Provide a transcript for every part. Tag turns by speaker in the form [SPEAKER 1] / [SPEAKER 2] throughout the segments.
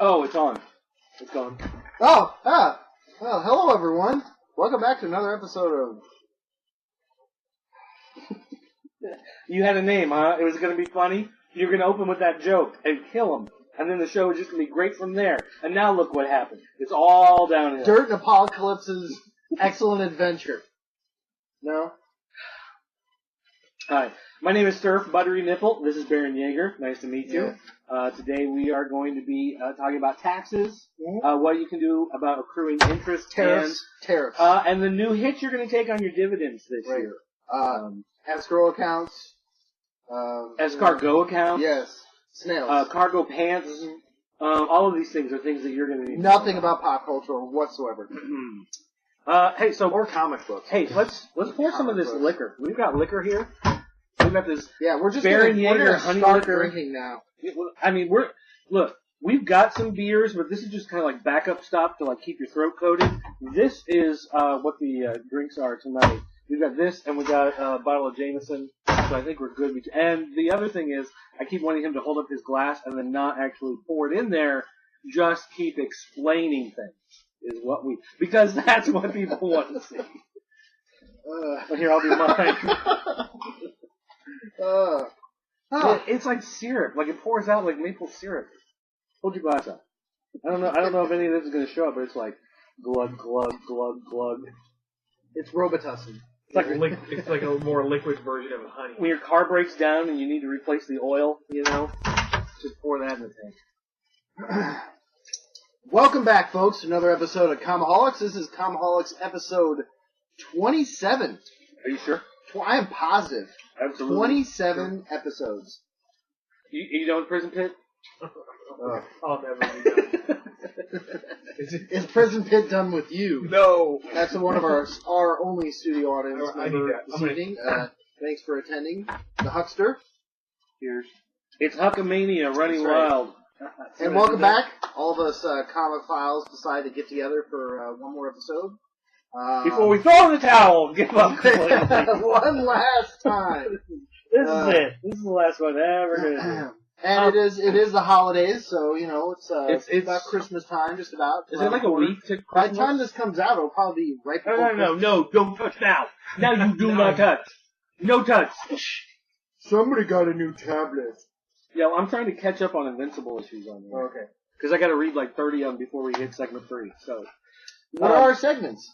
[SPEAKER 1] Oh, it's on. It's gone.
[SPEAKER 2] Well, hello everyone. Welcome back to another episode of...
[SPEAKER 1] You had a name, huh? It was going to be funny. You're going to open with that joke and kill him. And then the show is just going to be great from there. And now look what happened. It's all downhill.
[SPEAKER 2] Dirt and Apocalypse's Excellent Adventure. No?
[SPEAKER 1] Hi. My name is Surf Buttery Nipple. This is Baron Yeager. Nice to meet you. Today we are going to be talking about taxes, what you can do about accruing interest,
[SPEAKER 2] Tariffs.
[SPEAKER 1] And the new hit you're going to take on your dividends this year.
[SPEAKER 2] Escrow accounts.
[SPEAKER 1] Escargot accounts.
[SPEAKER 2] Yes. Snails.
[SPEAKER 1] Cargo pants. All of these things are things that you're going to need.
[SPEAKER 2] Nothing about pop culture whatsoever.
[SPEAKER 1] Hey, so
[SPEAKER 2] or comic books.
[SPEAKER 1] Hey, let's pour some of this liquor. We've got liquor here. We've got this.
[SPEAKER 2] Yeah, we're just
[SPEAKER 1] Baron
[SPEAKER 2] Yeager
[SPEAKER 1] Yeager honey
[SPEAKER 2] start
[SPEAKER 1] liquor.
[SPEAKER 2] drinking now.
[SPEAKER 1] I mean, we've got some beers, but this is just kind of like backup stuff to like keep your throat coated. This is what the drinks are tonight. We've got this, and we got a bottle of Jameson, so I think we're good. And the other thing is, I keep wanting him to hold up his glass and then not actually pour it in there. Just keep explaining things is what because that's what people want to see. But here, I'll do mine. It's like syrup. Like it pours out like maple syrup. Hold your glass up. I don't know if any of this is going to show up, but it's like glug, glug, glug, glug.
[SPEAKER 2] It's Robitussin.
[SPEAKER 3] It's like a more liquid version of honey.
[SPEAKER 1] When your car breaks down and you need to replace the oil, just pour that in the tank.
[SPEAKER 2] Welcome back, folks, to another episode of Comiholics. This is Comiholics episode 27.
[SPEAKER 1] Are you sure?
[SPEAKER 2] I am positive.
[SPEAKER 1] Absolutely.
[SPEAKER 2] 27 episodes.
[SPEAKER 1] You done with Prison Pit?
[SPEAKER 3] I'll never be done.
[SPEAKER 2] Is Prison Pit done with you?
[SPEAKER 3] No.
[SPEAKER 2] That's one of our only studio audience member this evening. Thanks for attending. The Huckster.
[SPEAKER 1] Cheers. It's Huckamania running wild.
[SPEAKER 2] And welcome back. All of us comic files decided to get together for one more episode.
[SPEAKER 1] Before we throw in the towel and give up completely.
[SPEAKER 2] One last time.
[SPEAKER 1] This is it. This is the last one ever going to do.
[SPEAKER 2] And it is the holidays, so, it's about Christmas time, just about.
[SPEAKER 1] Is it like a week to Christmas?
[SPEAKER 2] By the time this comes out, it'll probably be right before Christmas.
[SPEAKER 1] No, don't touch now. Now you do not touch. No touch.
[SPEAKER 2] Somebody got a new tablet.
[SPEAKER 1] Yeah, I'm trying to catch up on Invincible issues on there.
[SPEAKER 2] Okay.
[SPEAKER 1] Because I got to read like 30 of them before we hit segment 3. So,
[SPEAKER 2] what are our segments?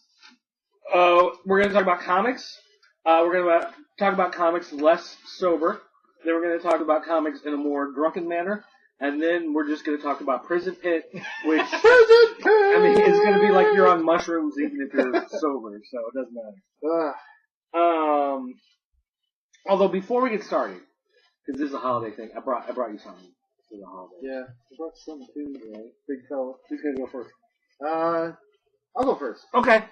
[SPEAKER 1] We're going to talk about comics. We're going to talk about comics less sober. Then we're going to talk about comics in a more drunken manner. And then we're just going to talk about Prison Pit, which, it's going to be like you're on mushrooms even if you're sober, so it doesn't matter. Although before we get started, because this is a holiday thing, I brought you something for the holiday.
[SPEAKER 2] Yeah, I brought something too,
[SPEAKER 1] right? Big fella. Who's going to go first?
[SPEAKER 2] I'll go first.
[SPEAKER 1] Okay.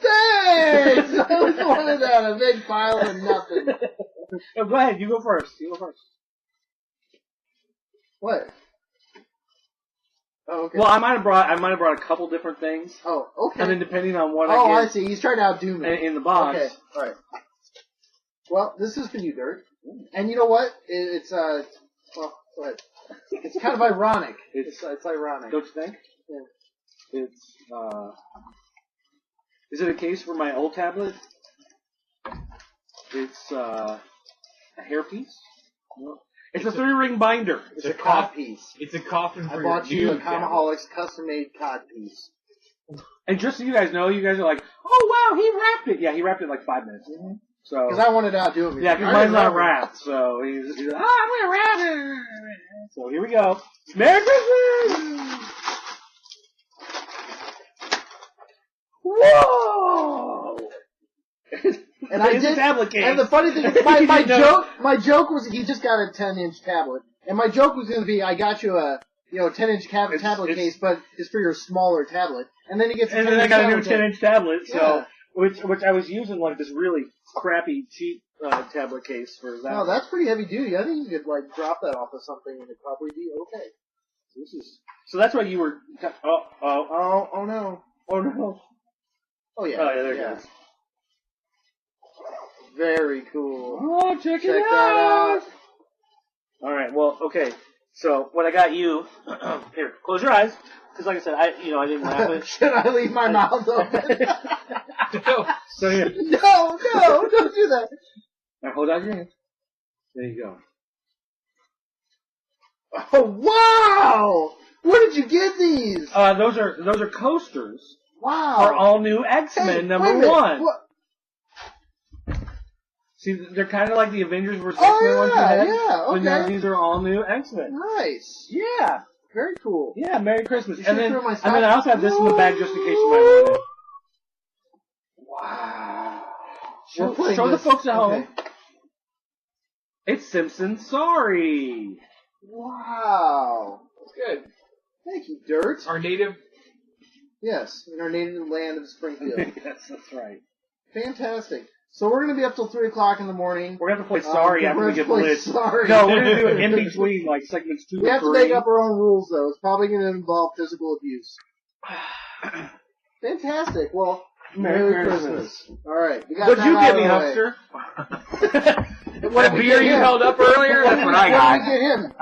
[SPEAKER 2] Thanks! I always wanted that. A big pile of nothing.
[SPEAKER 1] No, go ahead. You go first.
[SPEAKER 2] What? Oh, okay.
[SPEAKER 1] Well, I might have brought a couple different things.
[SPEAKER 2] Oh, okay.
[SPEAKER 1] And then depending on what I get.
[SPEAKER 2] Oh, I see. He's trying to outdo me.
[SPEAKER 1] In the box.
[SPEAKER 2] Okay, alright. Well, this is for you, Dirt. And you know what? It's go ahead. It's kind of ironic. It's ironic.
[SPEAKER 1] Don't you think?
[SPEAKER 2] Yeah.
[SPEAKER 1] It's, is it a case for my old tablet? It's, a hairpiece? No. It's a 3-ring binder.
[SPEAKER 2] It's a cod piece.
[SPEAKER 3] It's a coffin for
[SPEAKER 2] I bought you a Comiholics custom-made cod piece.
[SPEAKER 1] And just so you guys know, you guys are like, oh wow, he wrapped it. Yeah, he wrapped it in like 5 minutes. Mm-hmm. So.
[SPEAKER 2] Because I wanted to outdo him.
[SPEAKER 1] Yeah, because mine's not wrapped, so he's like, I'm gonna wrap it. So here we go. Merry Christmas! Whoa!
[SPEAKER 2] And I did.
[SPEAKER 1] Tablet case.
[SPEAKER 2] And the funny thing is, my joke was he just got a 10-inch tablet, and my joke was going to be I got you a 10-inch tablet case, but it's for your smaller tablet. And then he gets.
[SPEAKER 1] And then I got a new 10-inch tablet, so which I was using like this really crappy cheap tablet case for that.
[SPEAKER 2] No, that's pretty heavy duty. I think you could like drop that off of something and it'd probably be okay.
[SPEAKER 1] So that's why you were.
[SPEAKER 2] Oh no.
[SPEAKER 1] Oh no.
[SPEAKER 2] Oh yeah.
[SPEAKER 1] Oh yeah, there it goes.
[SPEAKER 2] Very cool.
[SPEAKER 1] Oh, check it
[SPEAKER 2] that
[SPEAKER 1] out.
[SPEAKER 2] out.
[SPEAKER 1] All right. Well, okay. So what I got you here? Close your eyes, because like I said, I didn't wrap it.
[SPEAKER 2] Should I leave my mouth open?
[SPEAKER 3] No.
[SPEAKER 1] So here.
[SPEAKER 2] No, don't do that.
[SPEAKER 1] Now hold out your hand. There you go.
[SPEAKER 2] Oh wow! Where did you get these?
[SPEAKER 1] Those are coasters
[SPEAKER 2] Wow.
[SPEAKER 1] for all new X-Men
[SPEAKER 2] Hey,
[SPEAKER 1] number
[SPEAKER 2] wait a minute.
[SPEAKER 1] 1.
[SPEAKER 2] What?
[SPEAKER 1] See, they're kind of like the Avengers vs.
[SPEAKER 2] Oh,
[SPEAKER 1] X-Men ones you had.
[SPEAKER 2] yeah,
[SPEAKER 1] But now
[SPEAKER 2] okay.
[SPEAKER 1] these are all new X-Men.
[SPEAKER 2] Nice.
[SPEAKER 1] Yeah.
[SPEAKER 2] Very cool.
[SPEAKER 1] Yeah, Merry Christmas.
[SPEAKER 2] You
[SPEAKER 1] And
[SPEAKER 2] should
[SPEAKER 1] then,
[SPEAKER 2] throw my
[SPEAKER 1] and then I also have this in the bag just in case you might want it. Wow.
[SPEAKER 2] We're putting
[SPEAKER 1] Show the
[SPEAKER 2] this-
[SPEAKER 1] folks at home.
[SPEAKER 2] okay.
[SPEAKER 1] It's Simpson Sorry.
[SPEAKER 2] Wow.
[SPEAKER 3] That's good.
[SPEAKER 2] Thank you, Dirt.
[SPEAKER 3] Our native.
[SPEAKER 2] Yes, in our native land of Springfield.
[SPEAKER 1] Yes, that's right.
[SPEAKER 2] Fantastic. So we're going to be up till 3 o'clock in the morning.
[SPEAKER 1] We're going to have to play Sorry after we get blitzed.
[SPEAKER 2] Sorry.
[SPEAKER 1] No, we're going to do it in between, like segments 2
[SPEAKER 2] We
[SPEAKER 1] and
[SPEAKER 2] have
[SPEAKER 1] 3.
[SPEAKER 2] to make up our own rules, though. It's probably going to involve physical abuse. Fantastic. Well, Merry Christmas. All right. We got
[SPEAKER 1] What'd
[SPEAKER 2] that
[SPEAKER 1] you
[SPEAKER 2] out
[SPEAKER 1] get
[SPEAKER 2] of
[SPEAKER 1] me,
[SPEAKER 2] the way.
[SPEAKER 1] Huckster?
[SPEAKER 2] What
[SPEAKER 3] That
[SPEAKER 2] did we
[SPEAKER 3] beer
[SPEAKER 2] get
[SPEAKER 3] you
[SPEAKER 2] him?
[SPEAKER 3] held up earlier? That's what I
[SPEAKER 2] What
[SPEAKER 3] got.
[SPEAKER 2] did we get him?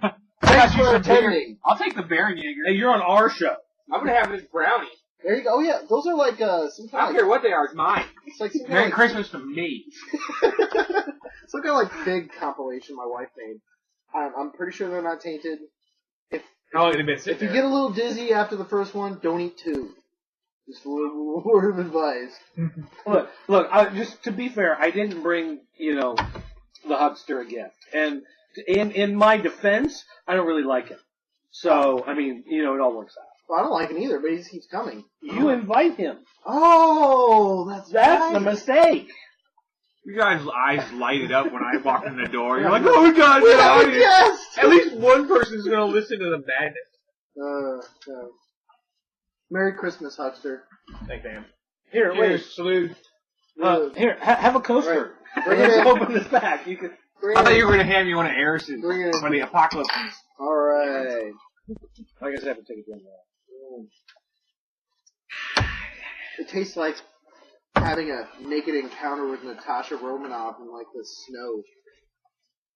[SPEAKER 3] I
[SPEAKER 2] Thanks for attending.
[SPEAKER 3] I'll take the Baron-Jaeger.
[SPEAKER 1] Hey, you're on our show.
[SPEAKER 3] I'm going to have this brownie.
[SPEAKER 2] There you go. Oh, yeah. Those are like some
[SPEAKER 3] I
[SPEAKER 2] kind
[SPEAKER 3] don't
[SPEAKER 2] of...
[SPEAKER 3] care what they are. It's mine.
[SPEAKER 2] It's like some
[SPEAKER 3] Merry
[SPEAKER 2] kind of...
[SPEAKER 3] Christmas to me.
[SPEAKER 2] Some kind of like big compilation my wife made. I'm pretty sure they're not tainted.
[SPEAKER 3] How long have they been sitting
[SPEAKER 2] If you
[SPEAKER 3] there?
[SPEAKER 2] get a little dizzy after the first one, don't eat 2. Just a little word of advice.
[SPEAKER 1] Look, just to be fair, I didn't bring, the Huckster a gift. And in my defense, I don't really like him. So, I mean, it all works out.
[SPEAKER 2] Well, I don't like him either, but he just keeps coming.
[SPEAKER 1] You invite him.
[SPEAKER 2] Oh, that's
[SPEAKER 1] That's
[SPEAKER 2] right.
[SPEAKER 1] the mistake.
[SPEAKER 3] You guys' eyes lighted up when I walked in the door. You're like, oh my god,
[SPEAKER 2] We
[SPEAKER 3] get
[SPEAKER 2] have
[SPEAKER 3] out
[SPEAKER 2] a
[SPEAKER 3] of here.
[SPEAKER 2] guest!
[SPEAKER 3] At least one person's going to listen to the madness.
[SPEAKER 2] Merry Christmas, Huckster.
[SPEAKER 3] Thanks, man.
[SPEAKER 1] Here, wait.
[SPEAKER 3] Cheers, salute.
[SPEAKER 1] Here, have a coaster.
[SPEAKER 2] Bring
[SPEAKER 1] Let's
[SPEAKER 2] it in.
[SPEAKER 1] open this back. You can.
[SPEAKER 3] I thought you were going to hand me one of Eris's
[SPEAKER 2] Bring it in.
[SPEAKER 3] for the apocalypse.
[SPEAKER 2] Alright.
[SPEAKER 1] I guess I have to take a drink now.
[SPEAKER 2] It tastes like having a naked encounter with Natasha Romanoff in, like, the snow.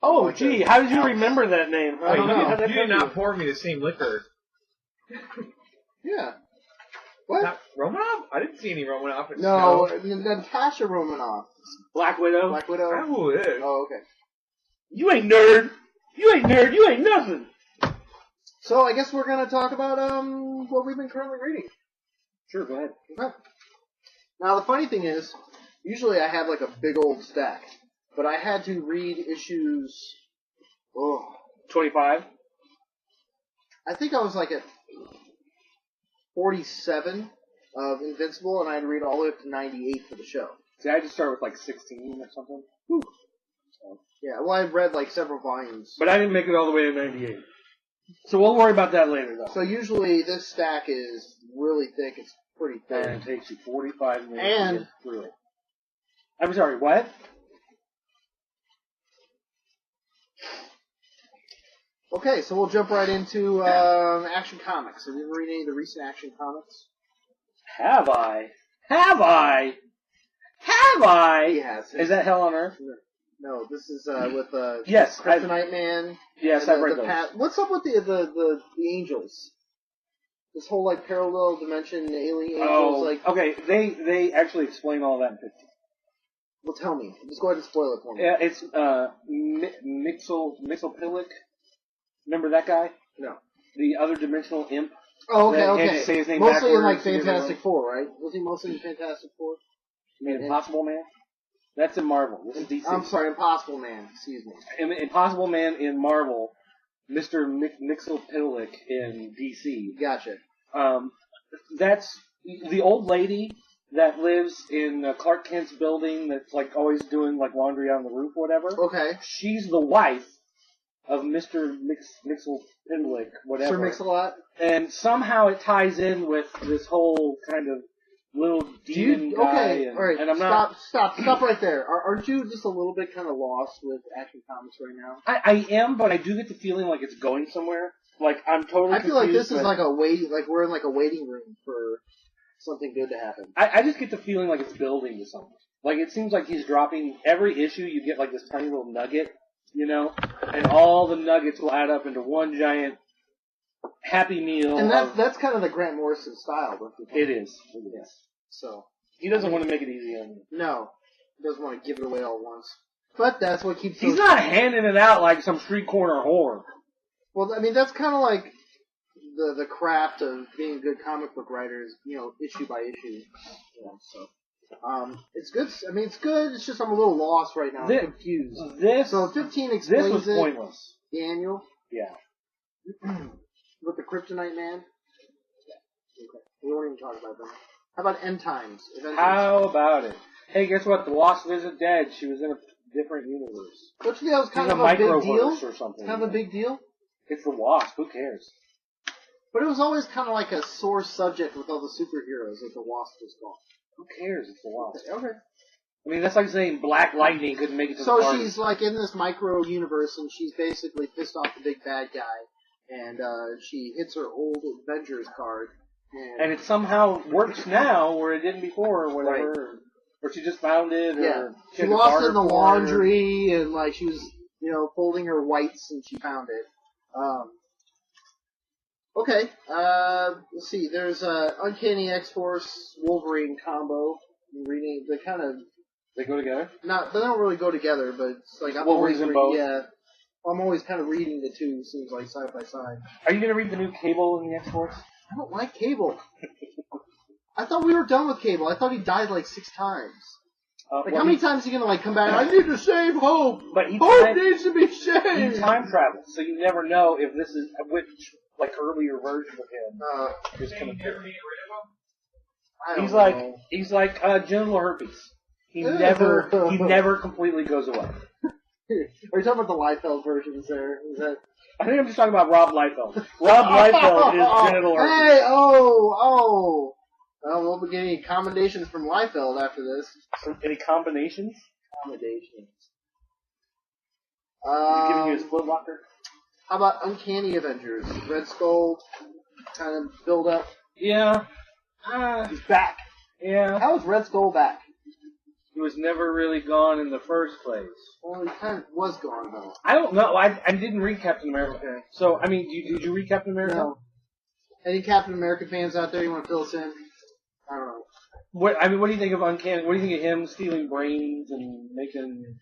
[SPEAKER 1] Oh,
[SPEAKER 2] Like
[SPEAKER 1] gee,
[SPEAKER 2] a-
[SPEAKER 1] how did you remember that name?
[SPEAKER 2] I don't know.
[SPEAKER 1] How'd that
[SPEAKER 3] You did
[SPEAKER 1] come
[SPEAKER 3] not
[SPEAKER 1] to
[SPEAKER 3] pour me the same liquor.
[SPEAKER 2] Yeah. What?
[SPEAKER 3] Not Romanov? I didn't see any Romanov in
[SPEAKER 2] No,
[SPEAKER 3] snow.
[SPEAKER 2] Natasha Romanoff.
[SPEAKER 1] Black Widow?
[SPEAKER 2] Black Widow?
[SPEAKER 3] I know who it is.
[SPEAKER 2] Oh, okay.
[SPEAKER 1] You ain't nerd. You ain't nerd. You ain't nothing.
[SPEAKER 2] So I guess we're gonna talk about what we've been currently reading.
[SPEAKER 1] Sure, go ahead.
[SPEAKER 2] Okay. Now the funny thing is, usually I have like a big old stack, but I had to read issues.
[SPEAKER 1] 25?
[SPEAKER 2] I think I was like at 47 of Invincible, and I had to read all the way up to 98 for the show.
[SPEAKER 1] See, I just start with like 16 or something. So.
[SPEAKER 2] Yeah, well, I've read like several volumes.
[SPEAKER 1] But I didn't make it all the way to 98. So we'll worry about that later, though.
[SPEAKER 2] So usually this stack is really thick. It's pretty thick.
[SPEAKER 1] And it takes you 45 minutes
[SPEAKER 2] And-
[SPEAKER 1] to get through it. I'm sorry, what?
[SPEAKER 2] Okay, so we'll jump right into Action Comics. Have you ever read any of the recent Action Comics?
[SPEAKER 1] Have I? Have I? Have I?
[SPEAKER 2] Yes.
[SPEAKER 1] Is that Hell on Earth?
[SPEAKER 2] No, this is with
[SPEAKER 1] Yes.
[SPEAKER 2] Kryptonite Man.
[SPEAKER 1] Yes,
[SPEAKER 2] and
[SPEAKER 1] I've read those.
[SPEAKER 2] What's up with the Angels? This whole like parallel dimension alien angels. Like,
[SPEAKER 1] okay. They actually explain all that in 15.
[SPEAKER 2] well, tell me. Just go ahead and spoil it for me.
[SPEAKER 1] Yeah, it's Mixelpilic. Remember that guy?
[SPEAKER 2] No.
[SPEAKER 1] The other dimensional imp.
[SPEAKER 2] Oh, okay,
[SPEAKER 1] Can't
[SPEAKER 2] okay.
[SPEAKER 1] you say his name
[SPEAKER 2] Mostly in like
[SPEAKER 1] backwards, you know?
[SPEAKER 2] Fantastic Four, right? Was he mostly in Fantastic Four?
[SPEAKER 1] You mean Impossible Man? That's in Marvel. This is DC.
[SPEAKER 2] I'm sorry, Impossible Man. Excuse me.
[SPEAKER 1] Impossible Man in Marvel. Mr. Mixelpilic in DC.
[SPEAKER 2] Gotcha.
[SPEAKER 1] That's the old lady that lives in Clark Kent's building that's like always doing like laundry on the roof or whatever.
[SPEAKER 2] Okay.
[SPEAKER 1] She's the wife of Mr. Mixelpilic, whatever.
[SPEAKER 2] Sir Mix-a-Lot.
[SPEAKER 1] And somehow it ties in with this whole kind of little demon guy.
[SPEAKER 2] Okay,
[SPEAKER 1] And,
[SPEAKER 2] alright,
[SPEAKER 1] and I'm not.
[SPEAKER 2] stop right there. Aren't you just a little bit kind of lost with Action Comics right now?
[SPEAKER 1] I am, but I do get the feeling like it's going somewhere. Like I'm totally.
[SPEAKER 2] I feel like this
[SPEAKER 1] confused,
[SPEAKER 2] is
[SPEAKER 1] but
[SPEAKER 2] like like we're in like a waiting room for something good to happen.
[SPEAKER 1] I just get the feeling like it's building to something. Like it seems like he's dropping every issue. You get like this tiny little nugget you know, and all the nuggets will add up into one giant happy meal.
[SPEAKER 2] And that's kind of the Grant Morrison style. Don't you think?
[SPEAKER 1] It is.
[SPEAKER 2] So
[SPEAKER 1] he doesn't want to make it easy on you.
[SPEAKER 2] no, he doesn't want to give it away all at once. But that's what keeps.
[SPEAKER 1] He's not handing it out like some street corner whore.
[SPEAKER 2] Well, I mean, that's kind of like the craft of being a good comic book writer is, you know, issue by issue. You know, so. It's good. I mean, it's good. It's just I'm a little lost right now. I'm confused. So 15 explains
[SPEAKER 1] this was pointless.
[SPEAKER 2] Daniel.
[SPEAKER 1] Yeah.
[SPEAKER 2] With the Kryptonite Man. Yeah. Okay. We won't even talk about that. How about End Times?
[SPEAKER 1] How about it? Hey, guess what? The Wasp isn't dead. She was in a different universe.
[SPEAKER 2] Which was kind of a big deal.
[SPEAKER 1] Or something.
[SPEAKER 2] Kind of a big deal.
[SPEAKER 1] It's the Wasp. Who cares?
[SPEAKER 2] But it was always kind of like a sore subject with all the superheroes that the Wasp was gone.
[SPEAKER 1] Who cares? It's the Wasp.
[SPEAKER 2] Okay.
[SPEAKER 1] I mean, that's like saying Black Lightning couldn't make it to the party.
[SPEAKER 2] So she's like in this micro universe, and she's basically pissed off the big bad guy, and she hits her old Avengers card.
[SPEAKER 1] And it somehow works now, where it didn't before, or whatever.
[SPEAKER 2] Right.
[SPEAKER 1] Or she just found it,
[SPEAKER 2] yeah.
[SPEAKER 1] or
[SPEAKER 2] she lost it in the laundry, and like she was, you know, folding her whites, and she found it. Okay, let's see. There's Uncanny X-Force Wolverine combo. I'm reading
[SPEAKER 1] they go together.
[SPEAKER 2] They don't really go together, but it's like I'm
[SPEAKER 1] Wolverine's
[SPEAKER 2] always
[SPEAKER 1] in both.
[SPEAKER 2] Yeah, I'm always kind of reading the two. Seems like side by side.
[SPEAKER 1] Are you gonna read the new Cable in the X-Force?
[SPEAKER 2] I don't like Cable. I thought we were done with Cable. I thought he died like 6 times. How many times is he gonna like come back? I need to save Hope.
[SPEAKER 1] But
[SPEAKER 2] Hope needs to be saved.
[SPEAKER 1] He time travels, so you never know if this is which earlier version of him is coming through. He's like genital herpes. He never completely goes away.
[SPEAKER 2] Are you talking about the Liefeld versions there? Is that?
[SPEAKER 1] I think I'm just talking about Rob Liefeld. Rob Liefeld is genital herpes.
[SPEAKER 2] Hey, oh. Well, we'll be getting commendations from Liefeld after this.
[SPEAKER 1] Any combinations?
[SPEAKER 2] Accommodations.
[SPEAKER 1] He's giving you his foot locker?
[SPEAKER 2] How about Uncanny Avengers? Red Skull kind of build up.
[SPEAKER 1] Yeah.
[SPEAKER 2] He's back.
[SPEAKER 1] Yeah.
[SPEAKER 2] How is Red Skull back?
[SPEAKER 1] He was never really gone in the first place.
[SPEAKER 2] Well, he kind of was gone, though.
[SPEAKER 1] I don't know. I didn't read Captain America. Okay. So, I mean, did you read Captain America?
[SPEAKER 2] No. Any Captain America fans out there, you want to fill us in? I don't know.
[SPEAKER 1] What do you think of Uncanny? What do you think of him stealing brains and making...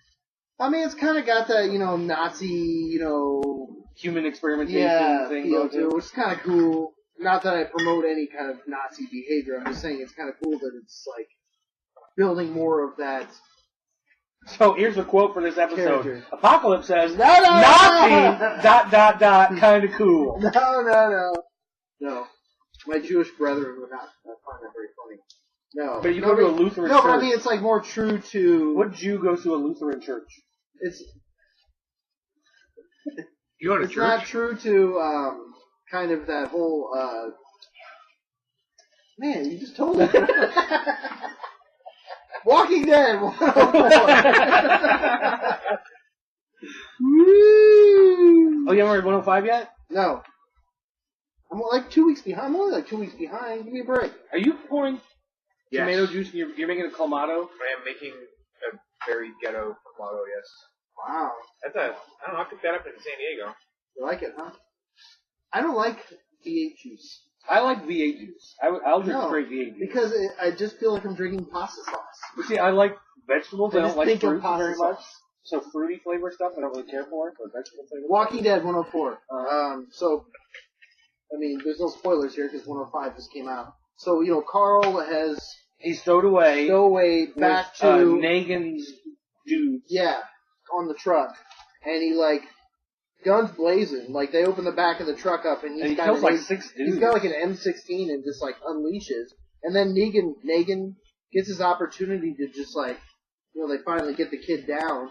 [SPEAKER 2] I mean, it's kind of got that, Nazi,
[SPEAKER 1] human experimentation thing.
[SPEAKER 2] Feel to it, which is kind of cool. Not that I promote any kind of Nazi behavior. I'm just saying it's kind of cool that it's, like, building more of that.
[SPEAKER 1] So, here's a quote for this episode.
[SPEAKER 2] Character.
[SPEAKER 1] Apocalypse says,
[SPEAKER 2] No.
[SPEAKER 1] Nazi, ... kind of cool.
[SPEAKER 2] No. My Jewish brethren would not find that very funny. No.
[SPEAKER 1] But you go to a Lutheran church.
[SPEAKER 2] No, but I mean, it's like more true to...
[SPEAKER 1] What Jew goes to a Lutheran church?
[SPEAKER 2] It's
[SPEAKER 3] not
[SPEAKER 2] true to, kind of that whole, Man, you just told me. Walking Dead 104.
[SPEAKER 1] Oh, you haven't read 105 yet?
[SPEAKER 2] No. I'm like 2 weeks behind. I'm only like 2 weeks behind. Give me a break.
[SPEAKER 1] Are you pouring
[SPEAKER 3] Yes.
[SPEAKER 1] tomato juice and you're making a clamato?
[SPEAKER 3] I am making a very ghetto clamato, yes.
[SPEAKER 2] Wow.
[SPEAKER 3] I don't know, I picked that up in San Diego.
[SPEAKER 2] You like it, huh? I don't like V8 juice.
[SPEAKER 1] I like V8 juice. I'll drink straight V8 juice.
[SPEAKER 2] Because I just feel like I'm drinking pasta sauce.
[SPEAKER 1] You see, I like vegetables. I don't like fruit very much.
[SPEAKER 2] Sauce.
[SPEAKER 1] So fruity flavor stuff I don't really care for, but vegetable flavor.
[SPEAKER 2] Walking Dead 104. So, I mean, there's no spoilers here because 105 just came out. So, Carl has...
[SPEAKER 1] He's stowed away
[SPEAKER 2] back to...
[SPEAKER 1] Negan's dude.
[SPEAKER 2] Yeah, on the truck. And he, guns blazing. They open the back of the truck up and
[SPEAKER 1] he kills 6 dudes.
[SPEAKER 2] He's got an M16 and just, unleashes. And then Negan gets his opportunity to just, they finally get the kid down.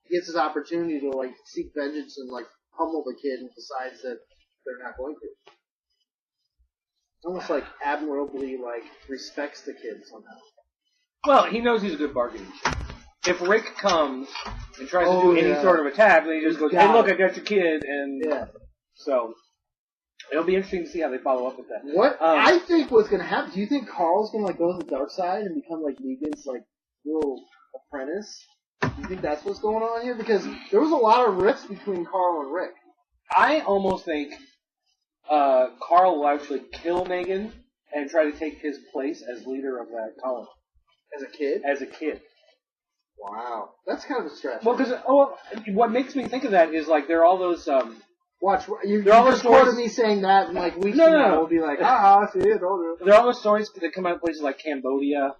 [SPEAKER 2] He gets his opportunity to, seek vengeance and, pummel the kid and decides that they're not going to. It's almost admirably, respects the kid somehow.
[SPEAKER 1] Well, he knows he's a good bargaining chip. If Rick comes and tries to do any sort of attack, then he just goes, hey, look, I got your kid, and so it'll be interesting to see how they follow up with that.
[SPEAKER 2] What I think what's going to happen, do you think Carl's going to, go to the dark side and become, Negan's, little apprentice? You think that's what's going on here? Because there was a lot of rifts between Carl and Rick.
[SPEAKER 1] I almost think Carl will actually kill Negan and try to take his place as leader of that colony.
[SPEAKER 2] As a kid?
[SPEAKER 1] As a kid.
[SPEAKER 2] Wow. That's kind of a stretch.
[SPEAKER 1] Well, because what makes me think of that is, like, there are all those...
[SPEAKER 2] Watch, you
[SPEAKER 1] all
[SPEAKER 2] just
[SPEAKER 1] stories-
[SPEAKER 2] quoted me saying that, and like weeks
[SPEAKER 1] No,
[SPEAKER 2] from
[SPEAKER 1] no,
[SPEAKER 2] now
[SPEAKER 1] no.
[SPEAKER 2] we'll be like, I see it, don't
[SPEAKER 1] There are all those stories that come out of places like Cambodia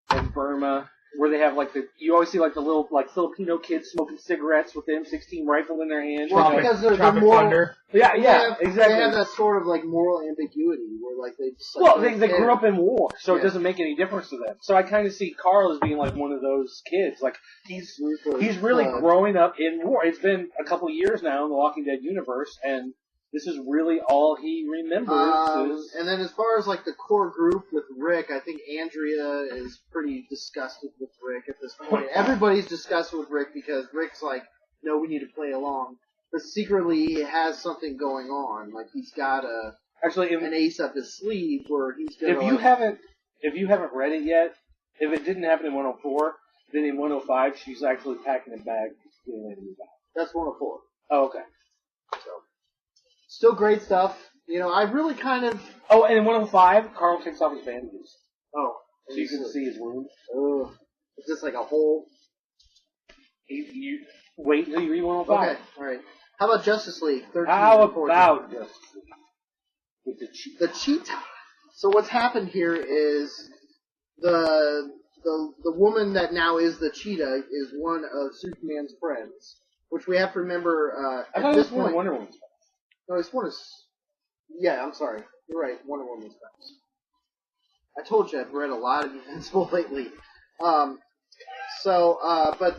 [SPEAKER 1] and Burma, where they have, like, you always see, like, the little, like, Filipino kids smoking cigarettes with the M16 rifle in their hand.
[SPEAKER 2] Well, because they're
[SPEAKER 3] Tropic
[SPEAKER 2] moral...
[SPEAKER 3] Thunder.
[SPEAKER 1] Yeah,
[SPEAKER 2] They
[SPEAKER 1] exactly.
[SPEAKER 2] have that sort of like moral ambiguity where like they just, like,
[SPEAKER 1] Well,
[SPEAKER 2] don't
[SPEAKER 1] they
[SPEAKER 2] care.
[SPEAKER 1] grew up in war, so
[SPEAKER 2] Yeah.
[SPEAKER 1] it doesn't make any difference to them. So I kind of see Carl as being like one of those kids. Like he's really growing up in war. It's been a couple of years now in the Walking Dead universe, and this is really all he remembers.
[SPEAKER 2] And then as far as like the core group with Rick, I think Andrea is pretty disgusted with Rick at this point. Everybody's disgusted with Rick because Rick's like, no, we need to play along. But secretly he has something going on. Like he's got an ace up his sleeve where he's gonna...
[SPEAKER 1] If you haven't read it yet, if it didn't happen in 104, then in 105 she's actually packing a bag getting ready to move out.
[SPEAKER 2] That's 104.
[SPEAKER 1] Oh, okay.
[SPEAKER 2] So, still great stuff. You know, I really kind of...
[SPEAKER 1] Oh, and in 105, Carl takes off his bandages.
[SPEAKER 2] Oh.
[SPEAKER 1] So you can see his wound.
[SPEAKER 2] Ugh. It's just like a hole.
[SPEAKER 1] You wait until you read 105.
[SPEAKER 2] Okay, alright. How about Justice League? 13
[SPEAKER 1] How
[SPEAKER 2] and 14?
[SPEAKER 1] about Justice League? With the cheetah.
[SPEAKER 2] The cheetah. So what's happened here is the woman that now is the cheetah is one of Superman's friends, which we have to remember
[SPEAKER 1] I
[SPEAKER 2] at
[SPEAKER 1] thought it
[SPEAKER 2] this
[SPEAKER 1] was one of
[SPEAKER 2] point.
[SPEAKER 1] Wonder Woman's.
[SPEAKER 2] No, it's one of... Yeah, I'm sorry. You're right. Wonder Woman's friends. I told you I've read a lot of Invincible lately. But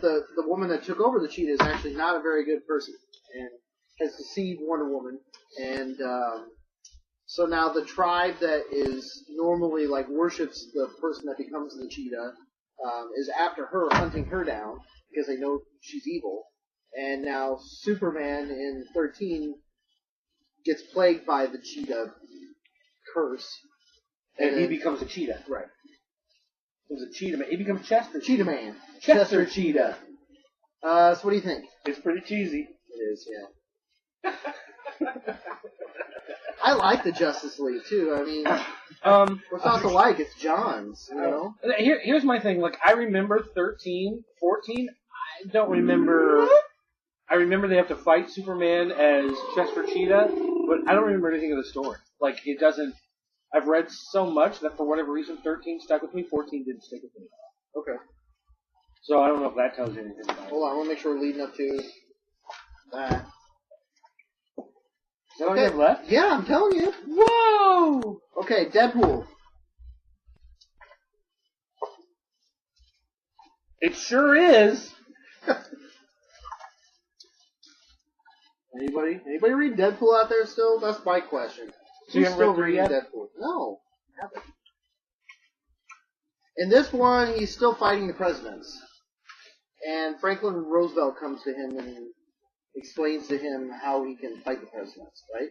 [SPEAKER 2] the woman that took over the cheetah is actually not a very good person and has deceived Wonder Woman. And so now the tribe that is normally like worships the person that becomes the cheetah is after her, hunting her down because they know she's evil. And now Superman in 13 gets plagued by the cheetah curse.
[SPEAKER 1] And he becomes a cheetah.
[SPEAKER 2] Right.
[SPEAKER 1] He becomes a cheetah man. He becomes Chester.
[SPEAKER 2] Cheetah Man.
[SPEAKER 1] Chester Cheetah.
[SPEAKER 2] So what do you think?
[SPEAKER 1] It's pretty cheesy.
[SPEAKER 2] It is, yeah. I like the Justice League too. I mean, what's not to like? It's John's, you know?
[SPEAKER 1] Here's my thing. Like, I remember 13, 14. I don't remember... I remember they have to fight Superman as Chester Cheetah, but I don't remember anything of the story. Like, it doesn't... I've read so much that for whatever reason 13 stuck with me, 14 didn't stick with me.
[SPEAKER 2] Okay.
[SPEAKER 1] So I don't know if that tells you anything about it.
[SPEAKER 2] Hold on, I want to make sure we're leading up to that.
[SPEAKER 1] Is that all you have left?
[SPEAKER 2] Yeah, I'm telling you.
[SPEAKER 1] Whoa!
[SPEAKER 2] Okay, Deadpool.
[SPEAKER 1] It sure is.
[SPEAKER 2] Anybody read Deadpool out there still? That's my question.
[SPEAKER 1] So you
[SPEAKER 2] Who's
[SPEAKER 1] haven't read
[SPEAKER 2] still
[SPEAKER 1] through
[SPEAKER 2] reading
[SPEAKER 1] yet?
[SPEAKER 2] Deadpool? No, I haven't. In this one, he's still fighting the presidents. And Franklin Roosevelt comes to him and explains to him how he can fight the presidents, right?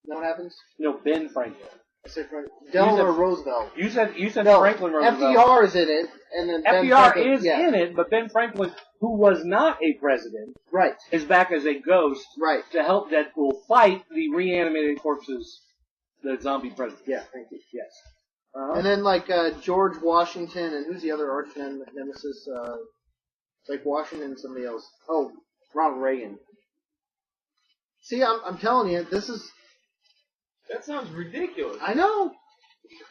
[SPEAKER 2] You know what happens?
[SPEAKER 1] No, Ben Franklin.
[SPEAKER 2] I said Delaware Roosevelt.
[SPEAKER 1] You said
[SPEAKER 2] No,
[SPEAKER 1] Franklin Roosevelt.
[SPEAKER 2] FDR is in it, and then Ben
[SPEAKER 1] FDR
[SPEAKER 2] Franklin,
[SPEAKER 1] is in it, but Ben Franklin, who was not a president,
[SPEAKER 2] Right,
[SPEAKER 1] is back as a ghost
[SPEAKER 2] right.
[SPEAKER 1] to help Deadpool fight the reanimated corpses, the zombie president.
[SPEAKER 2] Yeah, thank you.
[SPEAKER 1] Yes.
[SPEAKER 2] And then like George Washington, and who's the other arch nemesis? It's like Washington and somebody else. Oh, Ronald Reagan. See, I'm telling you, this is.
[SPEAKER 3] That sounds ridiculous.
[SPEAKER 2] I know.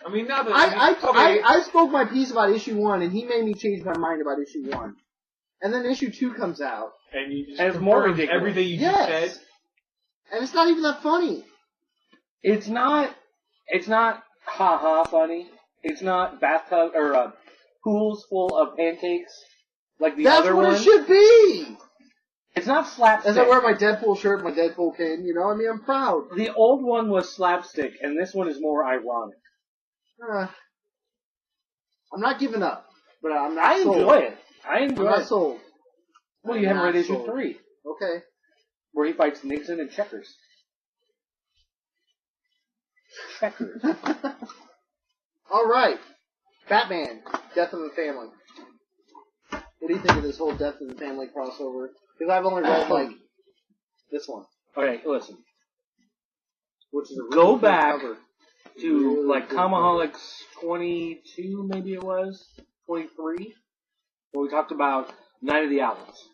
[SPEAKER 3] I mean, not that
[SPEAKER 2] I spoke my piece about issue 1, and he made me change my mind about issue 1. And then issue 2 comes out.
[SPEAKER 3] and you just
[SPEAKER 1] And it's more
[SPEAKER 3] confirmed
[SPEAKER 1] ridiculous.
[SPEAKER 3] everything you
[SPEAKER 2] Yes.
[SPEAKER 3] just said.
[SPEAKER 2] And it's not even that funny.
[SPEAKER 1] It's not ha-ha funny. It's not bathtub, or pools full of pancakes like the
[SPEAKER 2] That's
[SPEAKER 1] other
[SPEAKER 2] what
[SPEAKER 1] one.
[SPEAKER 2] it should be.
[SPEAKER 1] It's not slapstick.
[SPEAKER 2] As I wear my Deadpool shirt, my Deadpool cane, you know, I mean, I'm proud.
[SPEAKER 1] The old one was slapstick, and this one is more ironic.
[SPEAKER 2] I'm not giving up, but I'm not
[SPEAKER 1] I
[SPEAKER 2] sold.
[SPEAKER 1] enjoy it. I
[SPEAKER 2] I'm
[SPEAKER 1] enjoy
[SPEAKER 2] not
[SPEAKER 1] it.
[SPEAKER 2] sold.
[SPEAKER 1] Well, you haven't
[SPEAKER 2] I'm
[SPEAKER 1] read
[SPEAKER 2] not
[SPEAKER 1] issue
[SPEAKER 2] sold.
[SPEAKER 1] 3,
[SPEAKER 2] Okay.
[SPEAKER 1] where he fights Nixon and Checkers. Checkers.
[SPEAKER 2] All right. Batman, Death of the Family. What do you think of this whole Death in the Family crossover? Because I've only read, like, this one.
[SPEAKER 1] Okay, listen.
[SPEAKER 2] Which is a really
[SPEAKER 1] Go
[SPEAKER 2] cool
[SPEAKER 1] back
[SPEAKER 2] cover.
[SPEAKER 1] to,
[SPEAKER 2] Really
[SPEAKER 1] like,
[SPEAKER 2] cool
[SPEAKER 1] Comiholics 22, maybe it was, 23, where we talked about Night of the Owls.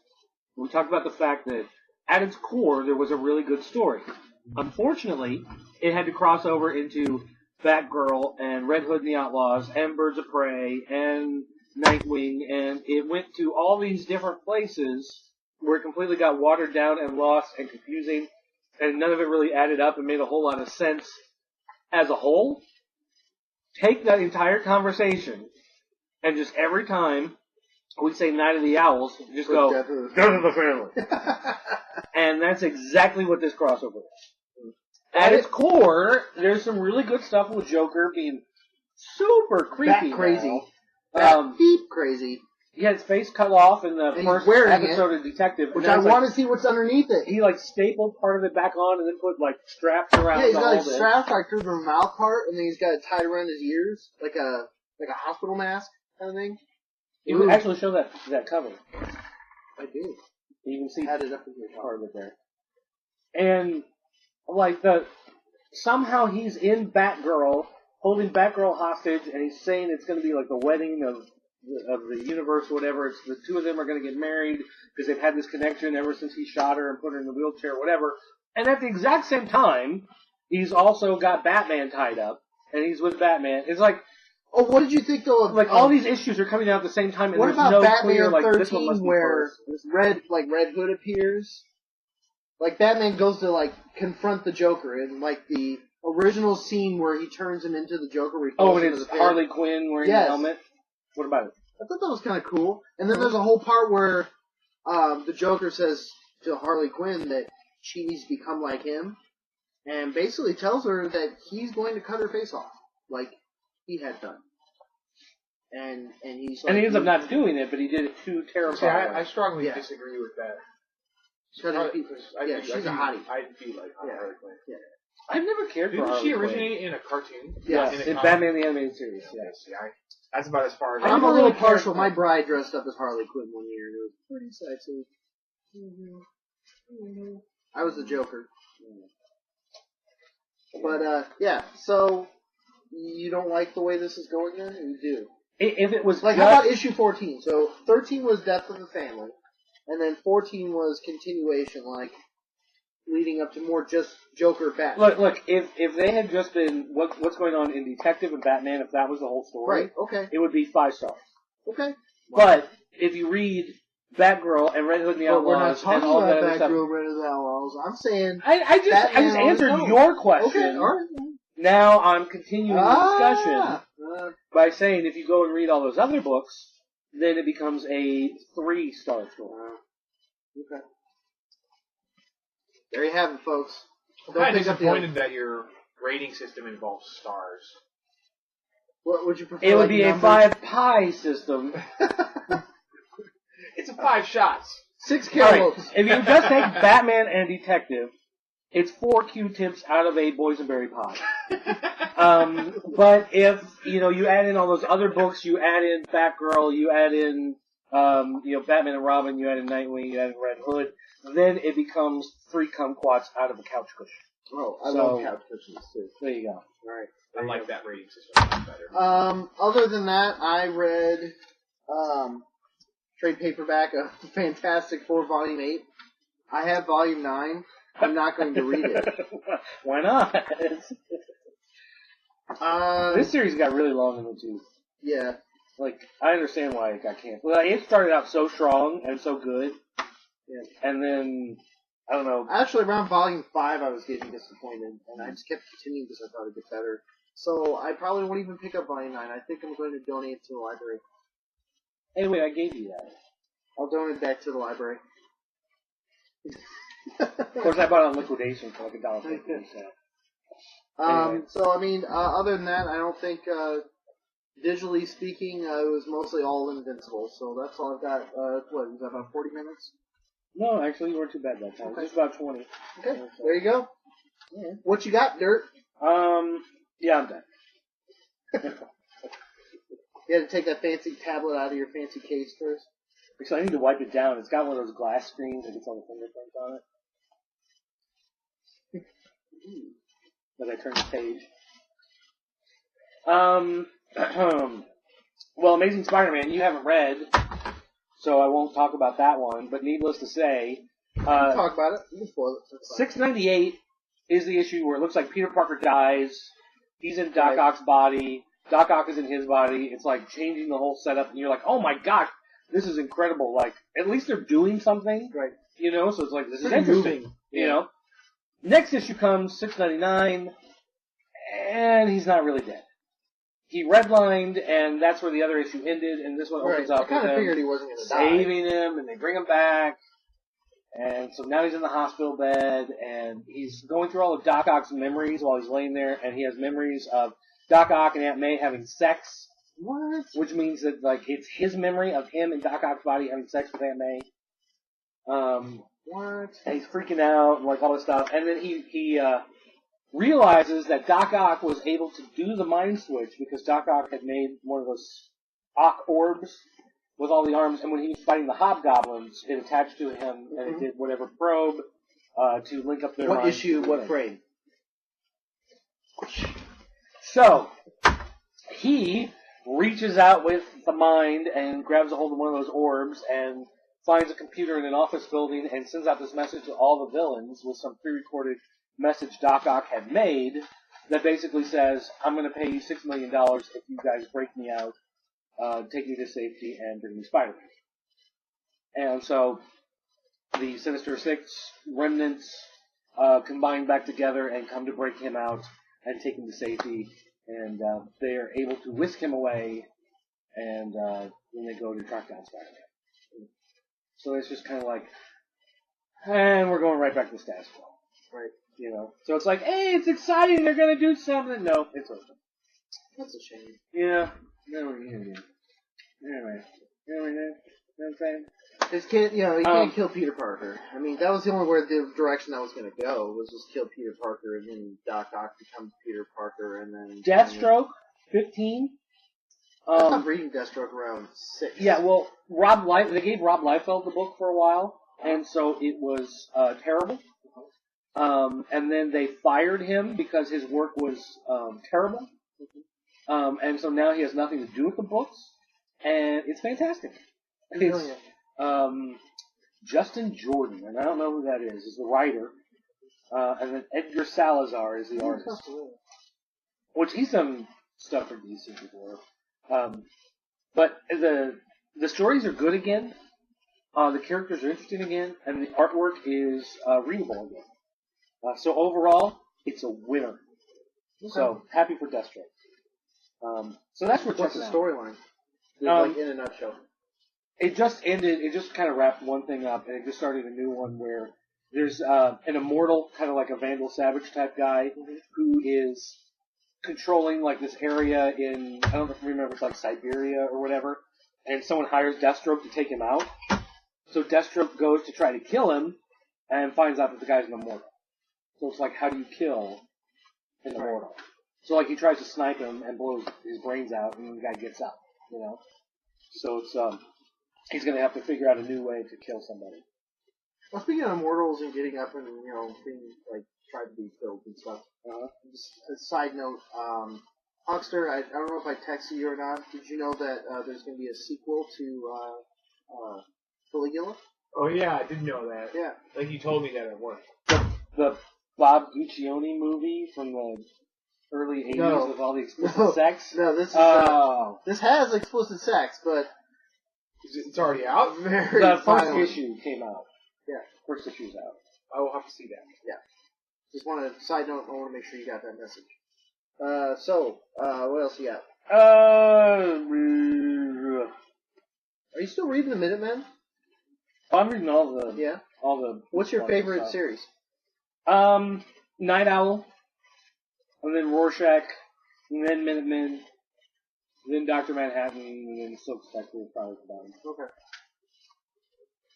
[SPEAKER 1] We talked about the fact that, at its core, there was a really good story. Unfortunately, it had to cross over into Batgirl and Red Hood and the Outlaws and Birds of Prey and Nightwing, and it went to all these different places where it completely got watered down and lost and confusing, and none of it really added up and made a whole lot of sense as a whole. Take that entire conversation and just every time we say Night of the Owls, just go, Death of the Family. And that's exactly what this crossover is. At its core, there's some really good stuff with Joker being super creepy.
[SPEAKER 2] Bat crazy. Beep crazy.
[SPEAKER 1] He had his face cut off in the first episode of Detective.
[SPEAKER 2] Which I want to see what's underneath it.
[SPEAKER 1] He, like, stapled part of it back on and then put, like, straps around
[SPEAKER 2] he's got, like,
[SPEAKER 1] it.
[SPEAKER 2] straps, like, through the mouth part, and then he's got it tied around his ears, like a hospital mask kind of thing.
[SPEAKER 1] You can actually show that cover.
[SPEAKER 2] I do.
[SPEAKER 1] You can see
[SPEAKER 2] had it up in your
[SPEAKER 1] part of it there. And, like, somehow he's in Batgirl, holding Batgirl hostage, and he's saying it's going to be like the wedding of the universe or whatever. It's the two of them are going to get married because they've had this connection ever since he shot her and put her in the wheelchair or whatever. And at the exact same time, he's also got Batman tied up, and he's with Batman. It's like,
[SPEAKER 2] oh, what did you think though of
[SPEAKER 1] like all these issues are coming out at the same time, and
[SPEAKER 2] what
[SPEAKER 1] there's
[SPEAKER 2] about
[SPEAKER 1] no
[SPEAKER 2] Batman
[SPEAKER 1] clear like
[SPEAKER 2] 13
[SPEAKER 1] this one must be
[SPEAKER 2] where
[SPEAKER 1] first.
[SPEAKER 2] Red Hood appears? Like Batman goes to like confront the Joker in like the original scene where he turns him into the Joker.
[SPEAKER 1] And it's Harley Quinn wearing the helmet. What about it?
[SPEAKER 2] I thought that was kind of cool. And then there's a whole part where the Joker says to Harley Quinn that she needs to become like him, and basically tells her that he's going to cut her face off, like he had done. And he's like,
[SPEAKER 1] and he ends up not doing it, but he did it too terrifying.
[SPEAKER 4] I strongly disagree with that.
[SPEAKER 2] She's a hottie.
[SPEAKER 4] I'd be like Harley Quinn.
[SPEAKER 2] Yeah.
[SPEAKER 1] I've never cared for Harley
[SPEAKER 4] Didn't she
[SPEAKER 1] Quinn.
[SPEAKER 4] originate in a cartoon?
[SPEAKER 1] Yes, in Batman the Animated Series. Yes.
[SPEAKER 4] That's about as far as
[SPEAKER 2] I'm a little partial. My bride dressed up as Harley Quinn one year, and it was pretty sexy. I was the Joker. But, so you don't like the way this is going then? Or you do?
[SPEAKER 1] If it was
[SPEAKER 2] like, how about issue 14? So 13 was Death of the Family, and then 14 was continuation, like leading up to more just Joker Batman.
[SPEAKER 1] Look. If they had just been what's going on in Detective and Batman, if that was the whole story,
[SPEAKER 2] right? Okay,
[SPEAKER 1] it would be 5 stars.
[SPEAKER 2] Okay,
[SPEAKER 1] but if you read Batgirl and Red Hood and the Outlaws,
[SPEAKER 2] we're not talking
[SPEAKER 1] and all
[SPEAKER 2] about
[SPEAKER 1] that
[SPEAKER 2] Batgirl and Red Hood and the Outlaws. I'm saying
[SPEAKER 1] I just answered your question.
[SPEAKER 2] Okay, all right.
[SPEAKER 1] Now I'm continuing the discussion by saying if you go and read all those other books, then it becomes a 3-star story.
[SPEAKER 2] Okay. There you have it, folks.
[SPEAKER 4] I'm kind of disappointed that your rating system involves stars.
[SPEAKER 2] What would you prefer?
[SPEAKER 1] It would be a 5-pie system.
[SPEAKER 4] It's a 5 shots.
[SPEAKER 2] 6 cantaloupes.
[SPEAKER 1] Right. If you just take Batman and Detective, it's 4 Q-tips out of a boysenberry pie. But if, you add in all those other books, you add in Batgirl, you add in, Batman and Robin, you add in Nightwing, you add in Red Hood, then it becomes 3 kumquats out of a couch cushion.
[SPEAKER 2] Oh, I love couch cushions too.
[SPEAKER 1] There you go.
[SPEAKER 2] All right.
[SPEAKER 4] I like that rating system better.
[SPEAKER 2] Other than that, I read, trade paperback of Fantastic Four Volume 8. I have Volume 9. I'm not going to read it.
[SPEAKER 1] Why not? This series got really long in the tooth.
[SPEAKER 2] Yeah.
[SPEAKER 1] Like, I understand why it got canceled. Well, it started out so strong and so good. Yeah. And then, I don't know.
[SPEAKER 2] Actually, around Volume 5, I was getting disappointed. And I just kept continuing because I thought it'd get better. So, I probably won't even pick up Volume 9. I think I'm going to donate it to the library.
[SPEAKER 1] Hey, wait, I gave you that.
[SPEAKER 2] I'll donate back to the library.
[SPEAKER 1] Of course, I bought it on liquidation for like $1.50. Anyway.
[SPEAKER 2] So, I mean, other than that, I don't think, visually speaking, it was mostly all Invincible. So that's all I've got. Was that about 40 minutes?
[SPEAKER 1] No, actually, you weren't too bad that time.
[SPEAKER 2] Okay.
[SPEAKER 1] Just about 20.
[SPEAKER 2] Okay, there you go. Yeah. What you got, Dirt?
[SPEAKER 1] Yeah, I'm done.
[SPEAKER 2] You had to take that fancy tablet out of your fancy case first?
[SPEAKER 1] So I need to wipe it down. It's got one of those glass screens that gets all the fingerprints on it. As I turn the page. Well, Amazing Spider-Man, you haven't read, so I won't talk about that one. But needless to say,
[SPEAKER 2] talk about it. You can spoil it.
[SPEAKER 1] 698 is the issue where it looks like Peter Parker dies. He's in Doc Ock's body. Doc Ock is in his body. It's like changing the whole setup, and you're like, oh my gosh, this is incredible. Like, at least they're doing something,
[SPEAKER 2] right?
[SPEAKER 1] You know, so it's like, this is interesting. You know, next issue comes 699, and he's not really dead. He redlined, and that's where the other issue ended, and this one opens up with
[SPEAKER 2] figured he wasn't
[SPEAKER 1] going to saving him, and they bring him back, and so now he's in the hospital bed, and he's going through all of Doc Ock's memories while he's laying there, and he has memories of Doc Ock and Aunt May having sex.
[SPEAKER 2] What?
[SPEAKER 1] Which means that, like, it's his memory of him in Doc Ock's body having sex with Aunt May.
[SPEAKER 2] What?
[SPEAKER 1] And he's freaking out, and, like, all this stuff, and then he realizes that Doc Ock was able to do the mind switch because Doc Ock had made one of those Ock orbs with all the arms, and when he was fighting the hobgoblins, it attached to him, and it did whatever probe to link up their minds.
[SPEAKER 2] What issue, what frame?
[SPEAKER 1] So, he reaches out with the mind and grabs a hold of one of those orbs and finds a computer in an office building and sends out this message to all the villains with some pre-recorded message Doc Ock had made that basically says, I'm going to pay you $6 million if you guys break me out, take me to safety, and bring me Spider-Man. And so the Sinister Six remnants combine back together and come to break him out and take him to safety, and they are able to whisk him away, and then they go to track down Spider-Man. So it's just kind of like, and we're going right back to status quo.
[SPEAKER 2] Right.
[SPEAKER 1] You know, so it's like, hey, it's exciting, they're going to do something. No, it's over.
[SPEAKER 2] That's a shame.
[SPEAKER 1] Yeah. No, what are you going to do? Anyway. You know what I'm saying?
[SPEAKER 2] This kid, you can't kill Peter Parker. I mean, that was the only the direction that was going to go, was just kill Peter Parker, and then Doc Ock becomes Peter Parker, and then...
[SPEAKER 1] Deathstroke, 15.
[SPEAKER 2] I stopped reading Deathstroke around 6.
[SPEAKER 1] Yeah, well, they gave Rob Liefeld the book for a while, and so it was terrible. And then they fired him because his work was terrible. And so now he has nothing to do with the books, and it's fantastic. It's, Justin Jordan, and I don't know who that is the writer, and then Edgar Salazar is the artist. Which he's done stuff for DC before. But the stories are good again, the characters are interesting again, and the artwork is readable again. So overall, it's a winner. Okay. So happy for Deathstroke. So that's what's
[SPEAKER 2] the storyline? Like in a nutshell.
[SPEAKER 1] It just ended. It just kind of wrapped one thing up, and it just started a new one where there's an immortal, kind of like a Vandal Savage type guy, who is controlling like this area in, I don't remember if it's like Siberia or whatever, and someone hires Deathstroke to take him out. So Deathstroke goes to try to kill him, and finds out that the guy's an immortal. So it's like, how do you kill an immortal? So like he tries to snipe him and blows his brains out, and the guy gets out. You know, so it's he's going to have to figure out a new way to kill somebody.
[SPEAKER 2] Well, speaking of immortals and getting up and being like tried to be killed and stuff. Just a side note, Huckster, I don't know if I texted you or not. Did you know that there's going to be a sequel to Caligula?
[SPEAKER 4] Oh yeah, I did know that.
[SPEAKER 2] Yeah,
[SPEAKER 4] like you told me that at work.
[SPEAKER 1] The Bob Guccione movie from the early 80s with all the explicit sex?
[SPEAKER 2] No, this is this has explicit sex, but
[SPEAKER 4] it's already out.
[SPEAKER 1] The first issue came out.
[SPEAKER 2] Yeah,
[SPEAKER 1] first issue's out.
[SPEAKER 4] I will have to see that.
[SPEAKER 2] Yeah. Just want to side note. I want to make sure you got that message. What else you got? Are you still reading the Minutemen?
[SPEAKER 1] I'm reading all the.
[SPEAKER 2] Yeah.
[SPEAKER 1] All the.
[SPEAKER 2] What's your favorite series?
[SPEAKER 1] Night Owl, and then Rorschach, and then Minutemen, then Dr. Manhattan, and then Silk Spectre probably the bottom.
[SPEAKER 2] Okay.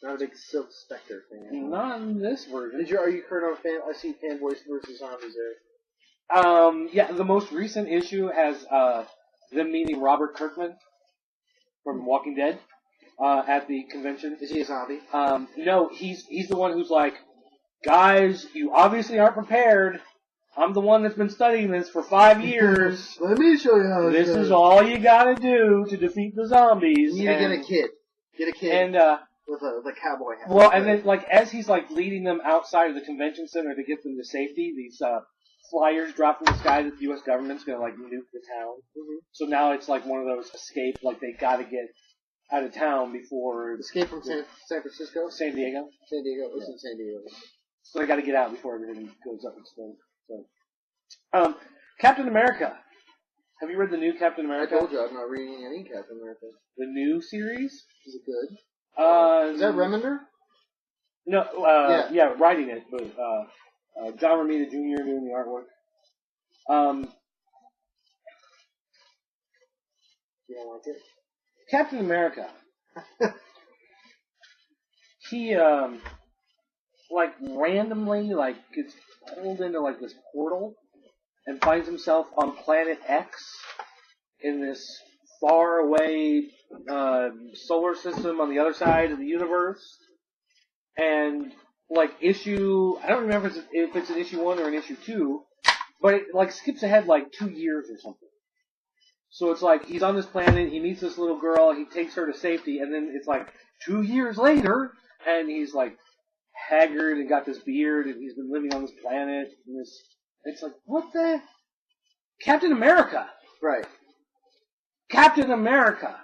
[SPEAKER 2] Not a big Silk Spectre fan.
[SPEAKER 1] Not in this version.
[SPEAKER 2] Are you current on I see Fanboys vs. Zombies there.
[SPEAKER 1] Yeah, the most recent issue has them meeting Robert Kirkman from Walking Dead. at the convention.
[SPEAKER 2] Is he a zombie?
[SPEAKER 1] No, he's the one who's like, guys, you obviously aren't prepared. I'm the one that's been studying this for 5 years.
[SPEAKER 2] Let me show you how
[SPEAKER 1] This is all you gotta do to defeat the zombies.
[SPEAKER 2] You need to get a kid. Get a kid.
[SPEAKER 1] And,
[SPEAKER 2] with a cowboy hat.
[SPEAKER 1] well, and then, like, as he's, like, leading them outside of the convention center to get them to safety, these, flyers drop from the sky that the U.S. government's gonna, like, nuke the town.
[SPEAKER 2] Mm-hmm.
[SPEAKER 1] So now it's, like, one of those escape, like, they gotta get out of town before...
[SPEAKER 2] Escape from San Francisco?
[SPEAKER 1] San Diego.
[SPEAKER 2] San Diego. It's in San Diego.
[SPEAKER 1] So they gotta get out before everything goes up in smoke. So, Captain America. Have you read the new Captain America?
[SPEAKER 2] I told you I'm not reading any Captain America.
[SPEAKER 1] The new series?
[SPEAKER 2] Is it good? Is that Remender?
[SPEAKER 1] No, yeah, writing it, but John Romita Jr. doing the artwork.
[SPEAKER 2] You don't like it?
[SPEAKER 1] Captain America. He, like, randomly, like, gets pulled into, like, this portal and finds himself on Planet X in this far away solar system on the other side of the universe. And, like, I don't remember if it's an issue 1 or an issue 2, but it, like, skips ahead, like, 2 years or something. So it's like, he's on this planet, he meets this little girl, he takes her to safety, and then it's like, 2 years later, and he's, like, haggard and got this beard, and he's been living on this planet, and it's like, what the? Captain America!
[SPEAKER 2] Right.
[SPEAKER 1] Captain America!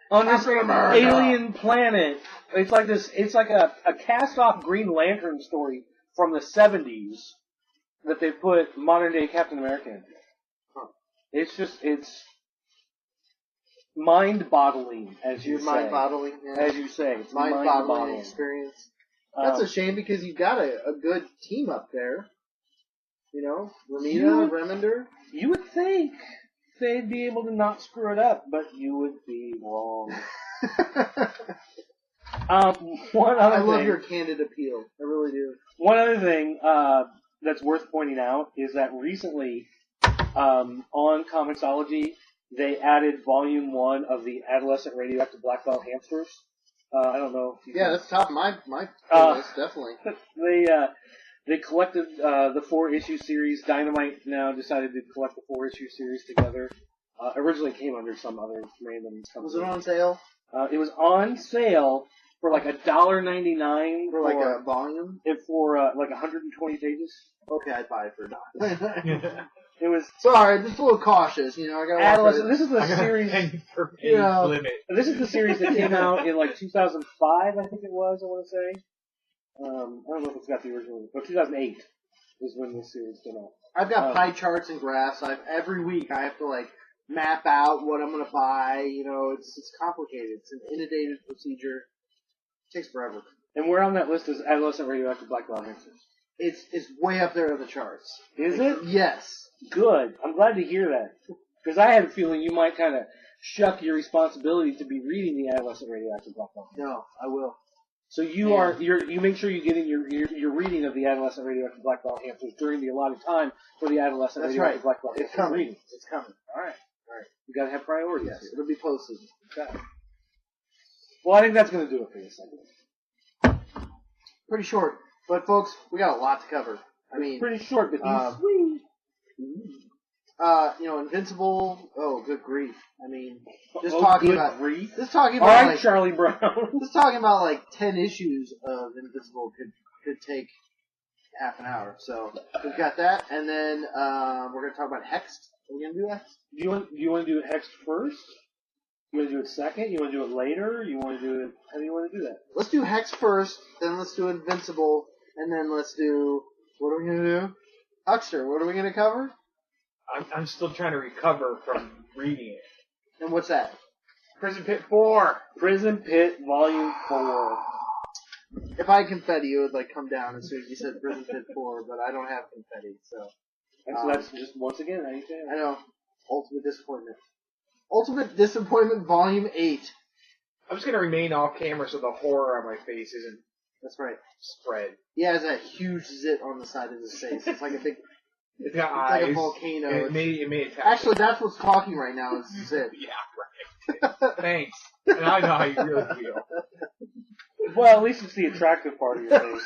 [SPEAKER 1] On this alien planet. It's like this, it's like a cast-off Green Lantern story from the 70s that they put modern-day Captain America in. It's mind-boggling, as you say.
[SPEAKER 2] Mind-boggling, yeah.
[SPEAKER 1] As you say. It's
[SPEAKER 2] mind-boggling experience. That's a shame because you've got a good team up there. You know, Romita, Remender.
[SPEAKER 1] You would think they'd be able to not screw it up, but you would be wrong. One other thing.
[SPEAKER 2] I love your candid appeal. I really do.
[SPEAKER 1] One other thing that's worth pointing out is that recently, on Comixology, they added Volume 1 of the Adolescent Radioactive Black Belt Hamsters. I don't know if you
[SPEAKER 2] Yeah, that's top of my list, definitely.
[SPEAKER 1] They collected the 4-issue series. Dynamite now decided to collect the 4-issue series together. Originally came under some other random company.
[SPEAKER 2] Was it on sale?
[SPEAKER 1] It was on sale for like $1.99
[SPEAKER 2] for like a volume?
[SPEAKER 1] For like 120 pages.
[SPEAKER 2] Okay, I'd buy it for $1.
[SPEAKER 1] It was
[SPEAKER 2] sorry, just a little cautious, you know. I got
[SPEAKER 1] Adolescent. This is the series.
[SPEAKER 3] Limit.
[SPEAKER 1] This is the series that came out in like 2005, I think it was. I want to say. I don't know if it's got the original, but 2008 is when this series came out.
[SPEAKER 2] I've got pie charts and graphs. Every week I have to like map out what I'm gonna buy. You know, it's complicated. It's an inundated procedure. It takes forever.
[SPEAKER 1] And where on that list is Adolescent Radioactive Black Belt Hamsters?
[SPEAKER 2] It's way up there on the charts.
[SPEAKER 1] Is it?
[SPEAKER 2] Yes.
[SPEAKER 1] Good. I'm glad to hear that. Because I had a feeling you might kind of shuck your responsibility to be reading the Adolescent Radioactive Black Belt.
[SPEAKER 2] No, I will.
[SPEAKER 1] So you make sure you get in your reading of the Adolescent Radioactive Black Belt Hamsters during the allotted time for the Adolescent Radioactive Black Belt Hamsters reading.
[SPEAKER 2] It's coming.
[SPEAKER 1] All right. You got to have priorities.
[SPEAKER 2] Yes, it'll be posted.
[SPEAKER 1] Okay. Well, I think that's going to do it for this segment.
[SPEAKER 2] Pretty short, but folks, we got a lot to cover. I mean,
[SPEAKER 1] pretty short, but sweet.
[SPEAKER 2] You know, Invincible. Oh, good grief! I mean, just talking about
[SPEAKER 1] All right,
[SPEAKER 2] like,
[SPEAKER 1] Charlie Brown.
[SPEAKER 2] Just talking about like 10 issues of Invincible could take half an hour. So we've got that, and then we're gonna talk about Hexed. Are we gonna do Hexed?
[SPEAKER 1] Do you want to do Hexed first? You want to do it second? You want to do it later? You want to do it? How do you want to do that?
[SPEAKER 2] Let's do Hexed first, then let's do Invincible, and then let's do what are we gonna do? Huckster, what are we gonna cover?
[SPEAKER 3] I'm still trying to recover from reading it.
[SPEAKER 2] And what's that?
[SPEAKER 3] Prison Pit 4.
[SPEAKER 1] Prison Pit Volume 4.
[SPEAKER 2] If I had confetti, it would like come down as soon as you said Prison Pit 4, but I don't have confetti, so.
[SPEAKER 1] That's just once again how you say it.
[SPEAKER 2] I know. Ultimate Disappointment. Ultimate Disappointment Volume 8.
[SPEAKER 3] I'm just gonna remain off camera so the horror on my face isn't.
[SPEAKER 2] That's right.
[SPEAKER 3] Spread.
[SPEAKER 2] He has a huge zit on the side of his face. It's like a big.
[SPEAKER 3] It's got
[SPEAKER 2] it's
[SPEAKER 3] eyes.
[SPEAKER 2] like a volcano.
[SPEAKER 3] It may attack.
[SPEAKER 2] Actually, that's what's talking right now. Is zit.
[SPEAKER 3] Yeah, right.
[SPEAKER 4] Thanks. And I know how you really feel.
[SPEAKER 1] Well, at least it's the attractive part of your face.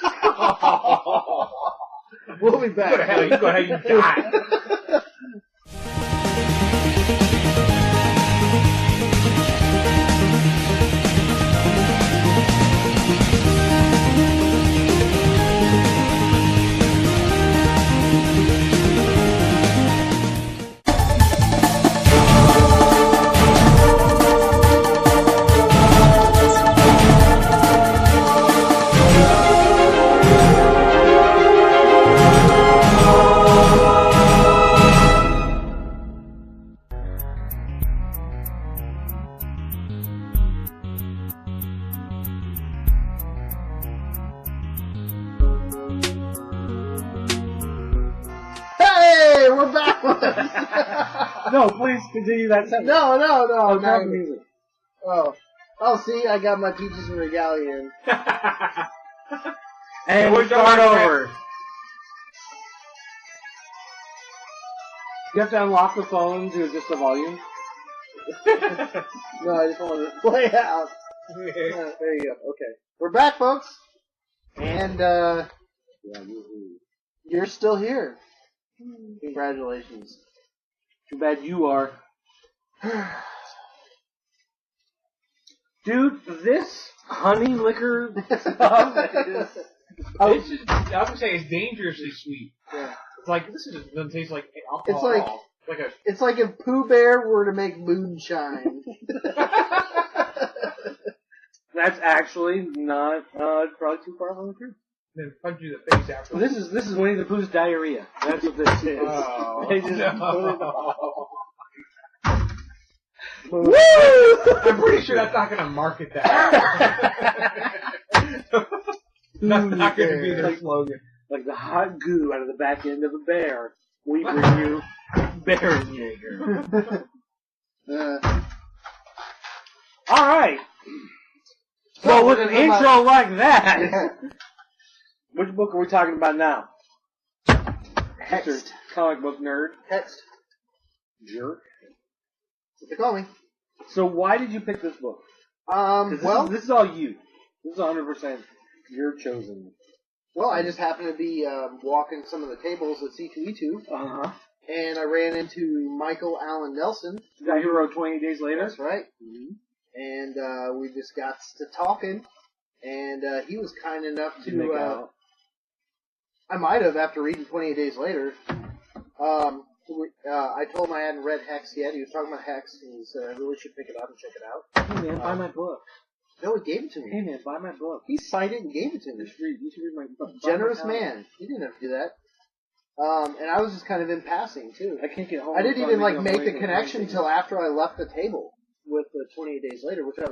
[SPEAKER 2] We'll be back.
[SPEAKER 4] You go ahead, you die.
[SPEAKER 2] Hey, we're back.
[SPEAKER 1] No, please continue that sentence.
[SPEAKER 2] No.
[SPEAKER 1] Oh,
[SPEAKER 2] no.
[SPEAKER 1] not music.
[SPEAKER 2] Oh, see, I got my peaches and regalia in.
[SPEAKER 1] And
[SPEAKER 4] We're
[SPEAKER 1] we start
[SPEAKER 4] done.
[SPEAKER 1] over. You have to unlock the phone to adjust the volume.
[SPEAKER 2] No, I just wanted to play out. Yeah, there you go. Okay. We're back, folks. And, you're still here. Congratulations.
[SPEAKER 1] Too bad you are. Dude, this honey liquor stuff is...
[SPEAKER 4] I was gonna say it's dangerously sweet.
[SPEAKER 2] Yeah.
[SPEAKER 4] It's like this doesn't taste like alcohol.
[SPEAKER 2] It's like-
[SPEAKER 4] at all. Like a
[SPEAKER 2] It's like if Pooh Bear were to make moonshine.
[SPEAKER 1] That's actually not probably too far from the truth.
[SPEAKER 4] then punch you in the face after.
[SPEAKER 1] This is Winnie the Pooh's diarrhea. That's what this is.
[SPEAKER 4] Oh,
[SPEAKER 1] They just
[SPEAKER 4] no.
[SPEAKER 1] put it
[SPEAKER 2] Woo!
[SPEAKER 4] I'm pretty sure that's not gonna market that. That's not gonna be their slogan.
[SPEAKER 1] like the hot goo out of the back end of a bear. We bring you Bärenjäger. All right. So with an intro like that, which book are we talking about now?
[SPEAKER 2] Hexed.
[SPEAKER 1] Comic book nerd.
[SPEAKER 2] Hexed.
[SPEAKER 1] Jerk.
[SPEAKER 2] That's what they call me.
[SPEAKER 1] So why did you pick this book? 'Cause this is all you. This is 100% your chosen.
[SPEAKER 2] Well, I just happened to be walking some of the tables at C2E2,
[SPEAKER 1] Uh-huh.
[SPEAKER 2] and I ran into Michael Allen Nelson.
[SPEAKER 1] The guy who wrote 28 Days Later?
[SPEAKER 2] That's right. And we just got to talking, and he was kind enough
[SPEAKER 1] Did you make
[SPEAKER 2] to...
[SPEAKER 1] out?
[SPEAKER 2] I might have after reading 28 Days Later. I told him I hadn't read Hex yet. He was talking about Hex, and he said I really should pick it up and check it out.
[SPEAKER 1] Hey man, buy my book.
[SPEAKER 2] No, he gave it to
[SPEAKER 1] Hey
[SPEAKER 2] me.
[SPEAKER 1] man, buy my book.
[SPEAKER 2] He signed it and gave it to me.
[SPEAKER 1] You should read my book.
[SPEAKER 2] Generous
[SPEAKER 1] Buy my
[SPEAKER 2] man. He didn't have to do that. And I was just kind of in passing, too.
[SPEAKER 1] I can't get home.
[SPEAKER 2] I didn't even
[SPEAKER 1] without
[SPEAKER 2] make the
[SPEAKER 1] making
[SPEAKER 2] connection
[SPEAKER 1] anything.
[SPEAKER 2] until after I left the table with the 28 Days Later, which I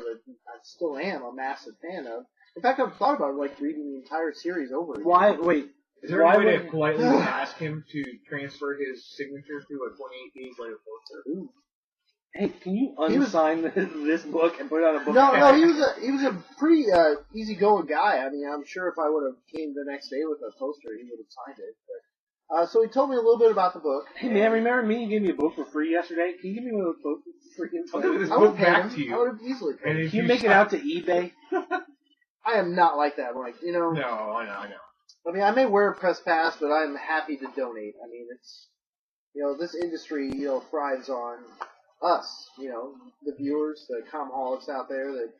[SPEAKER 2] still am a massive fan of. In fact, I've thought about reading the entire series over again.
[SPEAKER 1] Why? Wait.
[SPEAKER 4] Is there
[SPEAKER 1] Why
[SPEAKER 4] any way
[SPEAKER 1] would-
[SPEAKER 4] to politely ask him to transfer his signature to a 28 Days Later poster?
[SPEAKER 2] Ooh.
[SPEAKER 1] Hey, can you
[SPEAKER 2] He was-
[SPEAKER 1] unsign this book and put it on a book?
[SPEAKER 2] No, he was a pretty easygoing guy. I mean, I'm sure if I would have came the next day with a poster, he would have signed it. But, so he told me a little bit about the book.
[SPEAKER 1] Hey man, remember me? You gave me a book for free yesterday. Can you give me one of those books for free?
[SPEAKER 4] I'll give this
[SPEAKER 2] I would
[SPEAKER 4] book
[SPEAKER 2] have
[SPEAKER 4] back
[SPEAKER 2] paid
[SPEAKER 4] to
[SPEAKER 2] him.
[SPEAKER 4] you.
[SPEAKER 2] I would have easily paid
[SPEAKER 4] And
[SPEAKER 2] him.
[SPEAKER 4] if
[SPEAKER 1] Can you make it out to eBay?
[SPEAKER 2] I am not like that, Mike.
[SPEAKER 4] No, I know.
[SPEAKER 2] I mean, I may wear a press pass, but I'm happy to donate. I mean, it's, this industry, thrives on us, the viewers, the Comiholics out there that,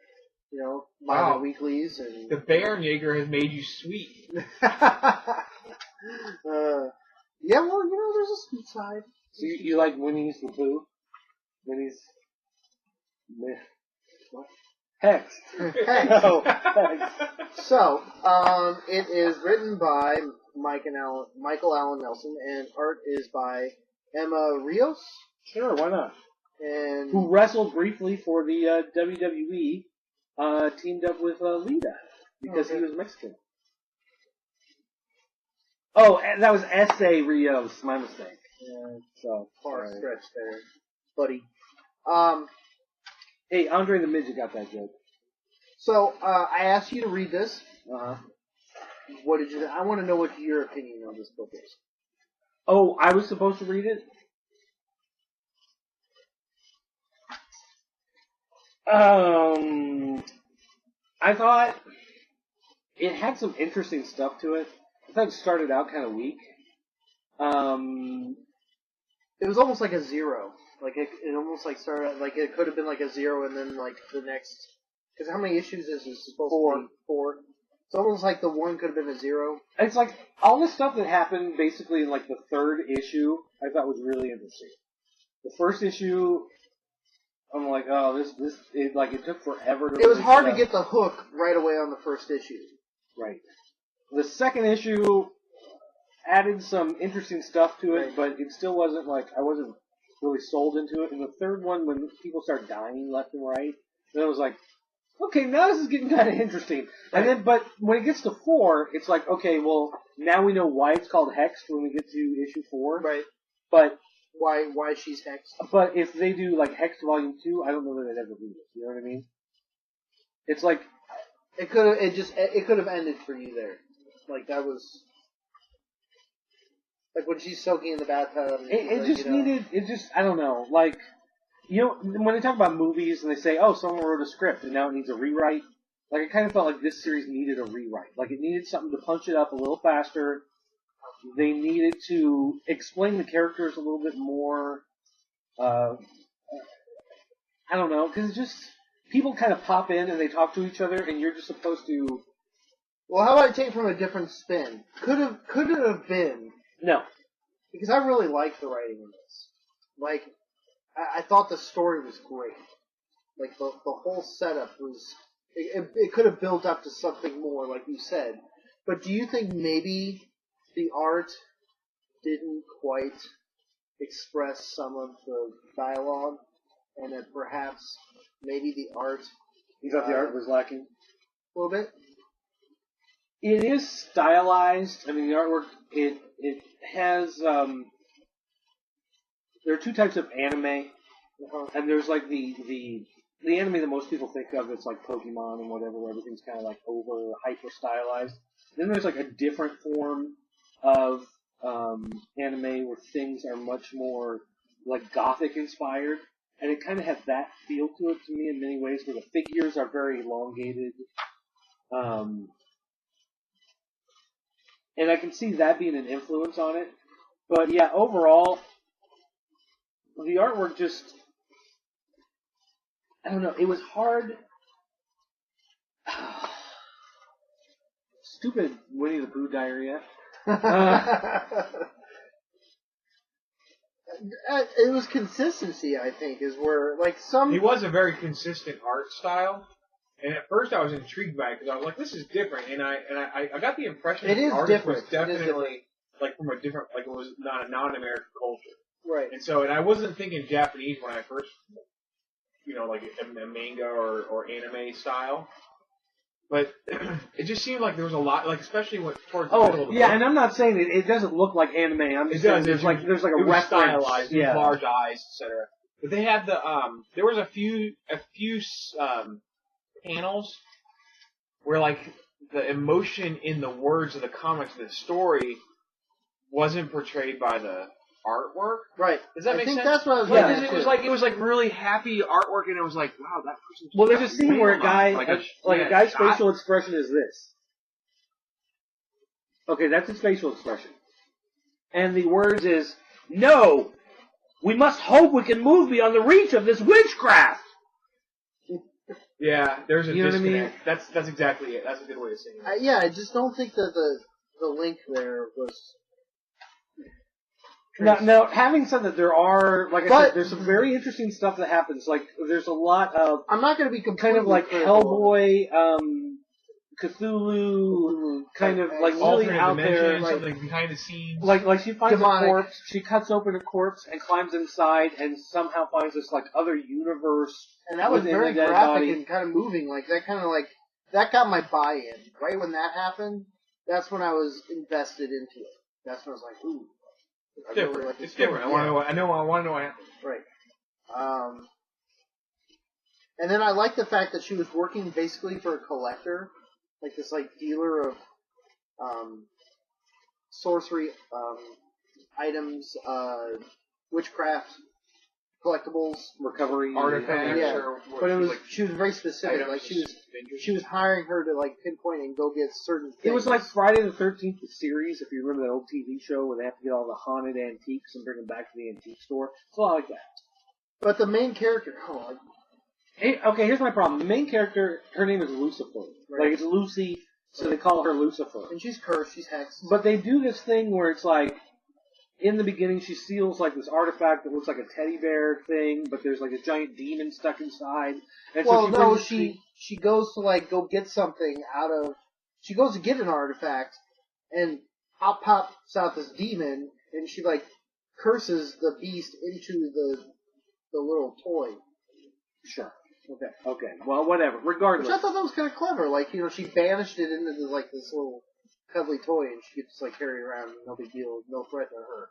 [SPEAKER 2] buy
[SPEAKER 4] Wow.
[SPEAKER 2] the weeklies and...
[SPEAKER 4] The Bärenjäger has made you sweet.
[SPEAKER 2] Yeah, well, there's a sweet side.
[SPEAKER 1] So you like Winnie's the Pooh? Winnie's... What? Hexed. No, Hexed.
[SPEAKER 2] So, it is written by Michael Allen Nelson, and art is by Emma Rios.
[SPEAKER 1] Sure, why not?
[SPEAKER 2] And
[SPEAKER 1] Who wrestled briefly for the WWE, teamed up with Lita, because he was Mexican. Oh, and that was S.A. Rios, my mistake.
[SPEAKER 2] yeah,
[SPEAKER 1] So,
[SPEAKER 2] far
[SPEAKER 1] alright.
[SPEAKER 2] stretch there, buddy.
[SPEAKER 1] Hey, Andre the Midget got that joke.
[SPEAKER 2] So I asked you to read this.
[SPEAKER 1] Uh-huh.
[SPEAKER 2] What did you? I want to know what your opinion on this book is.
[SPEAKER 1] Oh, I was supposed to read it? I thought it had some interesting stuff to it. I thought it started out kind of weak.
[SPEAKER 2] It was almost like a 0. Like it almost like started like it could have been like a 0, and then like the next. Because how many issues is it supposed to be? 4. It's almost like the 1 could have been a 0.
[SPEAKER 1] It's like all the stuff that happened basically in like the 3rd issue, I thought was really interesting. The first issue, I'm like, oh, it took forever to.
[SPEAKER 2] It was hard to get the hook right away on the first issue.
[SPEAKER 1] Right. The second issue added some interesting stuff to it, but it still wasn't like I wasn't really sold into it. And the third one, when people start dying left and right, then it was like, okay, now this is getting kind of interesting. Right. And then, but when it gets to 4, it's like, okay, well, now we know why it's called Hexed when we get to issue 4.
[SPEAKER 2] Right.
[SPEAKER 1] But
[SPEAKER 2] why she's hexed.
[SPEAKER 1] But if they do like Hexed Volume 2, I don't know that they'd ever do this. You know what I mean? It's like
[SPEAKER 2] it could have ended for you there. Like that was like when she's soaking in the bathtub.
[SPEAKER 1] I don't know. Like, you know, when they talk about movies and they say, oh, someone wrote a script and now it needs a rewrite. Like, I kind of felt like this series needed a rewrite. Like, it needed something to punch it up a little faster. They needed to explain the characters a little bit more. I don't know, because it's just people kind of pop in and they talk to each other, and you're just supposed to.
[SPEAKER 2] Well, how about I take it from a different spin? Could it have been?
[SPEAKER 1] No,
[SPEAKER 2] because I really liked the writing in this. Like, I thought the story was great. Like the whole setup was. It could have built up to something more, like you said. But do you think maybe the art didn't quite express some of the dialogue, and that perhaps maybe the art...
[SPEAKER 1] You thought the art was lacking?
[SPEAKER 2] A little bit?
[SPEAKER 1] It is stylized. I mean, the artwork, it has... there are 2 types of anime, and there's like the anime that most people think of, it's like Pokemon and whatever, where everything's kind of like over, hyper-stylized. Then there's like a different form of anime where things are much more like Gothic inspired, and it kind of has that feel to it to me in many ways, where the figures are very elongated, and I can see that being an influence on it. But yeah, overall, the artwork just, I don't know, it was hard. Stupid Winnie the Pooh diarrhea.
[SPEAKER 2] It was consistency, I think, is where, like, some...
[SPEAKER 4] He was a very consistent art style, and at first I was intrigued by it, because I was like, this is different, and I got the impression that the artist was definitely, like, from a different, like, it was not a non-American culture.
[SPEAKER 2] Right.
[SPEAKER 4] And I wasn't thinking Japanese when I first, you know, like, a manga or anime style. But it just seemed like there was a lot, like especially towards the middle of the book.
[SPEAKER 1] And I'm not saying it doesn't look like anime. I'm just saying there's like a reference,
[SPEAKER 4] stylized, large eyes, etc. But they had there was a few panels where like the emotion in the words of the comics of the story wasn't portrayed by the artwork.
[SPEAKER 2] Right.
[SPEAKER 4] Does that make sense?
[SPEAKER 2] That's what I was
[SPEAKER 4] it was like really happy artwork, and it was like, wow, that person's...
[SPEAKER 1] Well, there's a scene where a guy's facial expression is this. Okay, that's his facial expression. And the words is, no! We must hope we can move beyond the reach of this witchcraft!
[SPEAKER 4] Yeah, there's a disconnect.
[SPEAKER 1] What I mean?
[SPEAKER 4] That's exactly it. That's a good way of saying it.
[SPEAKER 2] I just don't think that the link there was...
[SPEAKER 1] Now, having said that, there are, like I said, there's some very interesting stuff that happens. Like, there's a lot of...
[SPEAKER 2] I'm not going to be completely
[SPEAKER 1] kind of like Hellboy, Cthulhu, kind of like really out there.
[SPEAKER 4] Like behind the scenes.
[SPEAKER 1] Like she finds a corpse, she cuts open a corpse and climbs inside and somehow finds this like other universe.
[SPEAKER 2] And that was very graphic and kind of moving. Like, that kind of like, that got my buy-in. Right when that happened, that's when I was invested into it. That's when I was like, ooh.
[SPEAKER 4] It's different. Really like it's different. I want to know what happened.
[SPEAKER 2] Right. And then I like the fact that she was working basically for a collector, like this like dealer of sorcery items, witchcraft collectibles,
[SPEAKER 1] recovery
[SPEAKER 4] artifacts.
[SPEAKER 2] Yeah,
[SPEAKER 4] Or
[SPEAKER 2] but it was
[SPEAKER 4] like,
[SPEAKER 2] she was very specific. Like she was hiring her to like pinpoint and go get certain things.
[SPEAKER 1] It was like Friday the 13th series, if you remember that old TV show where they have to get all the haunted antiques and bring them back to the antique store. It's a lot like that.
[SPEAKER 2] But the main character,
[SPEAKER 1] Okay, here's my problem. The main character, her name is Lucifer.
[SPEAKER 2] Right.
[SPEAKER 1] Like, it's Lucy, so they call her Lucifer.
[SPEAKER 2] and she's cursed, she's hexed.
[SPEAKER 1] But they do this thing where it's like, in the beginning, she steals like this artifact that looks like a teddy bear thing, but there's like a giant demon stuck inside. And
[SPEAKER 2] Well,
[SPEAKER 1] so
[SPEAKER 2] no, she goes to like go get something out of. She goes to get an artifact, and out pops out this demon, and she like curses the beast into the little toy.
[SPEAKER 1] Sure. Okay. Well, whatever. Regardless.
[SPEAKER 2] Which I thought that was kind of clever. Like, she banished it into this little cuddly toy, and she gets to like carry it around, and no big deal, no threat to her.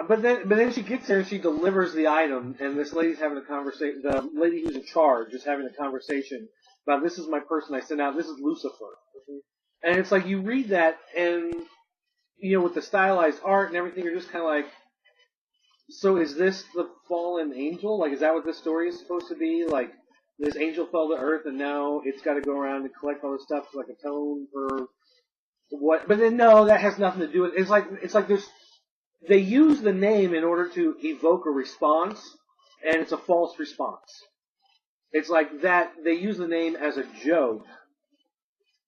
[SPEAKER 1] But then she gets there and she delivers the item, and this lady's having a conversation. The lady who's in charge is having a conversation about, this is my person I sent out. This is Lucifer. Mm-hmm. And it's like, you read that, and with the stylized art and everything, you're just kind of like, so is this the fallen angel? Like, is that what this story is supposed to be? Like, this angel fell to earth, and now it's got to go around and collect all this stuff to like atone for what? But then no, that has nothing to do with it. It's like they use the name in order to evoke a response, and it's a false response. It's like that they use the name as a joke,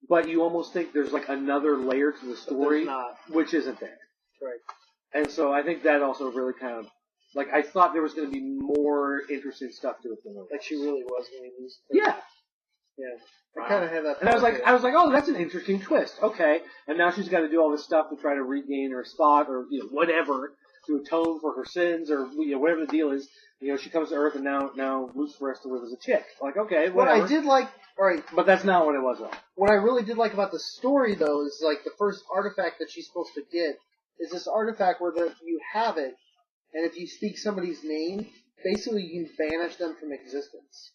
[SPEAKER 1] but you almost think there's like another layer to the story, which isn't there.
[SPEAKER 2] Right.
[SPEAKER 1] And so I think that also really kind of, like, I thought there was going to be more interesting stuff to it than that.
[SPEAKER 2] Like she really was going to use.
[SPEAKER 1] Yeah.
[SPEAKER 2] Yeah. I kind of had that.
[SPEAKER 1] And I was like, oh, that's an interesting twist. Okay. And now she's got to do all this stuff to try to regain her spot or, whatever, to atone for her sins or, whatever the deal is. She comes to Earth and now Lucifer has to live as a chick. Like, okay, whatever.
[SPEAKER 2] What I did like, alright.
[SPEAKER 1] But that's not what it was, though.
[SPEAKER 2] What I really did like about the story, though, is like the first artifact that she's supposed to get is this artifact where you have it, and if you speak somebody's name, basically you can banish them from existence.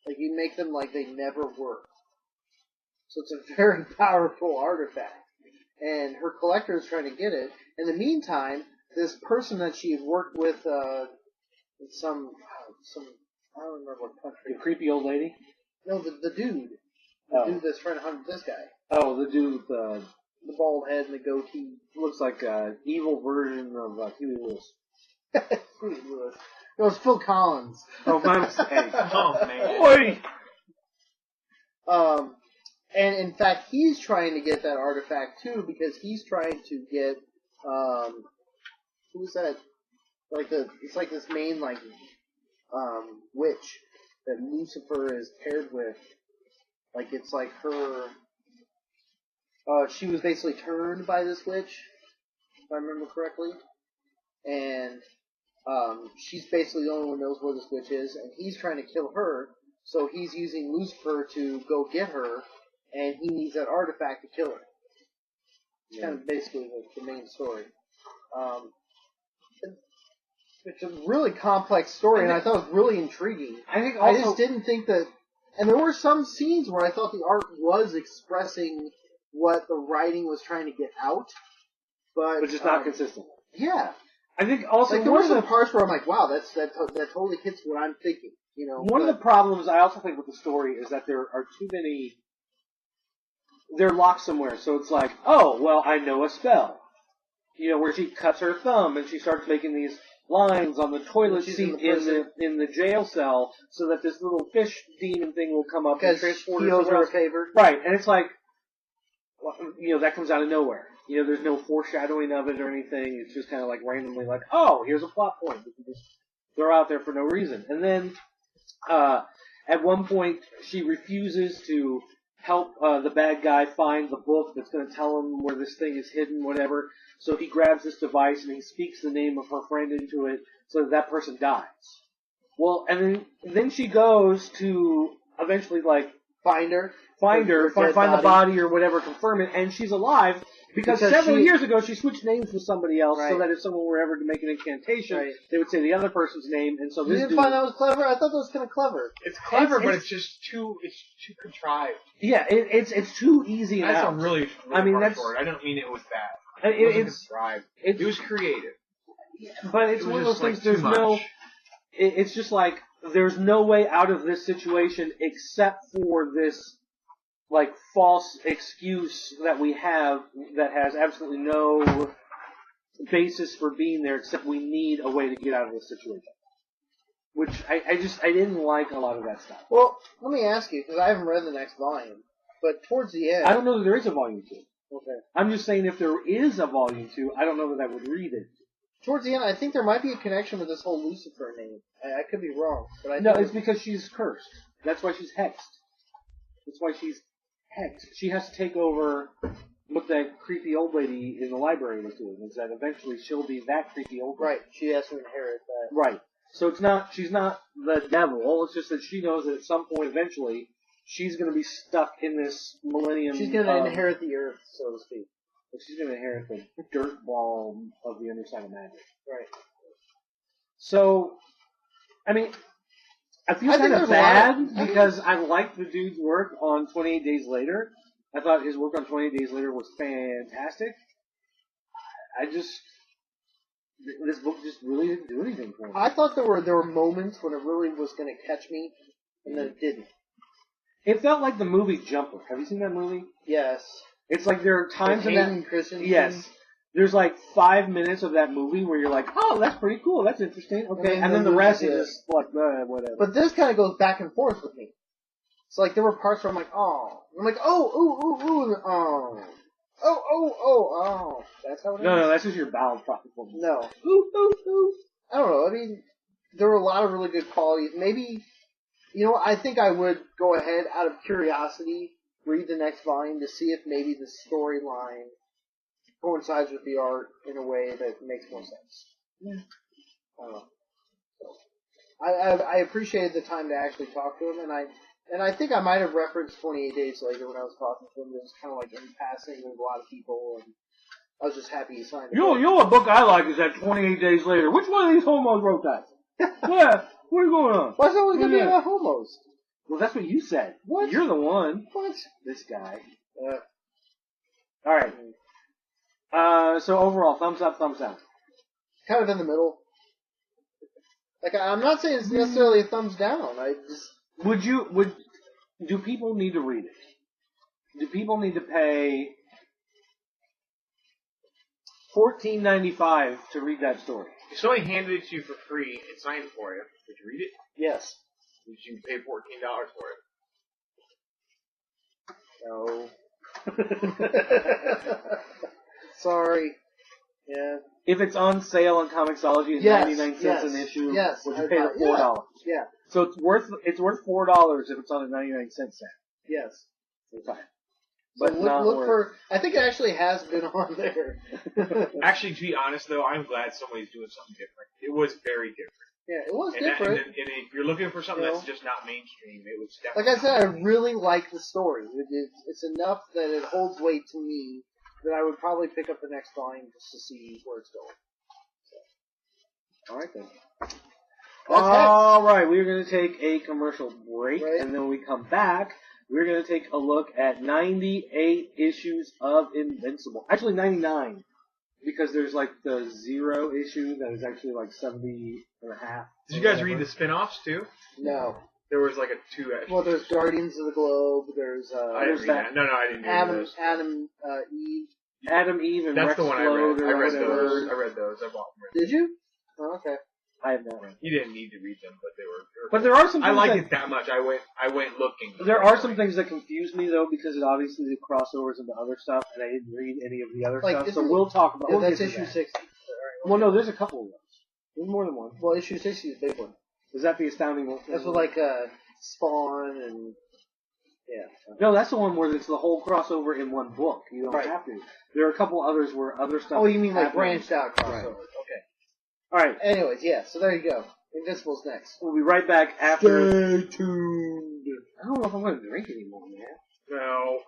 [SPEAKER 2] Like, you make them like they never were. So it's a very powerful artifact. And her collector is trying to get it. In the meantime, this person that she had worked with, in some, I don't remember what country.
[SPEAKER 1] The creepy old lady?
[SPEAKER 2] No, the dude. The dude that's trying to hunt this guy.
[SPEAKER 1] Oh, the dude with
[SPEAKER 2] the bald head and the goatee.
[SPEAKER 1] Looks like an evil version of Huey Lewis.
[SPEAKER 2] Huey Lewis. It was Phil Collins.
[SPEAKER 1] Oh, my mistake.
[SPEAKER 4] Oh, man.
[SPEAKER 1] Oi!
[SPEAKER 2] And in fact, he's trying to get that artifact too because he's trying to get, who's that? It's like this main, witch that Lucifer is paired with. Like, it's like her, she was basically turned by this witch, if I remember correctly. And, she's basically the only one who knows where this witch is, and he's trying to kill her, so he's using Lucifer to go get her, and he needs that artifact to kill her. It's kind of basically the main story. It's a really complex story, and I thought it was really intriguing. I just didn't think that... And there were some scenes where I thought the art was expressing what the writing was trying to get out, but
[SPEAKER 1] just not consistent.
[SPEAKER 2] Yeah.
[SPEAKER 1] I think also
[SPEAKER 2] like, there were some parts where I'm like, wow, that totally hits what I'm thinking.
[SPEAKER 1] One of the problems I also think with the story is that there are too many... They're locked somewhere, so it's like, oh, well, I know a spell. Where she cuts her thumb and she starts making these lines on the toilet seat in the jail cell so that this little fish demon thing will come up and transport her
[SPEAKER 2] a favor.
[SPEAKER 1] Right, and it's like, that comes out of nowhere. There's no foreshadowing of it or anything. It's just kind of like randomly like, oh, here's a plot point that you just throw out there for no reason. And then, at one point, she refuses to help the bad guy find the book that's going to tell him where this thing is hidden, whatever. So he grabs this device and he speaks the name of her friend into it so that person dies. Well, and then she goes to eventually, find the body or whatever, confirm it, and she's alive because several years ago she switched names with somebody else so that if someone were ever to make an incantation, they would say the other person's name, and so
[SPEAKER 2] you didn't find that was clever? I thought that was kind of clever.
[SPEAKER 4] It's clever, but it's just too contrived.
[SPEAKER 1] Yeah, it's too easy.
[SPEAKER 4] That's a really I don't mean it was bad. It was contrived. It was creative.
[SPEAKER 1] But it's one of those things. There's no. it's just like there's no way out of this situation except for this like false excuse that we have that has absolutely no basis for being there, except we need a way to get out of this situation. Which I didn't like a lot of that stuff.
[SPEAKER 2] Well, let me ask you, because I haven't read the next volume, but towards the end...
[SPEAKER 1] I don't know that there is a volume 2.
[SPEAKER 2] Okay.
[SPEAKER 1] I'm just saying if there is a volume 2, I don't know that I would read it.
[SPEAKER 2] Towards the end, I think there might be a connection with this whole Lucifer name. I could be wrong, but I
[SPEAKER 1] No, it's because she's cursed. That's why she's hexed. That's why she's hexed. She has to take over what that creepy old lady in the library was doing. Is that eventually she'll be that creepy old lady.
[SPEAKER 2] Right. She has to inherit that.
[SPEAKER 1] Right. So she's not the devil. It's just that she knows that at some point, eventually, she's going to be stuck in this millennium.
[SPEAKER 2] She's going to inherit the earth, so to speak.
[SPEAKER 1] She's going to inherit the dirt ball of the underside of magic.
[SPEAKER 2] Right.
[SPEAKER 1] So, I mean, I feel kind of bad because I liked the dude's work on 28 Days Later. I thought his work on 28 Days Later was fantastic. This book just really didn't do anything for me.
[SPEAKER 2] I thought there were moments when it really was going to catch me, and then it didn't.
[SPEAKER 1] It felt like the movie Jumper. Have you seen that movie?
[SPEAKER 2] Yes.
[SPEAKER 1] It's like there are times in that...
[SPEAKER 2] Christensen.
[SPEAKER 1] Yes. There's like 5 minutes of that movie where you're like, oh, that's pretty cool, that's interesting, okay, and then the rest is just like, whatever.
[SPEAKER 2] But this kind of goes back and forth with me. It's like there were parts where I'm like, oh. I'm like, oh, ooh, ooh, ooh, oh. Oh. That's how it is?
[SPEAKER 1] No, that's just your bowel performance.
[SPEAKER 2] No. Ooh. I don't know. I mean, there were a lot of really good qualities. Maybe, I think I would go ahead out of curiosity, read the next volume to see if maybe the storyline coincides with the art in a way that makes more sense. Yeah. I don't know. So, I appreciated the time to actually talk to him, and I think I might have referenced 28 Days Later when I was talking to him. It was kind of like in passing with a lot of people, and I was just happy he signed it.
[SPEAKER 1] You know what book I like is that 28 Days Later. Which one of these homos wrote that? Yeah, what is going on?
[SPEAKER 2] Why's it always going to be about homos?
[SPEAKER 1] Well, that's what you said.
[SPEAKER 2] What?
[SPEAKER 1] You're the one.
[SPEAKER 2] What?
[SPEAKER 1] This guy. Alright. So overall, thumbs up, thumbs down.
[SPEAKER 2] Kind of in the middle. Like, I'm not saying it's necessarily a thumbs down. I just...
[SPEAKER 1] Do people need to read it? Do people need to pay $14.95 to read that story?
[SPEAKER 3] If somebody handed it to you for free and signed it for you, would you read it?
[SPEAKER 2] Yes.
[SPEAKER 3] Would you pay $14 for it?
[SPEAKER 2] No. Sorry. Yeah.
[SPEAKER 1] If it's on sale on Comixology, it's 99 cents an issue.
[SPEAKER 2] Yes.
[SPEAKER 1] Would you pay the $4?
[SPEAKER 2] Yeah.
[SPEAKER 1] So it's worth $4 if it's on a 99-cent set.
[SPEAKER 2] Yes.
[SPEAKER 1] Okay.
[SPEAKER 2] But look for. I think it actually has been on there.
[SPEAKER 3] Actually, to be honest, though, I'm glad somebody's doing something different. It was very different.
[SPEAKER 2] Yeah, it was different.
[SPEAKER 3] And if you're looking for something that's just not mainstream, it was definitely.
[SPEAKER 2] Like I said, I really like the story. It's enough that it holds weight to me that I would probably pick up the next volume just to see where it's going. So. All right then.
[SPEAKER 1] All right, we're going to take a commercial break, and then when we come back, we're going to take a look at 98 issues of Invincible. Actually, 99, because there's like the 0 issue that is actually like 70 and a half.
[SPEAKER 3] Did you guys read the spin-offs too?
[SPEAKER 2] No.
[SPEAKER 3] There was like a 2 issue.
[SPEAKER 2] Well, there's Guardians of the Globe. There's
[SPEAKER 3] I didn't read that. No, I didn't read those.
[SPEAKER 2] Eve.
[SPEAKER 1] Adam, Eve, and
[SPEAKER 3] That's
[SPEAKER 1] Rex
[SPEAKER 3] the one I read. I read
[SPEAKER 1] whatever.
[SPEAKER 3] those. I read those. I bought them.
[SPEAKER 2] Did you? Oh, okay.
[SPEAKER 1] I have not read.
[SPEAKER 3] You didn't need to read them, but they were.
[SPEAKER 1] But there are some.
[SPEAKER 3] I liked it that much. I went looking.
[SPEAKER 1] There are some things that confuse me though, because it obviously the crossovers into other stuff, and I didn't read any of the other stuff. So we'll talk about.
[SPEAKER 2] Yeah,
[SPEAKER 1] we'll
[SPEAKER 2] that's issue 60.
[SPEAKER 1] Well, no, there's a couple of those. There's more than one.
[SPEAKER 2] Well, issue 60 is a big one.
[SPEAKER 1] Is that the Astounding one?
[SPEAKER 2] That's with like Spawn and yeah.
[SPEAKER 1] No, that's the one where it's the whole crossover in one book. You don't have to. There are a couple others where other stuff.
[SPEAKER 2] Oh, you mean like branched out crossovers?
[SPEAKER 1] Right.
[SPEAKER 2] Okay.
[SPEAKER 1] All right.
[SPEAKER 2] Anyways, yeah. So there you go. Invincible's next.
[SPEAKER 1] We'll be right back after.
[SPEAKER 2] Stay tuned.
[SPEAKER 1] I don't know if I'm going to drink anymore, man.
[SPEAKER 3] No.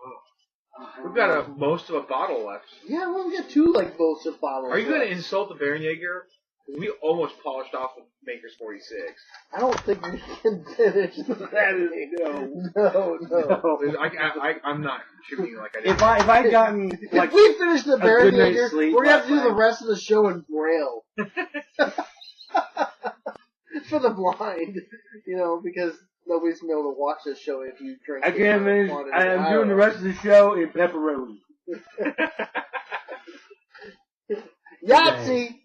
[SPEAKER 3] We've got most of a bottle left.
[SPEAKER 2] Yeah, well, we got 2 like boats of bottles.
[SPEAKER 3] Are you going to insult the Baron-Jäger? We almost polished off with Maker's 46.
[SPEAKER 2] I don't think we can finish that. No.
[SPEAKER 3] I'm not shooting like I did.
[SPEAKER 1] If I'd gotten like
[SPEAKER 2] if we finish the Baron-Jäger, we're going to have to do the
[SPEAKER 1] night.
[SPEAKER 2] rest of the show in Braille. for the blind, because nobody's going to be able to watch this show if you drink.
[SPEAKER 1] I can't finish. I am doing the rest of the show in pepperoni.
[SPEAKER 2] Yahtzee!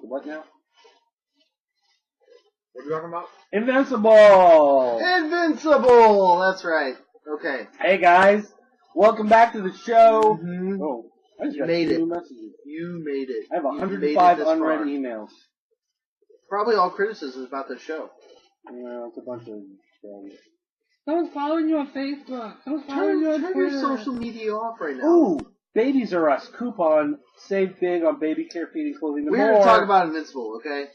[SPEAKER 1] What now?
[SPEAKER 4] What are we talking about?
[SPEAKER 1] Invincible!
[SPEAKER 2] Invincible! That's right. Okay.
[SPEAKER 1] Hey guys, welcome back to the show.
[SPEAKER 2] Mm-hmm.
[SPEAKER 1] Oh, I just
[SPEAKER 2] You
[SPEAKER 1] got
[SPEAKER 2] made
[SPEAKER 1] 2
[SPEAKER 2] it.
[SPEAKER 1] messages.
[SPEAKER 2] You made it.
[SPEAKER 1] I have
[SPEAKER 2] You made
[SPEAKER 1] 105
[SPEAKER 2] it this
[SPEAKER 1] unread
[SPEAKER 2] far.
[SPEAKER 1] emails.
[SPEAKER 2] Probably all criticisms about the show.
[SPEAKER 1] Well, it's a bunch of... Someone's following you on Facebook. Someone's following you on
[SPEAKER 2] Turn
[SPEAKER 1] Twitter.
[SPEAKER 2] your social media off right now.
[SPEAKER 1] Ooh, Babies R Us coupon. Save big on baby care, feeding, clothing, and
[SPEAKER 2] We're
[SPEAKER 1] more.
[SPEAKER 2] going to talk about Invincible, okay?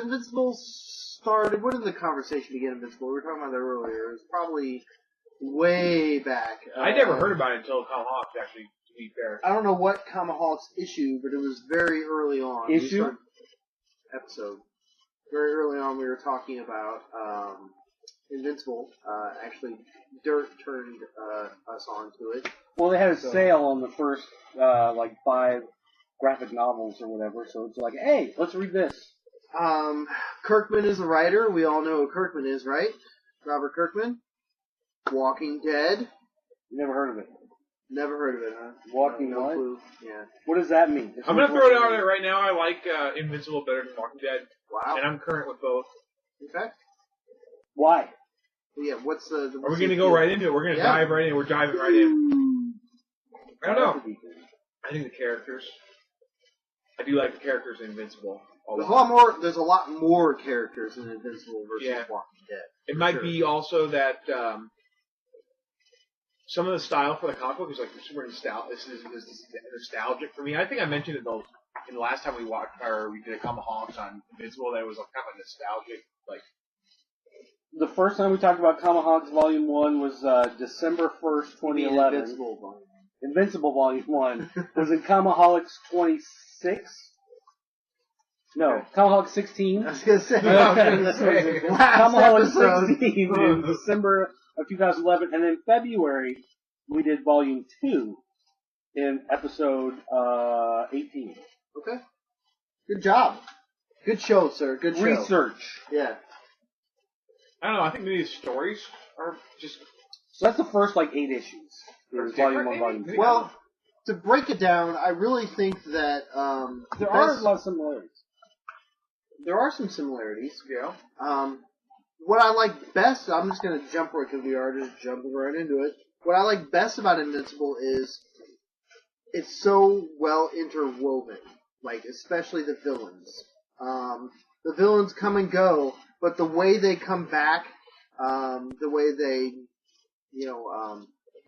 [SPEAKER 2] Invincible started... When did the conversation begin, Invincible? We were talking about that earlier. It was probably way back.
[SPEAKER 4] I never heard about it until Comiholics, actually, to be fair.
[SPEAKER 2] I don't know what Comiholics issue, but it was very early on.
[SPEAKER 1] Issue?
[SPEAKER 2] Episode. Very early on, we were talking about Invincible. Actually, Dirt turned us onto it.
[SPEAKER 1] Well, they had a sale on the first, 5 graphic novels or whatever, so it's like, hey, let's read this.
[SPEAKER 2] Kirkman is the writer. We all know who Kirkman is, right? Robert Kirkman. Walking Dead.
[SPEAKER 1] Never heard of it.
[SPEAKER 2] Never heard of it, huh?
[SPEAKER 1] Walking
[SPEAKER 2] no
[SPEAKER 1] what?
[SPEAKER 2] clue. Yeah.
[SPEAKER 1] What does that mean?
[SPEAKER 4] I'm going to throw it out there right now. I like Invincible better than Walking Dead.
[SPEAKER 2] Wow.
[SPEAKER 4] And I'm current with both.
[SPEAKER 2] Okay.
[SPEAKER 1] Why?
[SPEAKER 2] Yeah, what's the...
[SPEAKER 4] Are we going to go right into it? We're going to dive right in. We're diving right in. I don't know. I think the characters. I do like the characters in Invincible.
[SPEAKER 2] There's a lot more characters in Invincible versus Walking Dead.
[SPEAKER 4] It might be also that some of the style for the comic book is like super nostalgic. This is nostalgic for me. I think I mentioned it in the last time we did a Comiholics on Invincible. That it was kind of a nostalgic, like.
[SPEAKER 1] The first time we talked about Comiholics Volume 1 was December 1st, 2011. Invincible Volume 1 was in Comiholics 26. No, Comiholics 16.
[SPEAKER 2] I was going to say.
[SPEAKER 1] Comiholics 16 in December of 2011, and then February we did Volume 2 in episode 18.
[SPEAKER 2] Okay. Good job. Good show, sir. Good show.
[SPEAKER 1] Research.
[SPEAKER 2] Yeah.
[SPEAKER 4] I don't know. I think maybe the stories are just.
[SPEAKER 1] So that's the first 8 issues. Volume 1, Volume 2.
[SPEAKER 2] Well, to break it down, I really think that
[SPEAKER 1] there are a lot of similarities.
[SPEAKER 2] There are some similarities.
[SPEAKER 4] Yeah.
[SPEAKER 2] What I like best, I'm just going to jump right because we are just jumping right into it. What I like best about Invincible is it's so well interwoven, especially the villains. The villains come and go, but the way they come back, the way they,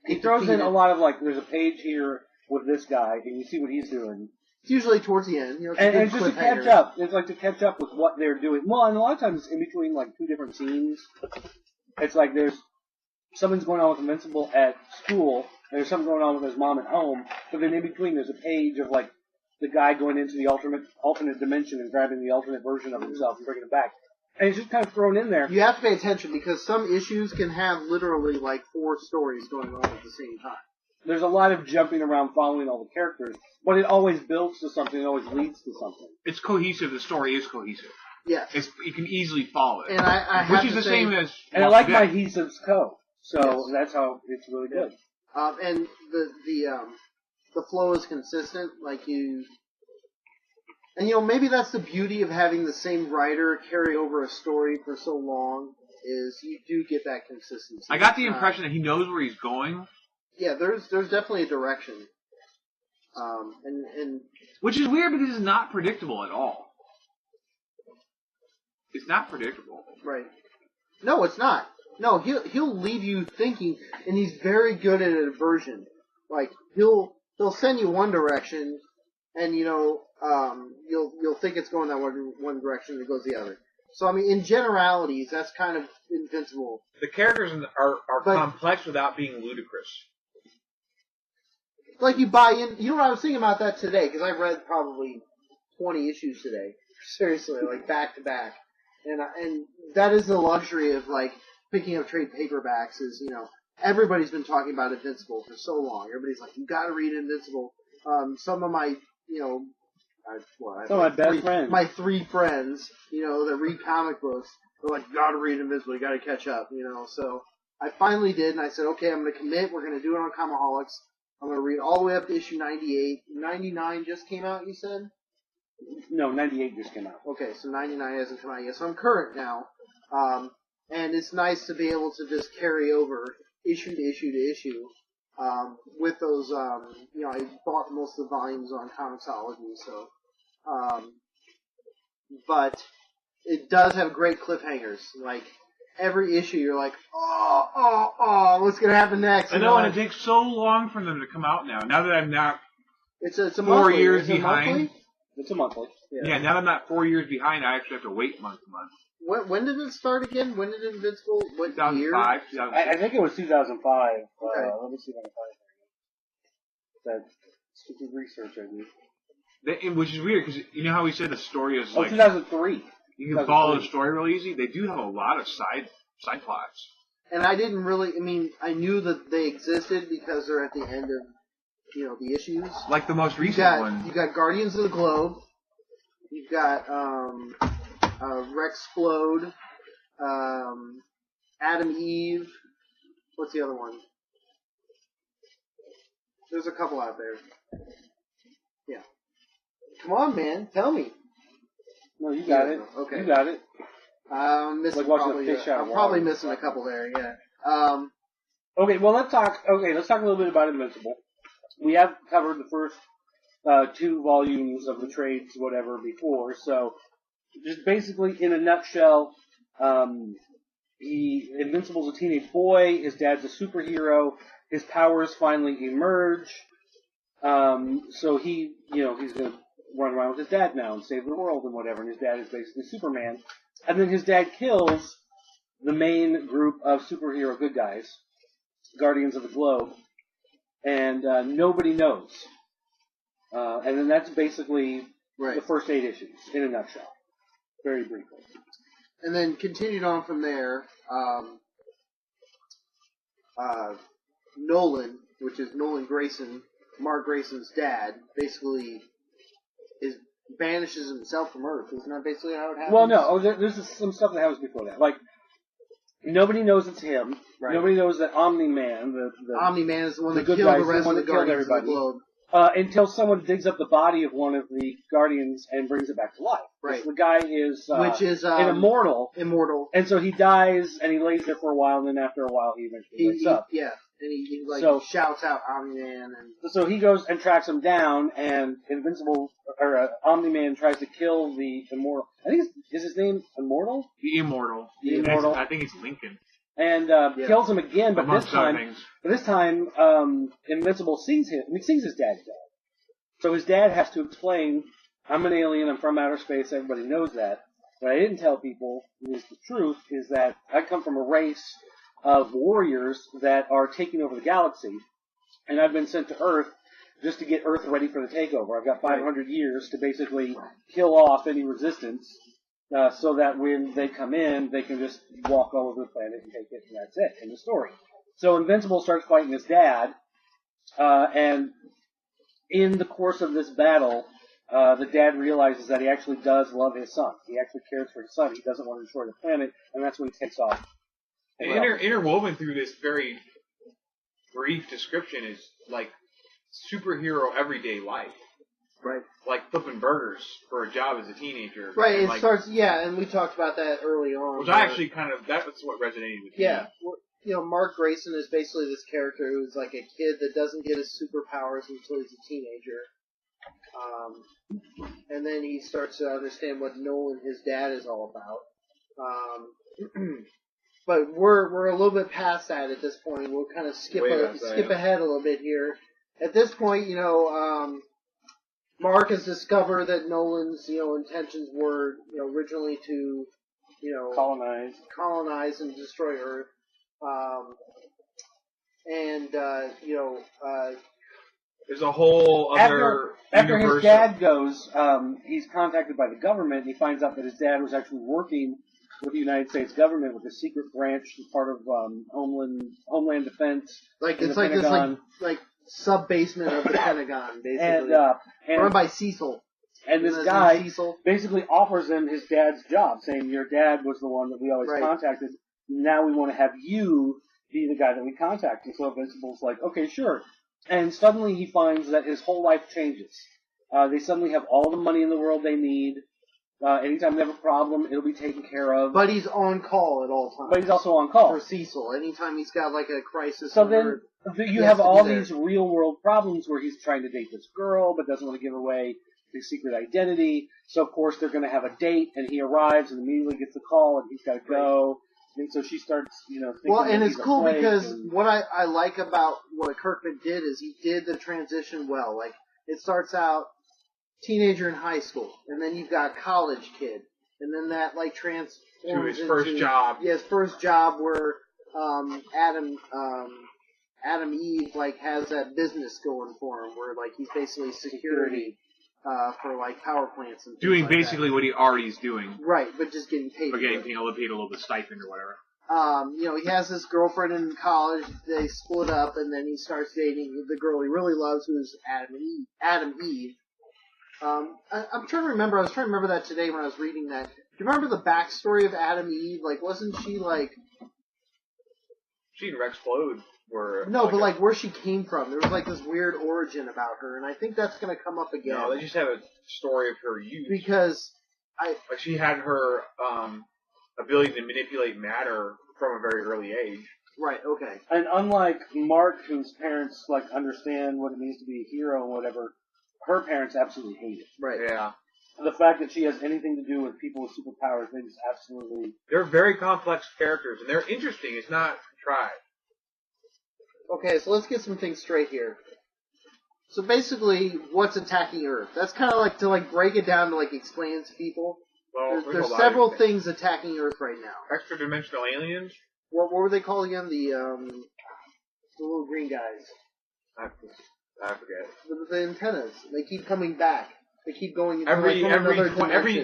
[SPEAKER 1] he throws in a lot of there's a page here with this guy, and you see what he's doing.
[SPEAKER 2] It's usually towards the end,
[SPEAKER 1] and it's just to catch up. It's to catch up with what they're doing. Well, and a lot of times it's in between 2 different scenes. It's there's something's going on with Invincible at school, and there's something going on with his mom at home, but then in between there's a page of the guy going into the alternate dimension and grabbing the alternate version of himself and bringing it back. And it's just kind of thrown in there.
[SPEAKER 2] You have to pay attention because some issues can have literally 4 stories going on at the same time.
[SPEAKER 1] There's a lot of jumping around following all the characters, but it always builds to something. It always leads to something.
[SPEAKER 3] It's cohesive. The story is cohesive.
[SPEAKER 2] Yeah.
[SPEAKER 3] You can easily follow it.
[SPEAKER 2] And I
[SPEAKER 3] which is the same as...
[SPEAKER 1] And I like my Adhesives Co. So that's how it's really good.
[SPEAKER 2] And the flow is consistent. And maybe that's the beauty of having the same writer carry over a story for so long, is you do get that consistency.
[SPEAKER 3] I got the impression that he knows where he's going.
[SPEAKER 2] Yeah, there's definitely a direction. And
[SPEAKER 3] which is weird because it's not predictable at all. It's not predictable.
[SPEAKER 2] Right. No, it's not. No, he'll leave you thinking, and he's very good at aversion. He'll they'll send you one direction, and you'll think it's going that one direction, and it goes the other. So I mean, in generalities, that's kind of Invincible.
[SPEAKER 4] The characters are complex without being ludicrous.
[SPEAKER 2] Like you buy in. You know what I was thinking about that today, because I read probably 20 issues today. Seriously, like back to back. And that is the luxury of like picking up trade paperbacks is, everybody's been talking about Invincible for so long. Everybody's like, you gotta read Invincible. Some of my,
[SPEAKER 1] some of my best friends.
[SPEAKER 2] My 3 friends, that read comic books, they're like, you gotta read Invincible, you gotta catch up, So I finally did, and I said, okay, I'm gonna commit, we're gonna do it on Comiholics. I'm gonna read all the way up to issue 98. 99 just came out, you said?
[SPEAKER 1] No, 98 just came out.
[SPEAKER 2] Okay, so 99 hasn't come out yet, so I'm current now. And it's nice to be able to just carry over issue to issue to issue. With those, I bought most of the volumes on Comixology, so. But it does have great cliffhangers. Like, every issue you're like, what's gonna happen next?
[SPEAKER 3] I know, and it takes so long for them to come out now. Now that I'm not
[SPEAKER 2] it's a
[SPEAKER 3] 4
[SPEAKER 2] monthly.
[SPEAKER 3] years
[SPEAKER 2] Is it
[SPEAKER 3] behind.
[SPEAKER 2] monthly?
[SPEAKER 1] It's a monthly.
[SPEAKER 3] Yeah, now that I'm not 4 years behind, I actually have to wait month to month.
[SPEAKER 2] When did it start again? When did Invincible? What year?
[SPEAKER 3] 2005, 2006.
[SPEAKER 1] I think it was 2005.
[SPEAKER 2] Okay.
[SPEAKER 1] Let me see if I can find it. That stupid research I did.
[SPEAKER 3] Which is weird, because you know how we said the story is like...
[SPEAKER 1] 2003.
[SPEAKER 3] You can follow the story real easy? They do have a lot of side plots.
[SPEAKER 2] And I didn't really, I knew that they existed because they're at the end of, the issues.
[SPEAKER 3] Like the most recent one.
[SPEAKER 2] You got Guardians of the Globe. You've got, Rexplode. Adam Eve. What's the other one? There's a couple out there. Yeah. Come on, man. Tell me.
[SPEAKER 1] No, you got it.
[SPEAKER 2] Okay.
[SPEAKER 1] You got it.
[SPEAKER 2] I'm missing probably missing a couple there, yeah.
[SPEAKER 1] Okay, well let's talk a little bit about Invincible. We have covered the first 2 volumes of the trades, whatever, before, so just basically in a nutshell, Invincible's a teenage boy, his dad's a superhero, his powers finally emerge, so he's gonna run around with his dad now and save the world and whatever, and his dad is basically Superman. And then his dad kills the main group of superhero good guys, Guardians of the Globe, and nobody knows. And then that's basically the first 8 issues, in a nutshell. Very briefly.
[SPEAKER 2] And then continued on from there, Nolan, which is Nolan Grayson, Mark Grayson's dad, basically banishes himself from Earth. Isn't that basically how it happens?
[SPEAKER 1] Well, no. There's some stuff that happens before that. Like, nobody knows it's him. Right. Nobody knows that Omni-Man, the
[SPEAKER 2] Omni-Man is the one that
[SPEAKER 1] killed
[SPEAKER 2] the rest of the Guardians of the Globe.
[SPEAKER 1] Until someone digs up the body of one of the Guardians and brings it back to life.
[SPEAKER 2] Right.
[SPEAKER 1] The guy is an immortal.
[SPEAKER 2] Immortal.
[SPEAKER 1] And so he dies, and he lays there for a while, and then after a while he eventually wakes up.
[SPEAKER 2] Yeah. And he shouts out Omni-Man. And
[SPEAKER 1] so he goes and tracks him down, and Omni-Man tries to kill the Immortal. I think is his name Immortal?
[SPEAKER 3] The Immortal. I think it's Lincoln.
[SPEAKER 1] And kills him again, but this time, Invincible sees his dad dead. So his dad has to explain, I'm an alien, I'm from outer space, everybody knows that. What I didn't tell people, is the truth, is that I come from a race of warriors that are taking over the galaxy, and I've been sent to Earth just to get Earth ready for the takeover. I've got 500 years to basically kill off any resistance, so that when they come in, they can just walk all over the planet and take it, and that's it, in the story. So Invincible starts fighting his dad, and in the course of this battle, the dad realizes that he actually does love his son. He actually cares for his son. He doesn't want to destroy the planet, and that's when he takes off.
[SPEAKER 4] And interwoven through this very brief description is, like, superhero everyday life.
[SPEAKER 2] Right.
[SPEAKER 4] Like flipping burgers for a job as a teenager.
[SPEAKER 2] Right, it starts, and we talked about that early on.
[SPEAKER 4] Which I actually that's what resonated with me.
[SPEAKER 2] Yeah. Well, Mark Grayson is basically this character who's like a kid that doesn't get his superpowers until he's a teenager. And then he starts to understand what Nolan, his dad, is all about. But we're a little bit past that at this point. We'll kind of skip ahead a little bit here. at this point, Mark has discovered that Nolan's, intentions were, originally to, colonize and destroy Earth.
[SPEAKER 3] There's a whole other
[SPEAKER 1] After his dad goes, he's contacted by the government, and he finds out that his dad was actually working with the United States government with a secret branch as part of Homeland Defense.
[SPEAKER 2] It's like
[SPEAKER 1] Pentagon.
[SPEAKER 2] this sub-basement of the Pentagon, basically.
[SPEAKER 1] And
[SPEAKER 2] run by Cecil.
[SPEAKER 1] And this guy basically offers him his dad's job, saying, your dad was the one that we always contacted. Now we want to have you be the guy that we contacted. So Invincible's like, okay, sure. And suddenly he finds that his whole life changes. They suddenly have all the money in the world they need. Anytime they have a problem, it'll be taken care of.
[SPEAKER 2] But he's on call at all times.
[SPEAKER 1] But he's also on call.
[SPEAKER 2] For Cecil. Anytime he's got like a crisis.
[SPEAKER 1] So then you have all these real world problems where he's trying to date this girl, but doesn't want to give away his secret identity. So of course they're going to have a date, and he arrives and immediately gets the call, and he's got to go. And so she starts, thinking
[SPEAKER 2] and it's cool because
[SPEAKER 1] and
[SPEAKER 2] what I like about what Kirkman did is he did the transition well. Like, it starts out teenager in high school, and then you've got college kid, and then that, transforms
[SPEAKER 3] to his first job.
[SPEAKER 2] Yeah, his first job where, Adam Eve, has that business going for him, where, he's basically security. For power plants and
[SPEAKER 3] doing
[SPEAKER 2] like
[SPEAKER 3] basically
[SPEAKER 2] that.
[SPEAKER 3] what he already is doing.
[SPEAKER 2] Right, but just getting paid.
[SPEAKER 3] But getting paid a little bit stipend or whatever.
[SPEAKER 2] He has this girlfriend in college. They split up, and then he starts dating the girl he really loves, who's Adam Eve. I'm trying to remember. I was trying to remember that today when I was reading that. Do you remember the backstory of Adam Eve? Wasn't she
[SPEAKER 3] She and Rex Flode were...
[SPEAKER 2] No, but where she came from. There was this weird origin about her, and I think that's going to come up again.
[SPEAKER 3] No, they just have a story of her youth.
[SPEAKER 2] Because
[SPEAKER 3] she had her ability to manipulate matter from a very early age.
[SPEAKER 2] Right, okay.
[SPEAKER 1] And unlike Mark, whose parents understand what it means to be a hero and whatever, her parents absolutely hate it.
[SPEAKER 2] Right.
[SPEAKER 3] Yeah.
[SPEAKER 1] The fact that she has anything to do with people with superpowers, they just absolutely...
[SPEAKER 3] They're very complex characters, and they're interesting. It's not contrived.
[SPEAKER 2] Okay, so let's get some things straight here. So basically, what's attacking Earth? That's kind of to break it down to explain it to people.
[SPEAKER 3] Well,
[SPEAKER 2] there's several things attacking Earth right now.
[SPEAKER 3] Extra-dimensional aliens?
[SPEAKER 2] What were they called again? The little green guys.
[SPEAKER 3] I forget.
[SPEAKER 2] The antennas. They keep coming back. They keep going into
[SPEAKER 3] every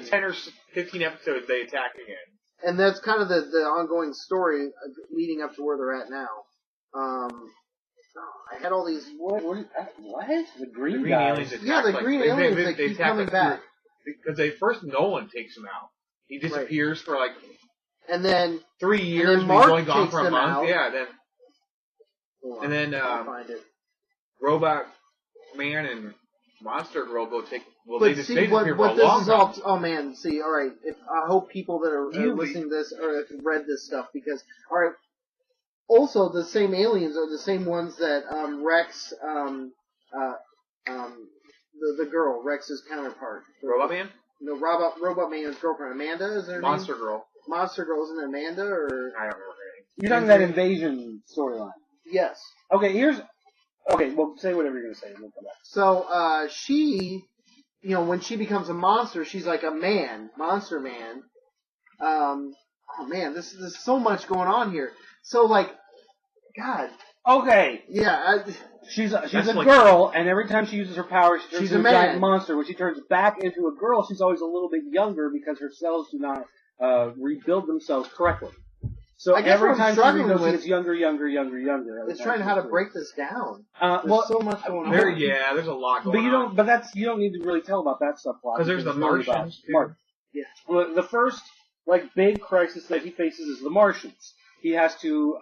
[SPEAKER 3] 10 or 15 episodes they attack again.
[SPEAKER 2] And that's kind of the ongoing story leading up to where they're at now. I had all these.
[SPEAKER 1] What? The green
[SPEAKER 3] aliens
[SPEAKER 1] guys?
[SPEAKER 2] Yeah, the green aliens that keep coming back.
[SPEAKER 3] Because first Nolan takes them out. He disappears for
[SPEAKER 2] and then
[SPEAKER 3] 3 years.
[SPEAKER 2] And then Mark
[SPEAKER 3] he's only gone for a month.
[SPEAKER 2] Out.
[SPEAKER 3] Yeah, then
[SPEAKER 2] I'll find it.
[SPEAKER 3] Robot Man and Monster Girl go take. Well,
[SPEAKER 2] but
[SPEAKER 3] they
[SPEAKER 2] see,
[SPEAKER 3] what
[SPEAKER 2] this is all. Oh man, see, all right. I hope people that are listening to this or have read this stuff because all right. Also, the same aliens are the same ones that Rex, the girl, Rex's counterpart.
[SPEAKER 3] Robot Man?
[SPEAKER 2] No, Robot Man's girlfriend, Amanda, is her
[SPEAKER 3] Monster
[SPEAKER 2] name?
[SPEAKER 3] Girl.
[SPEAKER 2] Monster Girl, isn't it Amanda, or?
[SPEAKER 3] I don't remember her name.
[SPEAKER 1] You're talking that invasion storyline.
[SPEAKER 2] Yes.
[SPEAKER 1] Okay, well, say whatever you're going to say, and we'll come back.
[SPEAKER 2] So, she, when she becomes a monster, she's like a man, monster man. Oh man, there's so much going on here. So, God.
[SPEAKER 1] Okay.
[SPEAKER 2] Yeah.
[SPEAKER 1] She's a girl, and every time she uses her powers, she turns into a giant monster. When she turns back into a girl, she's always a little bit younger because her cells do not rebuild themselves correctly. So every time she rebuilds, she gets younger.
[SPEAKER 2] It's trying how to break this down.
[SPEAKER 1] There's
[SPEAKER 2] so much going on.
[SPEAKER 3] There's a lot going on.
[SPEAKER 1] But you don't need to really tell about that subplot.
[SPEAKER 3] Because there's the Martians.
[SPEAKER 2] Yeah.
[SPEAKER 1] Well, the first big crisis that he faces is the Martians. He has to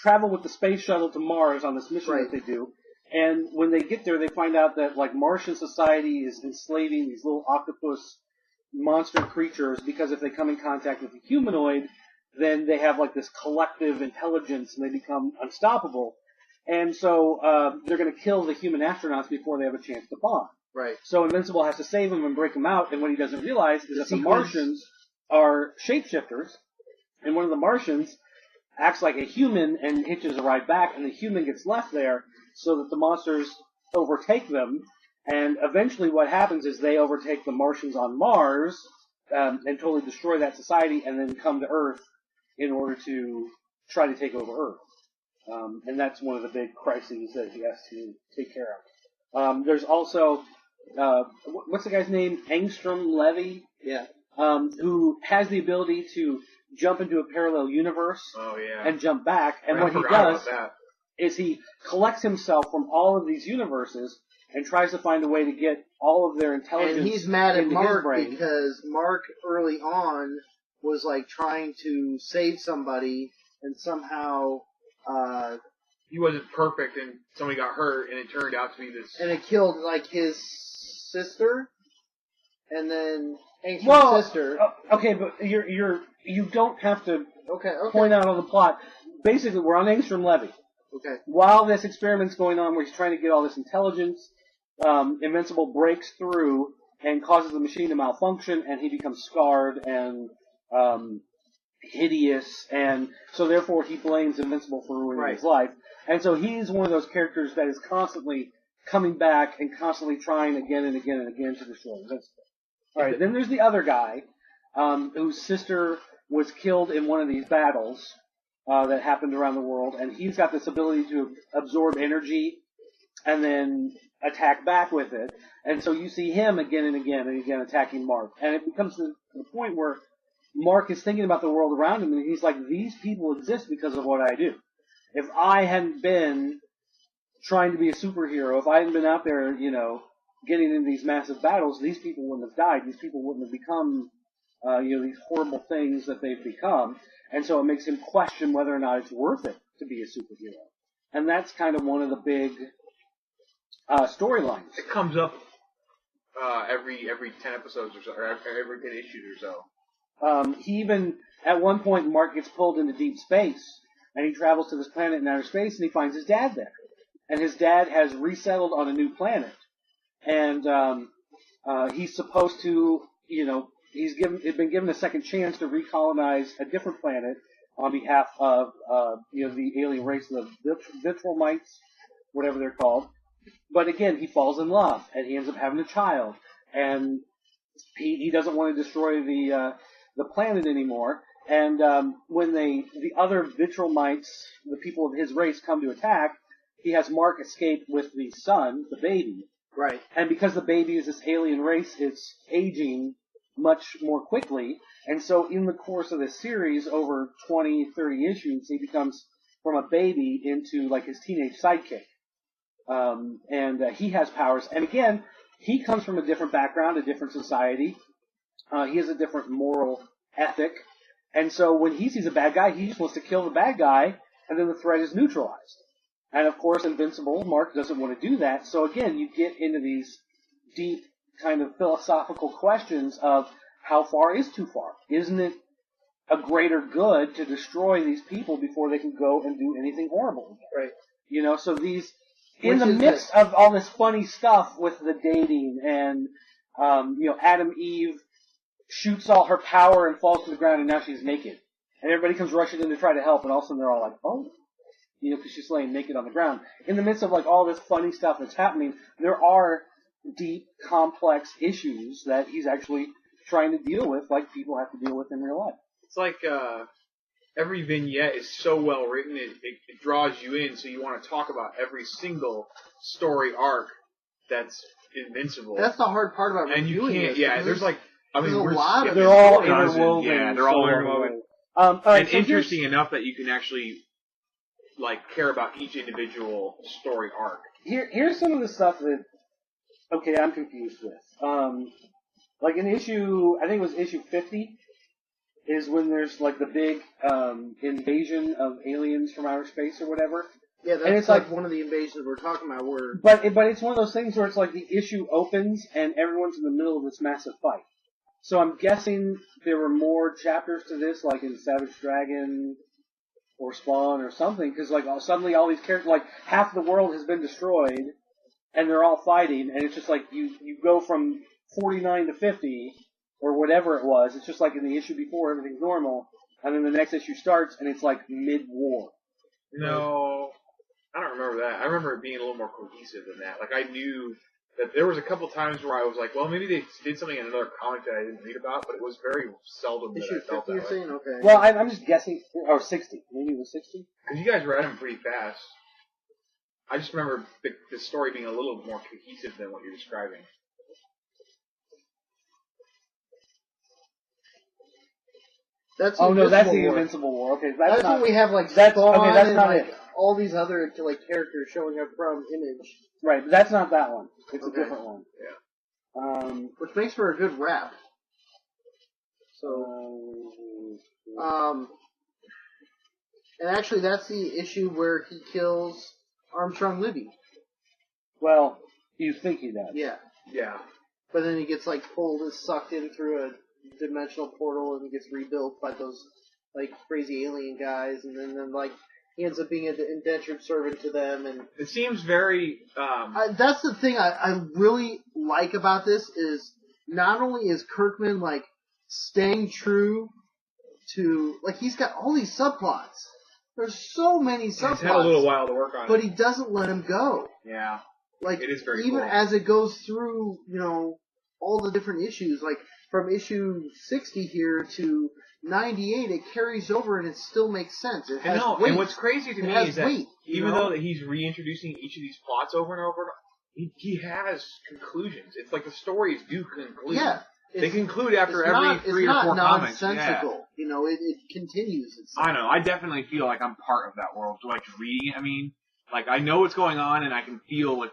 [SPEAKER 1] travel with the space shuttle to Mars on this mission that they do. And when they get there, they find out that Martian society is enslaving these little octopus monster creatures because if they come in contact with a humanoid, then they have this collective intelligence and they become unstoppable. And so they're going to kill the human astronauts before they have a chance to bond.
[SPEAKER 2] Right.
[SPEAKER 1] So Invincible has to save them and break them out. And what he doesn't realize is that the Martians are shapeshifters. And one of the Martians acts like a human and hitches a ride back, and the human gets left there so that the monsters overtake them. And eventually what happens is they overtake the Martians on Mars and totally destroy that society and then come to Earth in order to try to take over Earth. And that's one of the big crises that he has to take care of. There's also, what's the guy's name? Angstrom Levy?
[SPEAKER 2] Yeah.
[SPEAKER 1] Who has the ability to jump into a parallel universe and jump back. And what he does is he collects himself from all of these universes and tries to find a way to get all of their intelligence.
[SPEAKER 2] And he's mad at Mark because Mark early on was like trying to save somebody and somehow
[SPEAKER 3] he wasn't perfect and somebody got hurt and it turned out to be this.
[SPEAKER 2] And it killed like his sister and then Angstrom's sister.
[SPEAKER 1] Okay, but you don't have to point out all the plot. Basically, we're on Angstrom Levy.
[SPEAKER 2] Okay.
[SPEAKER 1] While this experiment's going on where he's trying to get all this intelligence, Invincible breaks through and causes the machine to malfunction, and he becomes scarred and hideous, and so therefore he blames Invincible for ruining his life. And so he's one of those characters that is constantly coming back and constantly trying again and again and again to destroy Invincible. Alright, then there's the other guy, whose sister was killed in one of these battles that happened around the world, and he's got this ability to absorb energy and then attack back with it. And so you see him again and again and again attacking Mark. And it becomes to the point where Mark is thinking about the world around him, and he's like, these people exist because of what I do. If I hadn't been trying to be a superhero, if I hadn't been out there, getting into these massive battles, these people wouldn't have died. These people wouldn't have become, these horrible things that they've become. And so it makes him question whether or not it's worth it to be a superhero. And that's kind of one of the big storylines.
[SPEAKER 3] It comes up every 10 episodes or so, or every 10 issues or so.
[SPEAKER 1] He even, at one point, Mark gets pulled into deep space, and he travels to this planet in outer space, and he finds his dad there. And his dad has resettled on a new planet. And he's supposed to, he's been given a second chance to recolonize a different planet on behalf of, the alien race, the Vitrolmites, whatever they're called. But again, he falls in love, and he ends up having a child, and he doesn't want to destroy the planet anymore. And when the other Vitrolmites, the people of his race, come to attack, he has Mark escape with the son, the baby.
[SPEAKER 2] Right.
[SPEAKER 1] And because the baby is this alien race, it's aging much more quickly. And so in the course of this series, over 20, 30 issues, he becomes from a baby into like his teenage sidekick. And he has powers. And again, he comes from a different background, a different society. He has a different moral ethic. And so when he sees a bad guy, he just wants to kill the bad guy, and then the threat is neutralized. And of course, Invincible, Mark doesn't want to do that. So again, you get into these deep kind of philosophical questions of how far is too far? Isn't it a greater good to destroy these people before they can go and do anything horrible?
[SPEAKER 2] Right.
[SPEAKER 1] So these, in the midst of all this funny stuff with the dating and, Adam Eve shoots all her power and falls to the ground and now she's naked. And everybody comes rushing in to try to help, and all of a sudden they're all like, oh. Because she's laying naked on the ground. In the midst of like all this funny stuff that's happening, there are deep, complex issues that he's actually trying to deal with, like people have to deal with in real life.
[SPEAKER 3] It's like every vignette is so well written, it draws you in, so you want to talk about every single story arc that's Invincible.
[SPEAKER 2] That's the hard part about
[SPEAKER 3] reviewing. And you can't,
[SPEAKER 2] this,
[SPEAKER 3] there's like,
[SPEAKER 2] there's a lot of
[SPEAKER 1] they're all interwoven.
[SPEAKER 3] Yeah, they're all interwoven. And interesting enough that you can actually care about each individual story arc.
[SPEAKER 1] Here's some of the stuff that, I'm confused with. Like in issue, I think it was issue 50, is when there's like the big invasion of aliens from outer space or whatever.
[SPEAKER 2] Yeah, that's
[SPEAKER 1] and it's
[SPEAKER 2] like one of the invasions we're talking about.
[SPEAKER 1] But it's one of those things where it's like the issue opens and everyone's in the middle of this massive fight. So I'm guessing there were more chapters to this, like in Savage Dragon or Spawn or something, because suddenly all these characters, like half the world has been destroyed, and they're all fighting, and it's just like you go from 49 to 50 or whatever it was. It's just like in the issue before, everything's normal, and then the next issue starts, and it's like mid-war.
[SPEAKER 3] No, I don't remember that. I remember it being a little more cohesive than that. Like, I knew that there was a couple times where I was like, well, maybe they did something in another comic that I didn't read about, but it was very seldom that I felt that way.
[SPEAKER 2] Saying? Okay.
[SPEAKER 1] Well, I'm just guessing, or 60. Maybe it was 60?
[SPEAKER 3] Because you guys read them pretty fast. I just remember the story being a little more cohesive than what you're describing.
[SPEAKER 2] That's
[SPEAKER 1] that's the
[SPEAKER 2] War.
[SPEAKER 1] Invincible War. Okay,
[SPEAKER 2] that's
[SPEAKER 1] not,
[SPEAKER 2] when we have like
[SPEAKER 1] that's
[SPEAKER 2] Spawn
[SPEAKER 1] okay. That's
[SPEAKER 2] and
[SPEAKER 1] not
[SPEAKER 2] like
[SPEAKER 1] it.
[SPEAKER 2] all these other like characters showing up from Image.
[SPEAKER 1] Right, but that's not that one. It's a different one.
[SPEAKER 3] Yeah.
[SPEAKER 2] Which makes for a good rap. So, and actually, that's the issue where he kills Armstrong Libby.
[SPEAKER 1] Well, you think he does.
[SPEAKER 2] Yeah.
[SPEAKER 3] Yeah.
[SPEAKER 2] But then he gets like pulled and sucked in through a dimensional portal and he gets rebuilt by those like crazy alien guys, and then like he ends up being an indentured servant to them. And
[SPEAKER 3] it seems very.
[SPEAKER 2] That's the thing I really like about this is not only is Kirkman like staying true to like he's got all these subplots. There's so many subplots.
[SPEAKER 3] He's had a little while to work on it,
[SPEAKER 2] but he doesn't let them go.
[SPEAKER 3] Yeah.
[SPEAKER 2] Like
[SPEAKER 3] it is very
[SPEAKER 2] even
[SPEAKER 3] cool.
[SPEAKER 2] as it goes through, all the different issues, like from issue 60 here to 98, it carries over and it still makes sense. It has weight.
[SPEAKER 3] And what's crazy to me is that even though he's reintroducing each of these plots over and over, he has conclusions. It's like the stories do conclude.
[SPEAKER 2] Yeah.
[SPEAKER 3] They conclude after every 3 or 4 comics.
[SPEAKER 2] It's not nonsensical. Yeah. It continues.
[SPEAKER 3] I know. I definitely feel like I'm part of that world. Like reading it, I mean, like I know what's going on and I can feel like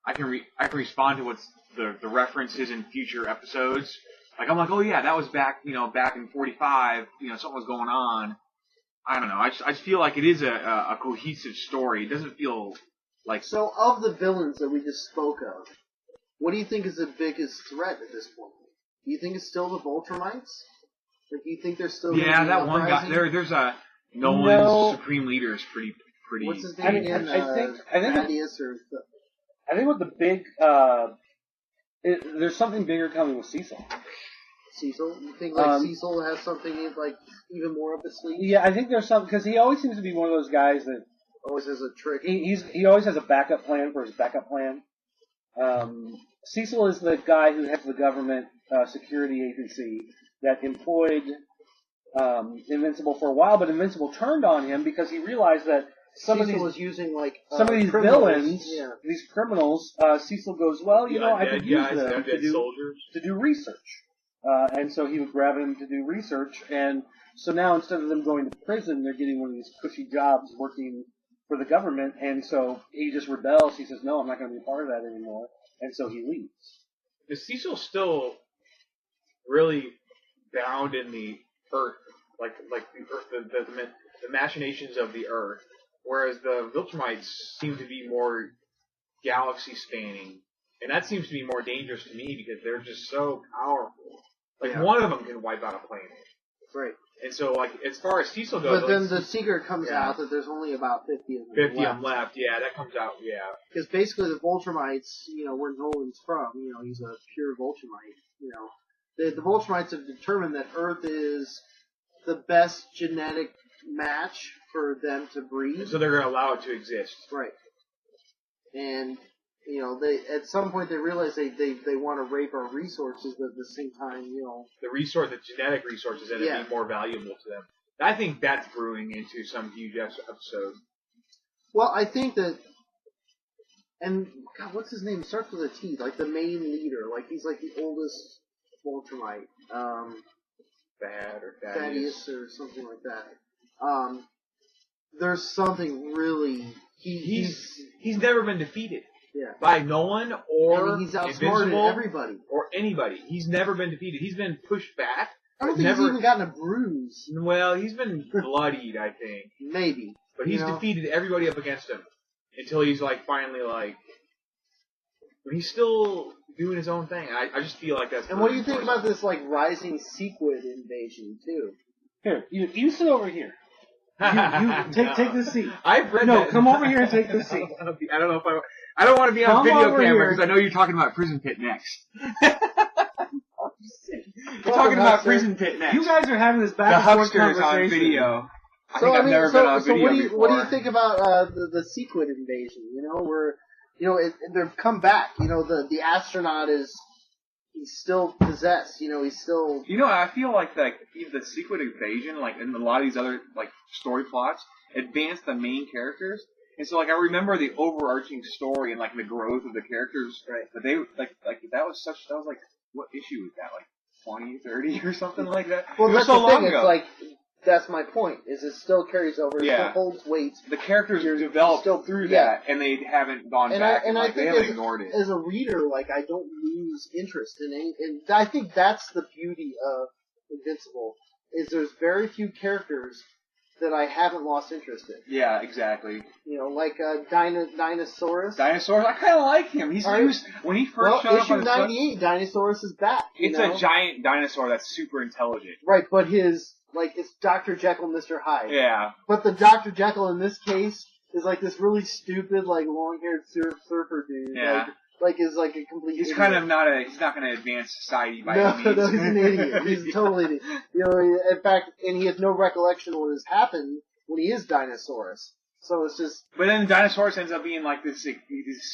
[SPEAKER 3] I can respond to what's the references in future episodes. Like I'm like, oh yeah, that was back in 45, something was going on. I don't know. I just feel like it is a cohesive story. It doesn't feel like.
[SPEAKER 2] So of the villains that we just spoke of, what do you think is the biggest threat at this point? Do you think it's still the Voltrumites? Like, do you think they're still?
[SPEAKER 3] Yeah, that one guy. There's a Nolan's supreme leader is pretty.
[SPEAKER 2] What's his name?
[SPEAKER 1] I think what the big there's something bigger coming with Cecil.
[SPEAKER 2] Cecil? You think like Cecil has something like even more up his sleeve?
[SPEAKER 1] Yeah, I think there's something because he always seems to be one of those guys that
[SPEAKER 2] always has a trick.
[SPEAKER 1] He always has a backup plan for his backup plan. Cecil is the guy who heads the government security agency that employed Invincible for a while, but Invincible turned on him because he realized that
[SPEAKER 2] Cecil was using like
[SPEAKER 1] some of these villains, these criminals. Cecil goes, well, I could use them to do research, and so he would grab them to do research. And so now instead of them going to prison, they're getting one of these cushy jobs working for the government. And so he just rebels. He says, no, I'm not going to be a part of that anymore. And so he leaves.
[SPEAKER 3] Is Cecil still really bound in the Earth, like the Earth, the machinations of the Earth? Whereas the Viltrumites seem to be more galaxy-spanning. And that seems to be more dangerous to me because they're just so powerful. Like, one of them can wipe out a planet.
[SPEAKER 2] Right.
[SPEAKER 3] And so, like, as far as Cecil goes...
[SPEAKER 2] But then the secret comes out that there's only about 50 of them
[SPEAKER 3] 50 of them left, yeah, that comes out, yeah.
[SPEAKER 2] Because basically the Voltrumites, where Nolan's from, he's a pure Voltrumite, The Voltrumites have determined that Earth is the best genetic match for them to breed.
[SPEAKER 3] So they're going to allow it to exist.
[SPEAKER 2] Right. And, they at some point they realize they want to rape our resources, but at the same time,
[SPEAKER 3] the genetic resources that would be more valuable to them. I think that's brewing into some huge episode.
[SPEAKER 2] Well, I think that, and, God, what's his name? It starts with a T, like the main leader. Like, he's like the oldest Voltrumite. Thaddeus or something like that. There's something really...
[SPEAKER 3] He's never been defeated.
[SPEAKER 2] Yeah.
[SPEAKER 3] By Nolan or
[SPEAKER 2] he's outsmarted everybody.
[SPEAKER 3] Or anybody. He's never been defeated. He's been pushed back.
[SPEAKER 2] I don't think he's even gotten a bruise.
[SPEAKER 3] Well, he's been bloodied, I think.
[SPEAKER 2] Maybe.
[SPEAKER 3] But he's defeated everybody up against him. Until he's finally but he's still doing his own thing. I just feel like that's...
[SPEAKER 2] And what do you think about this rising sequid invasion, too?
[SPEAKER 1] Here, you sit over here. You take this seat.
[SPEAKER 3] I've read
[SPEAKER 1] that. Come over here and take this seat.
[SPEAKER 3] I don't know if I don't want to be on video camera because I know you're talking about Prison Pit next. We're talking about Prison Pit next.
[SPEAKER 1] You guys are having this back
[SPEAKER 3] the
[SPEAKER 1] and forth
[SPEAKER 3] Hucksters on
[SPEAKER 1] conversation.
[SPEAKER 3] video.
[SPEAKER 2] So
[SPEAKER 3] I've never been on video before.
[SPEAKER 2] What do you think about the Sequid invasion? Where they've come back. The astronaut he's still possessed. He's still.
[SPEAKER 3] I feel like the Secret Invasion, like in a lot of these other like story plots, advance the main characters. And so, like, I remember the overarching story and like the growth of the characters.
[SPEAKER 2] Right.
[SPEAKER 3] But they that was like, what issue was that? Like 20, 30 or something like that.
[SPEAKER 2] Well,
[SPEAKER 3] it was
[SPEAKER 2] that's
[SPEAKER 3] so
[SPEAKER 2] the
[SPEAKER 3] long
[SPEAKER 2] thing.
[SPEAKER 3] ago.
[SPEAKER 2] It's like that's my point. Is it still carries over? It still holds weight.
[SPEAKER 3] The characters developed through that, and they haven't gone back. They haven't ignored it.
[SPEAKER 2] As a reader, like I don't lose interest in any. And I think that's the beauty of Invincible. Is there's very few characters that I haven't lost interest in.
[SPEAKER 3] Yeah, exactly.
[SPEAKER 2] Like Dinosaurus.
[SPEAKER 3] Dinosaurus, I kind of like him. When he first showed up on
[SPEAKER 2] issue 98, Dinosaurus is back.
[SPEAKER 3] It's a giant dinosaur that's super intelligent.
[SPEAKER 2] Right, but it's Dr. Jekyll and Mr. Hyde.
[SPEAKER 3] Yeah.
[SPEAKER 2] But the Dr. Jekyll in this case is like this really stupid, like long-haired surfer dude.
[SPEAKER 3] Yeah.
[SPEAKER 2] Is like a complete.
[SPEAKER 3] He's
[SPEAKER 2] idiot.
[SPEAKER 3] kind of he's not going to advance society by any means.
[SPEAKER 2] No, he's an idiot. He's totally an idiot. In fact, and he has no recollection of what has happened when he is Dinosaurus. So it's just.
[SPEAKER 3] But then Dinosaurus ends up being like this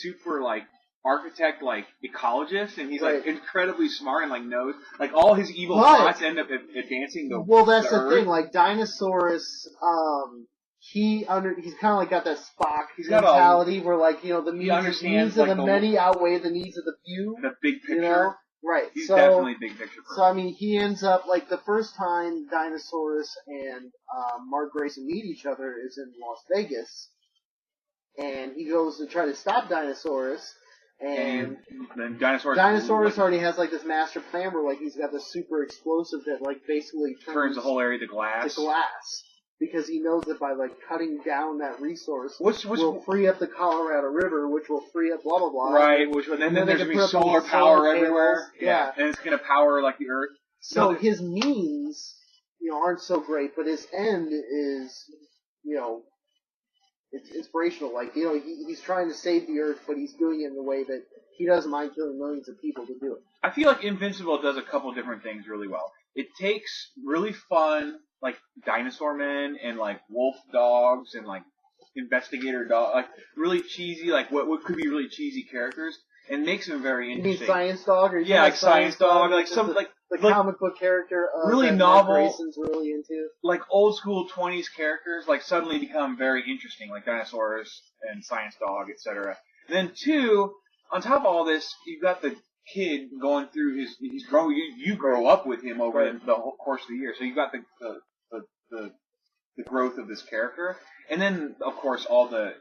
[SPEAKER 3] super like architect, like ecologist, and he's like incredibly smart and like knows like all his evil plots end up advancing the.
[SPEAKER 2] Well, that's the
[SPEAKER 3] Earth.
[SPEAKER 2] thing. Like Dinosaurus, he's kind of like got that Spock mentality where like the needs of the many outweigh the needs of the few.
[SPEAKER 3] The big picture.
[SPEAKER 2] Right.
[SPEAKER 3] He's definitely big picture.
[SPEAKER 2] So I mean, he ends up like the first time Dinosaurus and Mark Grayson meet each other is in Las Vegas, and he goes to try to stop Dinosaurus. And
[SPEAKER 3] then Dinosaurus
[SPEAKER 2] already has like this master plan where like he's got this super explosive that like basically
[SPEAKER 3] turns the whole area to glass.
[SPEAKER 2] Because he knows that by like cutting down that resource
[SPEAKER 3] will
[SPEAKER 2] free up the Colorado River, which will free up blah blah blah.
[SPEAKER 3] Right, and then there's gonna be solar power everywhere. Yeah. And it's gonna power like the Earth.
[SPEAKER 2] So his means, aren't so great, but his end is, it's inspirational. Like, he's trying to save the Earth, but he's doing it in a way that he doesn't mind killing millions of people to do it.
[SPEAKER 3] I feel like Invincible does a couple different things really well. It takes really fun, like, dinosaur men and, like, wolf dogs and, like, investigator dogs, like, really cheesy, like, what could be really cheesy characters, and makes them very interesting.
[SPEAKER 2] You mean Science Dog? Or
[SPEAKER 3] like Science Dog, like some,
[SPEAKER 2] the comic book character
[SPEAKER 3] really
[SPEAKER 2] that
[SPEAKER 3] novel,
[SPEAKER 2] Grayson's really into.
[SPEAKER 3] Like old school 20s characters, like suddenly become very interesting, like Dinosaurs and Science Dog, etc. And then two, on top of all this, you've got the kid going through he's growing. You grow up with him over the whole course of the year, so you've got the growth of this character, and then of course all the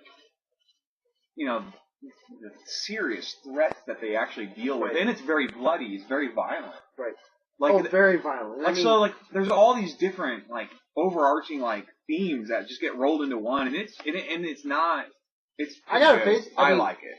[SPEAKER 3] the serious threats that they actually deal with, and it's very bloody, it's very violent.
[SPEAKER 2] Right.
[SPEAKER 3] Like,
[SPEAKER 2] very violent.
[SPEAKER 3] So there's all these different, like, overarching, like, themes that just get rolled into one, and it's not,
[SPEAKER 2] I gotta face,
[SPEAKER 3] I like it.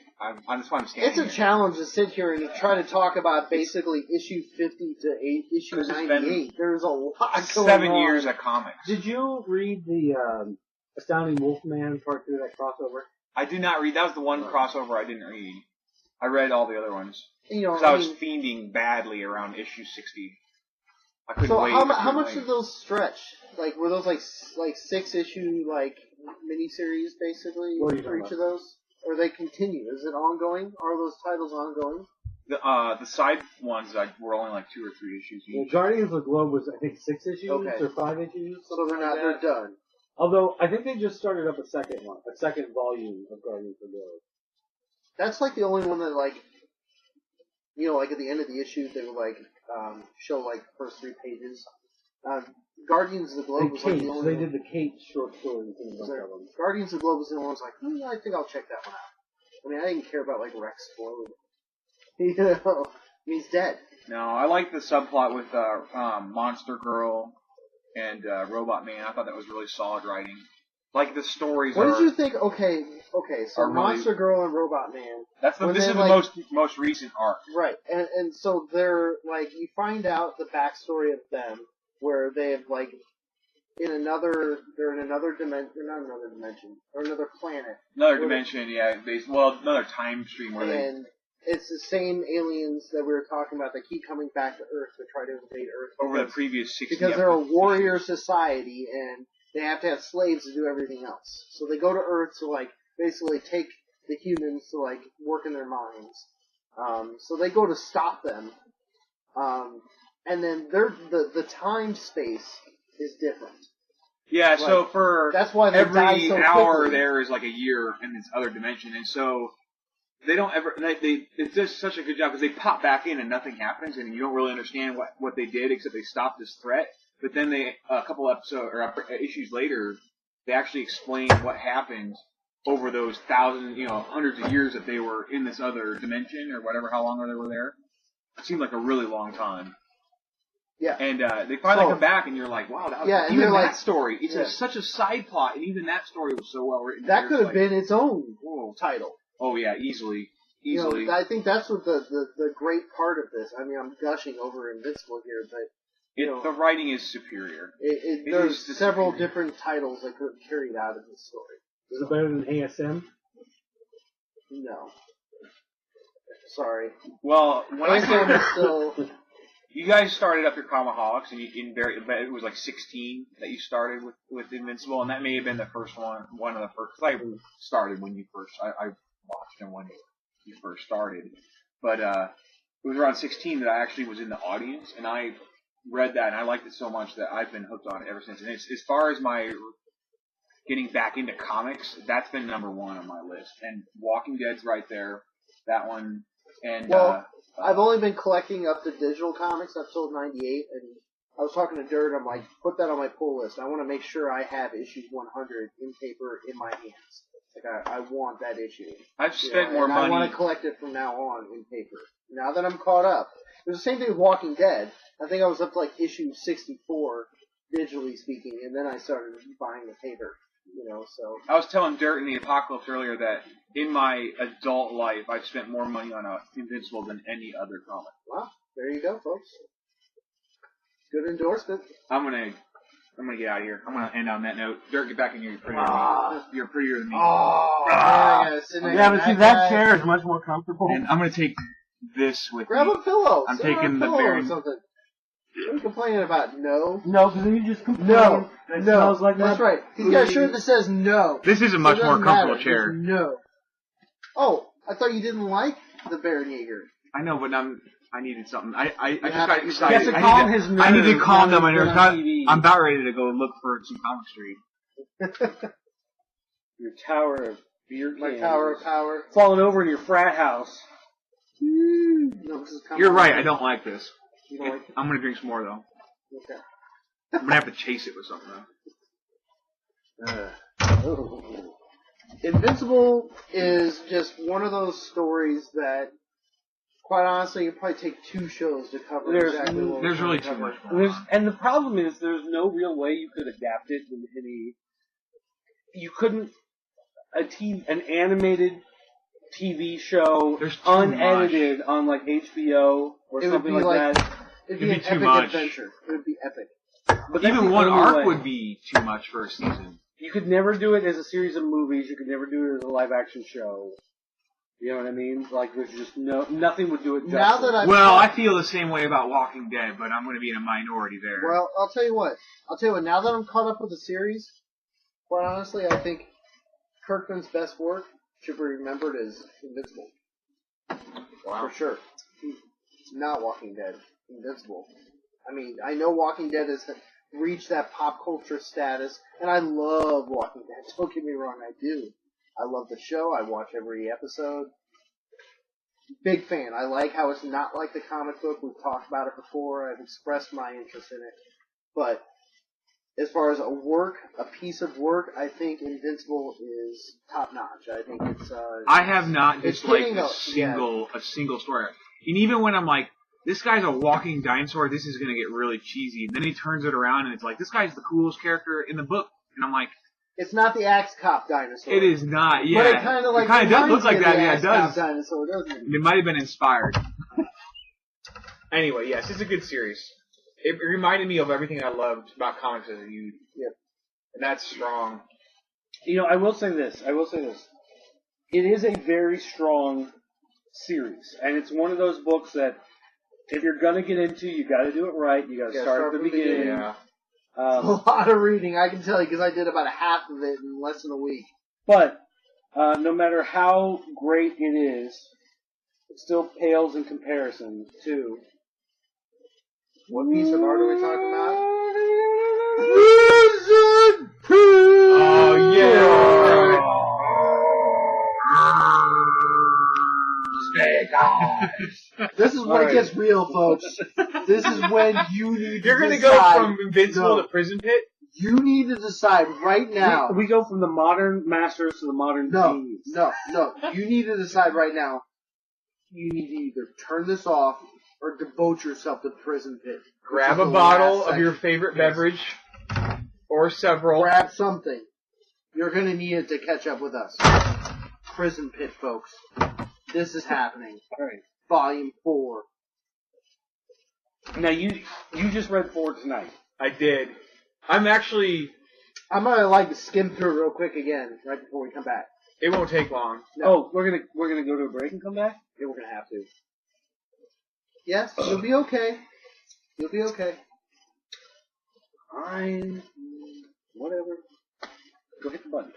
[SPEAKER 3] That's why I'm standing
[SPEAKER 2] It's a challenge to sit here and try to talk about basically issue 50 to issue 98. There's a lot going on.
[SPEAKER 3] 7 years of comics.
[SPEAKER 1] Did you read the Astounding Wolfman part 2, that crossover?
[SPEAKER 3] I did not read. That was the one crossover I didn't read. I read all the other ones.
[SPEAKER 2] You know,
[SPEAKER 3] because I was fiending badly around issue 60. I couldn't wait.
[SPEAKER 2] So how much did those stretch? Like, were those like 6 issue like miniseries basically for each of those? Or they continue? Is it ongoing? Are those titles ongoing?
[SPEAKER 3] The side ones were only like 2 or 3 issues each.
[SPEAKER 1] Well, Guardians of the Globe was, I think, 6 issues or 5 issues.
[SPEAKER 2] So they're done.
[SPEAKER 1] Although I think they just started up a second volume of Guardians of the Globe.
[SPEAKER 2] That's like the only one that like, you know, like at the end of the issue they would like show like the first 3 pages. Guardians of the Globe was like the only.
[SPEAKER 1] They did the Kate short stories and a bunch of them.
[SPEAKER 2] Guardians of the Globe was the only one I was like, I think I'll check that one out. I mean, I didn't care about like Rex Explode. You know, he's dead.
[SPEAKER 3] No, I like the subplot with Monster Girl and Robot Man. I thought that was really solid writing. Like the stories.
[SPEAKER 2] What did you think? Okay. So Monster Girl and Robot Man.
[SPEAKER 3] This is the most recent arc.
[SPEAKER 2] Right, and so they're like, you find out the backstory of them where they have like they're in another dimension, not another dimension, or another planet.
[SPEAKER 3] Another dimension, yeah. Another time stream where
[SPEAKER 2] it's the same aliens that we were talking about that keep coming back to Earth to try to invade Earth.
[SPEAKER 3] Over the previous 60
[SPEAKER 2] because they're a warrior society and they have to have slaves to do everything else. So they go to Earth to like basically take the humans to like work in their mines. So they go to stop them. And then the time space is different.
[SPEAKER 3] Yeah,
[SPEAKER 2] like,
[SPEAKER 3] so for
[SPEAKER 2] that's why they die
[SPEAKER 3] every
[SPEAKER 2] so
[SPEAKER 3] hour
[SPEAKER 2] quickly.
[SPEAKER 3] there is like a year in this other dimension, and so they don't ever. It's just such a good job because they pop back in and nothing happens, and you don't really understand what they did except they stopped this threat. But then a couple episodes or issues later, they actually explain what happened over those hundreds of years that they were in this other dimension or whatever, how long they were there. It seemed like a really long time.
[SPEAKER 2] Yeah.
[SPEAKER 3] And they finally come back, and you're like, wow, that was even that story. It's such a side plot, and even that story was so well written.
[SPEAKER 2] That could have been its own title.
[SPEAKER 3] Oh, yeah, easily.
[SPEAKER 2] You know, I think that's what the great part of this. I mean, I'm gushing over Invincible here, but
[SPEAKER 3] the writing is superior.
[SPEAKER 2] There's several different titles that could have carried out of this story.
[SPEAKER 1] Is it better than ASM?
[SPEAKER 2] No. Sorry.
[SPEAKER 3] Well, when
[SPEAKER 2] ASM is still...
[SPEAKER 3] You guys started up your Comiholics, and it was like 16 that you started with Invincible, and that may have been the first one of the first. Cause I started when you first. I watched him when you first started, but it was around 16 that I actually was in the audience, and I read that, and I liked it so much that I've been hooked on it ever since. And as far as my getting back into comics, that's been number one on my list. And Walking Dead's right there. That one, and
[SPEAKER 2] I've only been collecting up to digital comics up till 98, and I was talking to Dirt, I'm like, put that on my pull list. I want to make sure I have issues 100 in paper in my hands. Like, I want that issue.
[SPEAKER 3] I've spent more money.
[SPEAKER 2] I want to collect it from now on in paper. Now that I'm caught up. It was the same thing with Walking Dead. I think I was up to like issue 64, digitally speaking, and then I started buying the paper. So.
[SPEAKER 3] I was telling Dirt in the Apocalypse earlier that in my adult life, I've spent more money on Invincible than any other comic.
[SPEAKER 2] Well, there you go, folks. Good endorsement.
[SPEAKER 3] I'm gonna get out of here. I'm gonna end on that note. Dirt, get back in here. You're prettier than me. You're prettier than me.
[SPEAKER 1] Yeah, but see, that chair is much more comfortable.
[SPEAKER 3] And I'm gonna take this with
[SPEAKER 2] Grab
[SPEAKER 3] me.
[SPEAKER 2] a pillow.
[SPEAKER 3] I'm taking the
[SPEAKER 2] pillow
[SPEAKER 3] bear.
[SPEAKER 2] or something. What are you complaining about? No,
[SPEAKER 1] because then you just complain.
[SPEAKER 2] No.
[SPEAKER 1] Smells like
[SPEAKER 2] That's right. He's got a shirt that says no.
[SPEAKER 3] This is a much more comfortable chair.
[SPEAKER 2] No. Oh, I thought you didn't like the Baron-Jaeger.
[SPEAKER 3] I know, but I needed something. I just got excited.
[SPEAKER 1] He has to calm his nerves.
[SPEAKER 3] I need to calm down my nerves.
[SPEAKER 1] TV.
[SPEAKER 3] I'm about ready to go look for some Comic Street.
[SPEAKER 1] Your tower of beer cans.
[SPEAKER 2] My tower of power.
[SPEAKER 1] Falling over in your frat house.
[SPEAKER 2] No, this is
[SPEAKER 3] You're right. I don't like this.
[SPEAKER 2] You don't like it?
[SPEAKER 3] I'm gonna drink some more though.
[SPEAKER 2] Okay.
[SPEAKER 3] I'm gonna have to chase it with something though.
[SPEAKER 2] Invincible is just one of those stories that, quite honestly, you probably take 2 shows to cover exactly what
[SPEAKER 3] There's really too much going on.
[SPEAKER 1] And the problem is, there's no real way you could adapt it in any. You couldn't an animated TV show unedited on like HBO or something like that.
[SPEAKER 2] It'd be an epic adventure. It would be epic.
[SPEAKER 3] But even one arc would be too much for a season.
[SPEAKER 1] You could never do it as a series of movies. You could never do it as a live action show. You know what I mean? Like, there's just nothing would do it justice.
[SPEAKER 3] I feel the same way about Walking Dead, but I'm going to be in a minority there.
[SPEAKER 2] Well, I'll tell you what. Now that I'm caught up with the series, quite honestly, I think Kirkman's best work should be remembered as Invincible.
[SPEAKER 3] Wow.
[SPEAKER 2] For sure. Not Walking Dead. Invincible. I mean, I know Walking Dead has reached that pop culture status, and I love Walking Dead. Don't get me wrong, I do. I love the show. I watch every episode. Big fan. I like how it's not like the comic book. We've talked about it before. I've expressed my interest in it. But as far as a piece of work, I think Invincible is top notch. I think it's.
[SPEAKER 3] I have not disliked a single story, and even when I'm like, this guy's a walking dinosaur, this is going to get really cheesy. And then he turns it around and it's like, this guy's the coolest character in the book. And I'm like,
[SPEAKER 2] it's not the Axe Cop dinosaur.
[SPEAKER 3] It is not, yeah.
[SPEAKER 2] But it kind of
[SPEAKER 3] does look like that, yeah, it does.
[SPEAKER 2] Dinosaur, doesn't it?
[SPEAKER 3] It might have been inspired. Anyway, yes, it's a good series. It reminded me of everything I loved about comics as a youth.
[SPEAKER 2] Yep.
[SPEAKER 3] And that's strong.
[SPEAKER 1] I will say this. It is a very strong series, and it's one of those books that if you're gonna get into, you got to do it right. You got to start at the beginning.
[SPEAKER 3] Yeah.
[SPEAKER 2] A lot of reading, I can tell you, because I did about a half of it in less than a week.
[SPEAKER 1] But no matter how great it is, it still pales in comparison to.
[SPEAKER 2] What piece of art are we talking about?
[SPEAKER 3] Oh, yeah.
[SPEAKER 2] This is when it gets real, folks. This is when you need to
[SPEAKER 3] You're going to
[SPEAKER 2] decide.
[SPEAKER 3] go from Invincible to Prison Pit?
[SPEAKER 2] You need to decide right now.
[SPEAKER 1] We go from the modern masters to the modern genies.
[SPEAKER 2] No. You need to decide right now. You need to either turn this off or devote yourself to Prison Pit.
[SPEAKER 3] Grab a bottle of your favorite beverage, or several.
[SPEAKER 2] Grab something. You're going to need it to catch up with us. Prison Pit, folks. This is happening.
[SPEAKER 1] All right.
[SPEAKER 2] Volume 4.
[SPEAKER 1] Now, you just read 4 tonight.
[SPEAKER 3] I did. I'm going
[SPEAKER 2] to skim through real quick again, right before we come back.
[SPEAKER 3] It won't take long.
[SPEAKER 1] No. Oh, we're gonna go to a break and come back?
[SPEAKER 2] Yeah, we're gonna have to. Yes, you'll be okay. You'll be okay.
[SPEAKER 1] Fine. Whatever. Go hit the button.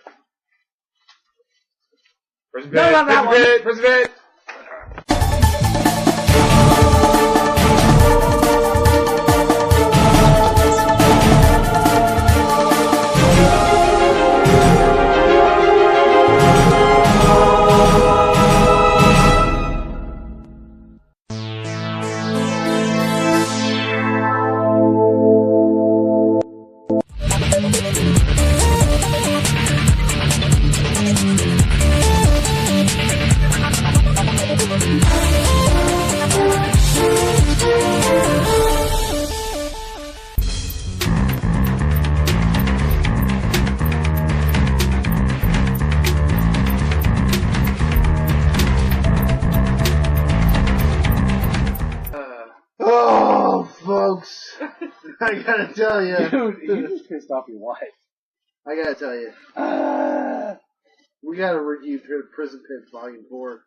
[SPEAKER 3] Prison Pit.
[SPEAKER 2] I gotta tell you.
[SPEAKER 1] Dude, you just pissed off your wife.
[SPEAKER 2] I gotta tell you. We gotta review Prison Pit Volume 4.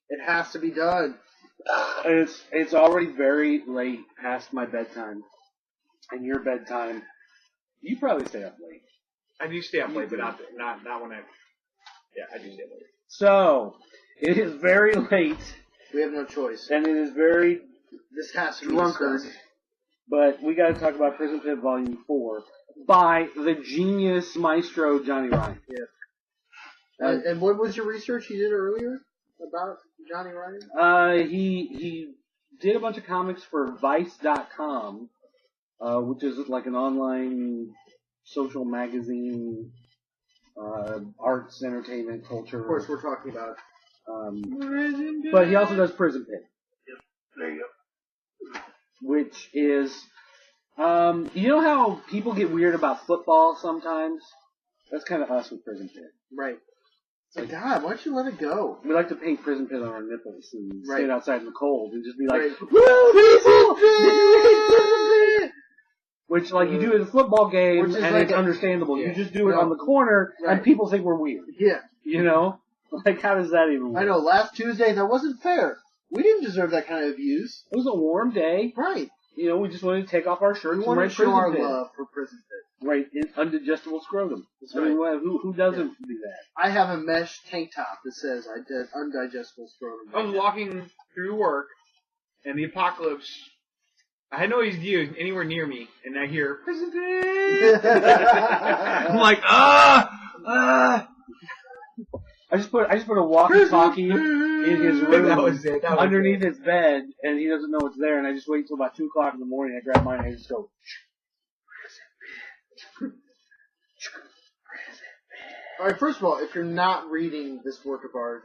[SPEAKER 2] It has to be done.
[SPEAKER 1] It's already very late past my bedtime. And your bedtime. You probably stay up late.
[SPEAKER 3] I do stay up late, but not when I... Yeah, I do stay up late.
[SPEAKER 1] So, it is very late.
[SPEAKER 2] We have no choice.
[SPEAKER 1] And it is very...
[SPEAKER 2] This has to be
[SPEAKER 1] drunkard.
[SPEAKER 2] discussed.
[SPEAKER 1] But we got to talk about Prison Pit Volume 4 by the genius maestro Johnny Ryan.
[SPEAKER 2] Yeah. And what was your research you did earlier about Johnny Ryan?
[SPEAKER 1] He did a bunch of comics for Vice.com, which is like an online social magazine, arts, entertainment, culture.
[SPEAKER 2] Of course, we're talking about.
[SPEAKER 1] But he also does Prison Pit.
[SPEAKER 2] Yep. There you go.
[SPEAKER 1] Which is, you know how people get weird about football sometimes? That's kind of us with Prison Pit.
[SPEAKER 2] Right. It's like, God, why don't you let it go?
[SPEAKER 1] We like to paint Prison Pit on our nipples and stand outside in the cold and just be like,
[SPEAKER 2] right.
[SPEAKER 1] Woo, people! Prison Pit! Which, like, you do at a football game, and like it's understandable. Yeah. You just do it on the corner, and people think we're weird.
[SPEAKER 2] Yeah.
[SPEAKER 1] You know? Like, how does that even work?
[SPEAKER 2] I know, last Tuesday, that wasn't fair. We didn't deserve that kind of abuse.
[SPEAKER 1] It was a warm day.
[SPEAKER 2] Right.
[SPEAKER 1] You know, we just wanted to take off our shirts and write
[SPEAKER 2] show
[SPEAKER 1] Prison
[SPEAKER 2] our
[SPEAKER 1] Pit.
[SPEAKER 2] love for Prison Pit.
[SPEAKER 1] Right, in undigestible scrotum.
[SPEAKER 2] That's
[SPEAKER 1] right. I mean, who doesn't do that?
[SPEAKER 2] I have a mesh tank top that says I did undigestible scrotum.
[SPEAKER 3] I was walking through work, and the apocalypse... I had no idea anywhere near me, and I hear, Prison Pit! I'm like,
[SPEAKER 1] I just put a walkie-talkie in his room
[SPEAKER 3] That was it.
[SPEAKER 1] underneath his bed, and he doesn't know it's there, and I just wait till about 2 o'clock in the morning, I grab mine, and I just go,
[SPEAKER 2] Alright, first of all, if you're not reading this work of art,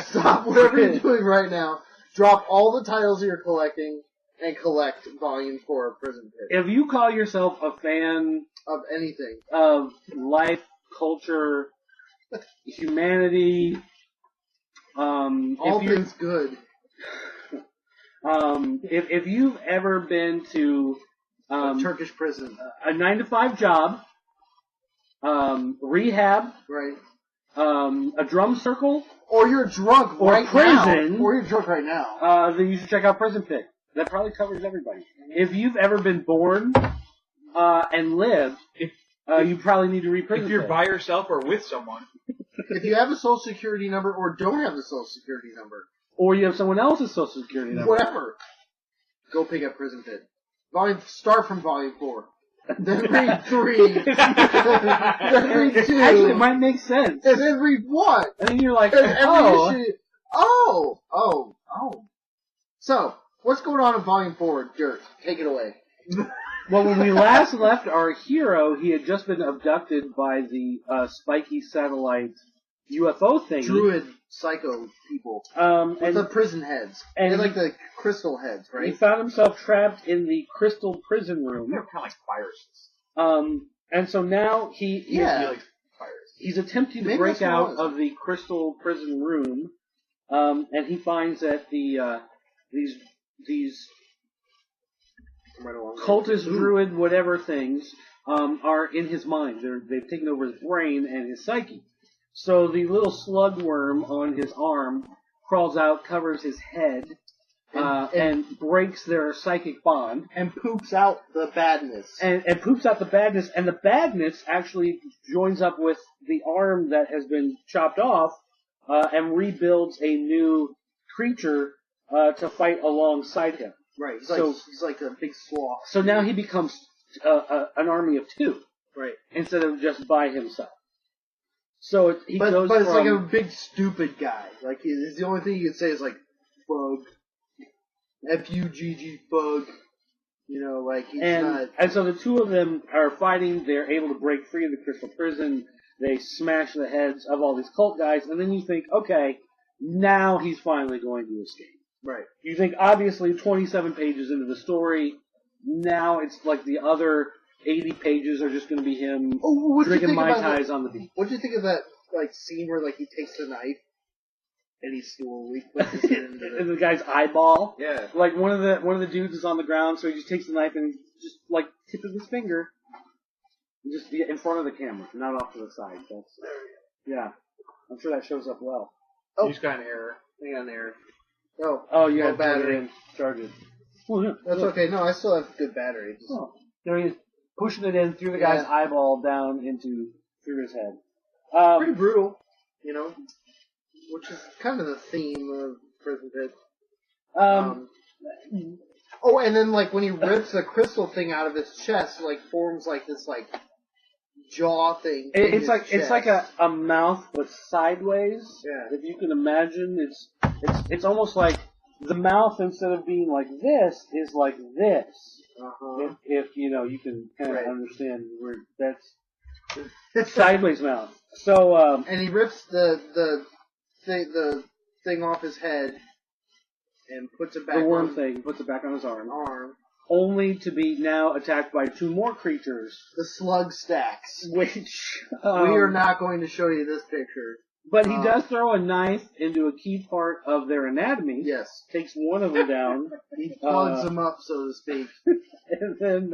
[SPEAKER 2] stop whatever you're doing right now, drop all the titles you're collecting, and collect Volume 4 of Prison Pit.
[SPEAKER 1] If you call yourself a fan
[SPEAKER 2] of anything,
[SPEAKER 1] of life, culture, humanity,
[SPEAKER 2] all things good.
[SPEAKER 1] If you've ever been to
[SPEAKER 2] a Turkish prison,
[SPEAKER 1] a 9-to-5 job, rehab,
[SPEAKER 2] right,
[SPEAKER 1] a drum circle,
[SPEAKER 2] or you're drunk
[SPEAKER 1] or
[SPEAKER 2] right
[SPEAKER 1] prison,
[SPEAKER 2] now, or you're drunk right now,
[SPEAKER 1] then you should check out Prison Pit. That probably covers everybody. If you've ever been born and lived, you probably need to read Prison Pit.
[SPEAKER 3] If you're by yourself or with someone.
[SPEAKER 2] If you have a social security number or don't have the social security number.
[SPEAKER 1] Or you have someone else's social security number.
[SPEAKER 2] Whatever. Go pick up Prison Pit. Start from volume 4. Then read 3. Then read 2.
[SPEAKER 1] Actually, it might make sense.
[SPEAKER 2] And then read 1.
[SPEAKER 1] And then you're like,
[SPEAKER 2] oh. So, what's going on in volume 4, Dirt? Take it away.
[SPEAKER 1] Well, when we last left our hero, he had just been abducted by the spiky satellite UFO thing.
[SPEAKER 2] Druid psycho people. With the prison heads. And they're like the crystal heads, right?
[SPEAKER 1] He found himself trapped in the crystal prison room.
[SPEAKER 3] They're kind of like viruses.
[SPEAKER 1] And so now he's attempting to break out of the crystal prison room, and he finds that these cultist, druid, whatever things are in his mind. They've taken over his brain and his psyche. So the little slug worm on his arm crawls out, covers his head, and breaks their psychic bond.
[SPEAKER 2] And poops out the badness.
[SPEAKER 1] And poops out the badness, and the badness actually joins up with the arm that has been chopped off, and rebuilds a new creature to fight alongside him.
[SPEAKER 2] Right, he's like a big sloth.
[SPEAKER 1] So now he becomes an army of 2.
[SPEAKER 2] Right. Instead
[SPEAKER 1] of just by himself. So
[SPEAKER 2] but it's like a big stupid guy. Like, the only thing you can say is like, Fug. F-U-G-G, Fug. You know, like, he's not...
[SPEAKER 1] And so the 2 of them are fighting, they're able to break free of the crystal prison, they smash the heads of all these cult guys, and then you think, okay, now he's finally going to escape.
[SPEAKER 2] Right.
[SPEAKER 1] You think, obviously, 27 pages into the story, now it's like the other 80 pages are just going to be him drinking Mai Tais on the beach.
[SPEAKER 2] What do you think of that scene where he takes the knife and he slowly puts it into
[SPEAKER 1] the guy's eyeball?
[SPEAKER 2] Yeah.
[SPEAKER 1] Like one of the dudes is on the ground, so he just takes the knife and just tip of his finger, just in front of the camera, not off to the side. Yeah. I'm sure that shows up well.
[SPEAKER 3] Oh, you just got an error.
[SPEAKER 2] I got an error.
[SPEAKER 1] Oh, you got battery. Charge it.
[SPEAKER 2] That's okay. No, I still have good battery.
[SPEAKER 1] There he is, pushing it in through the guy's eyeball down through his head.
[SPEAKER 2] Pretty brutal, you know, which is kind of the theme of Prison Pit. And then when he rips the crystal thing out of his chest, forms this jaw thing.
[SPEAKER 1] It's like a mouth but sideways. Yeah. If you can imagine, it's almost like the mouth, instead of being like this, is like this. Uh-huh. If you can kind of understand where that's sideways mouth. So
[SPEAKER 2] and he rips the thing off his head and puts it back.
[SPEAKER 1] The worm thing puts it back on his arm. Only to be now attacked by 2 more creatures.
[SPEAKER 2] The slug stacks.
[SPEAKER 1] Which
[SPEAKER 2] we are not going to show you this picture.
[SPEAKER 1] But he does throw a knife into a key part of their anatomy.
[SPEAKER 2] Yes.
[SPEAKER 1] Takes one of them down.
[SPEAKER 2] He plugs them up, so to speak.
[SPEAKER 1] And then,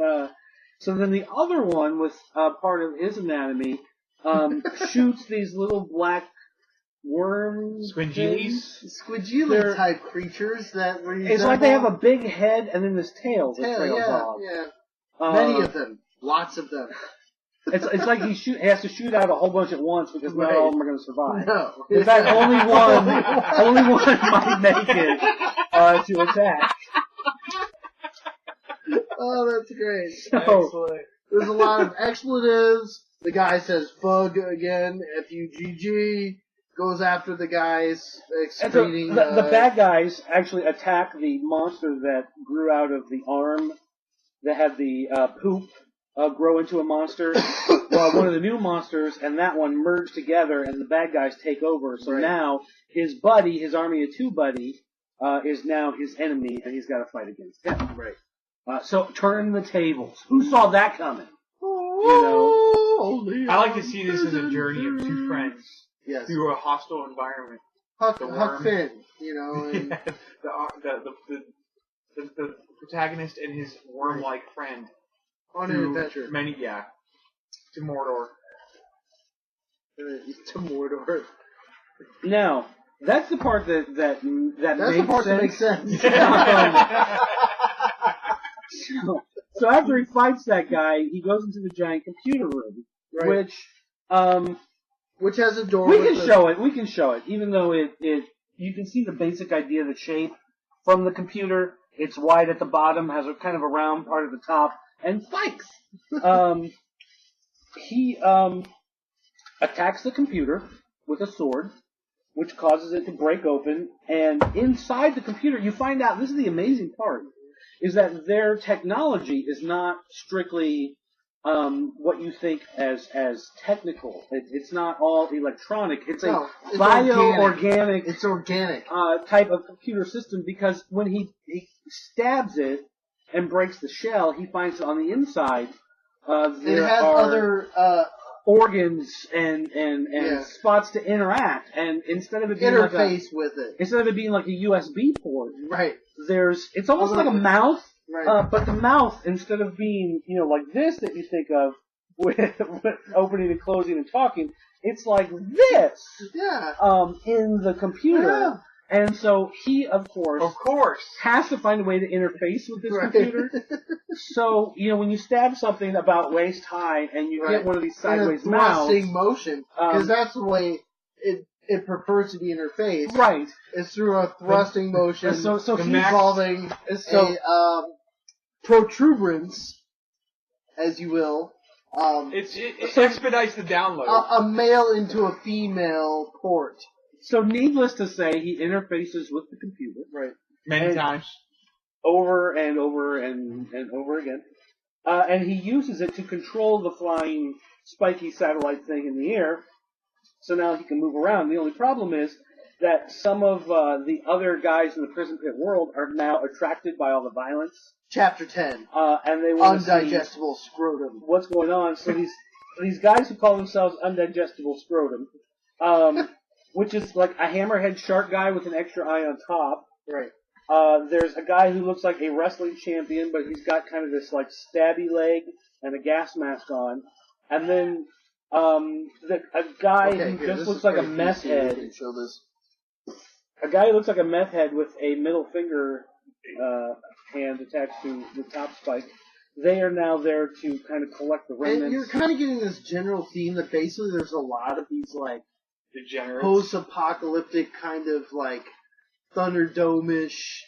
[SPEAKER 1] so then the other one, with part of his anatomy, shoots these little black worms.
[SPEAKER 3] Squidgilis
[SPEAKER 2] type creatures that were.
[SPEAKER 1] It's like they have a big head and then this tail that trails off.
[SPEAKER 2] Yeah. Many of them. Lots of them.
[SPEAKER 1] It's like he has to shoot out a whole bunch at once because not all of them are going to survive.
[SPEAKER 2] No.
[SPEAKER 1] In fact, only one might make it to attack.
[SPEAKER 2] Oh, that's great.
[SPEAKER 1] So,
[SPEAKER 2] excellent. There's a lot of expletives. The guy says "fug" again. F-U-G-G. Goes after the guys excreting.
[SPEAKER 1] So the bad guys actually attack the monster that grew out of the arm that had the poop grow into a monster. Well, one of the new monsters and that one merge together, and the bad guys take over. So now his buddy, his army of 2 buddy, is now his enemy, and he's got to fight against him.
[SPEAKER 2] Right.
[SPEAKER 1] So turn the tables. Who saw that coming?
[SPEAKER 3] I like to see this as a journey of 2 friends through a hostile environment.
[SPEAKER 2] Huck Finn, and
[SPEAKER 3] the protagonist and his worm-like friend
[SPEAKER 2] on an adventure.
[SPEAKER 3] To Mordor.
[SPEAKER 2] to Mordor.
[SPEAKER 1] Now, that's the part that
[SPEAKER 2] That's
[SPEAKER 1] makes
[SPEAKER 2] the part
[SPEAKER 1] sense.
[SPEAKER 2] that makes sense.
[SPEAKER 1] So after he fights that guy, he goes into the giant computer room,
[SPEAKER 2] Right.
[SPEAKER 1] which
[SPEAKER 2] has a door.
[SPEAKER 1] we can show it. We can show it, even though you can see the basic idea of the shape from the computer. It's wide at the bottom, has a kind of a round part at the top, and spikes. He attacks the computer with a sword, which causes it to break open, and inside the computer, you find out, this is the amazing part, is that their technology is not strictly what you think as technical. It's not all electronic. It's a bio-organic
[SPEAKER 2] It's organic.
[SPEAKER 1] type of computer system, because when he stabs it and breaks the shell, he finds that on the inside there
[SPEAKER 2] it has
[SPEAKER 1] are
[SPEAKER 2] other
[SPEAKER 1] organs and spots to interact, and instead of it being
[SPEAKER 2] interface with it,
[SPEAKER 1] instead of it being like a USB port,
[SPEAKER 2] right?
[SPEAKER 1] It's almost like a mouth,
[SPEAKER 2] right?
[SPEAKER 1] but the mouth, instead of being like this that you think of with opening and closing and talking, it's like this.
[SPEAKER 2] Yeah.
[SPEAKER 1] In the computer.
[SPEAKER 2] Yeah.
[SPEAKER 1] And so he, of course, has to find a way to interface with this computer. So, when you stab something about waist high and you get one of these sideways mouths.
[SPEAKER 2] Thrusting motion, because that's the way it prefers to be interfaced.
[SPEAKER 1] Right.
[SPEAKER 2] It's through a thrusting motion involving a protuberance, as you will.
[SPEAKER 3] It expedites the download.
[SPEAKER 2] A male into a female port.
[SPEAKER 1] So, needless to say, he interfaces with the computer.
[SPEAKER 2] Right.
[SPEAKER 3] Many times.
[SPEAKER 1] Over and over and over again. And he uses it to control the flying, spiky satellite thing in the air. So now he can move around. The only problem is that some of the other guys in the prison pit world are now attracted by all the violence.
[SPEAKER 2] Chapter 10.
[SPEAKER 1] And they want to
[SPEAKER 2] Undigestible scrotum.
[SPEAKER 1] What's going on. So these guys who call themselves Undigestible Scrotum, which is like a hammerhead shark guy with an extra eye on top.
[SPEAKER 2] Right.
[SPEAKER 1] There's a guy who looks like a wrestling champion, but he's got kind of this like stabby leg and a gas mask on. And then a guy who just looks like a meth head.
[SPEAKER 2] Show this.
[SPEAKER 1] A guy who looks like a meth head with a middle finger hand attached to the top spike. They are now there to kind of collect the remnants.
[SPEAKER 2] And you're kind of getting this general theme that basically there's a lot of these like
[SPEAKER 3] degenerates,
[SPEAKER 2] post-apocalyptic kind of like Thunderdome-ish.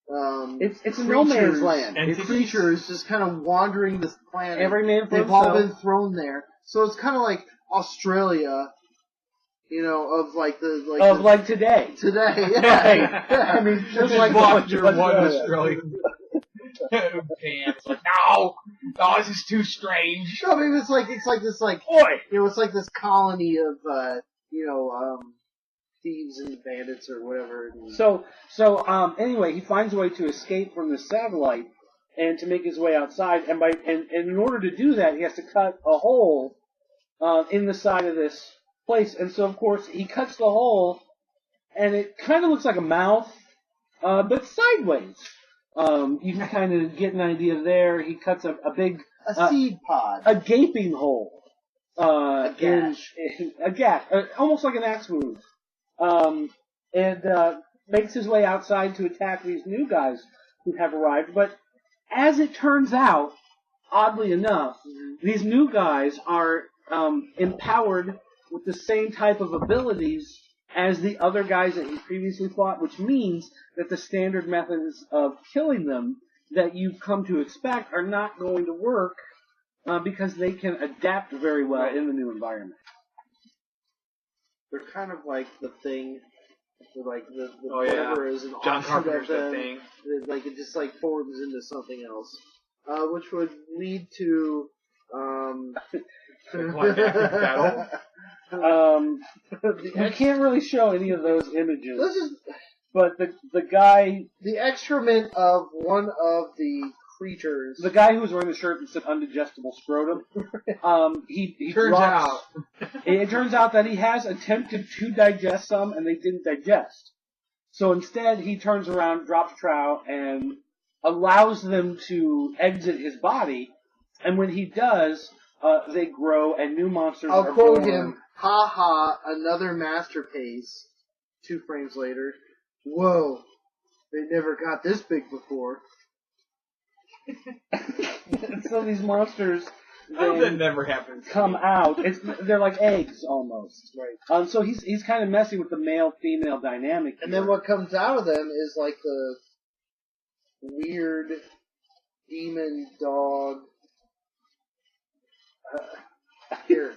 [SPEAKER 1] It's a no man's land.
[SPEAKER 2] And creatures just kind of wandering this planet.
[SPEAKER 1] Every man for
[SPEAKER 2] They've
[SPEAKER 1] himself.
[SPEAKER 2] all been thrown there, so it's kind of like Australia. Of like
[SPEAKER 1] today.
[SPEAKER 2] Today, yeah.
[SPEAKER 1] I mean, just
[SPEAKER 3] like your one Australian pants. Like, no, this is too strange.
[SPEAKER 2] No, I mean, it's like this like, it's like this colony of thieves and bandits or whatever.
[SPEAKER 1] So anyway, he finds a way to escape from the satellite and to make his way outside, and in order to do that, he has to cut a hole in the side of this place, and so of course he cuts the hole, and it kind of looks like a mouth, but sideways. You can kind of get an idea there. He cuts a big
[SPEAKER 2] seed pod,
[SPEAKER 1] a gaping hole,
[SPEAKER 2] a gash,
[SPEAKER 1] almost like an axe wound, and makes his way outside to attack these new guys who have arrived. But as it turns out, oddly enough, these new guys are empowered with the same type of abilities as the other guys that he previously fought, which means that the standard methods of killing them that you've come to expect are not going to work because they can adapt very well in the new environment.
[SPEAKER 2] They're kind of like the Thing, like the whatever is an
[SPEAKER 3] John
[SPEAKER 2] offshoot
[SPEAKER 3] Carpenter's
[SPEAKER 2] of them.
[SPEAKER 3] The Thing.
[SPEAKER 2] Like it just like forms into something else, which would lead to
[SPEAKER 3] climactic battle.
[SPEAKER 1] You can't really show any of those images. But the guy,
[SPEAKER 2] the excrement of one of the creatures,
[SPEAKER 1] the guy who was wearing the shirt that said "undigestible scrotum," he
[SPEAKER 3] turns
[SPEAKER 1] drops. It turns out that he has attempted to digest some, and they didn't digest. So instead, he turns around, drops trow, and allows them to exit his body. And when he does, they grow, and new monsters are born.
[SPEAKER 2] I'll quote him: Ha ha, another masterpiece. 2 frames later. Whoa, they never got this big before.
[SPEAKER 1] So these monsters
[SPEAKER 4] that never happens.
[SPEAKER 1] Come out. They're like eggs almost.
[SPEAKER 2] Right.
[SPEAKER 1] So he's kind of messy with the male-female dynamic here.
[SPEAKER 2] And then what comes out of them is like the weird demon dog. Here.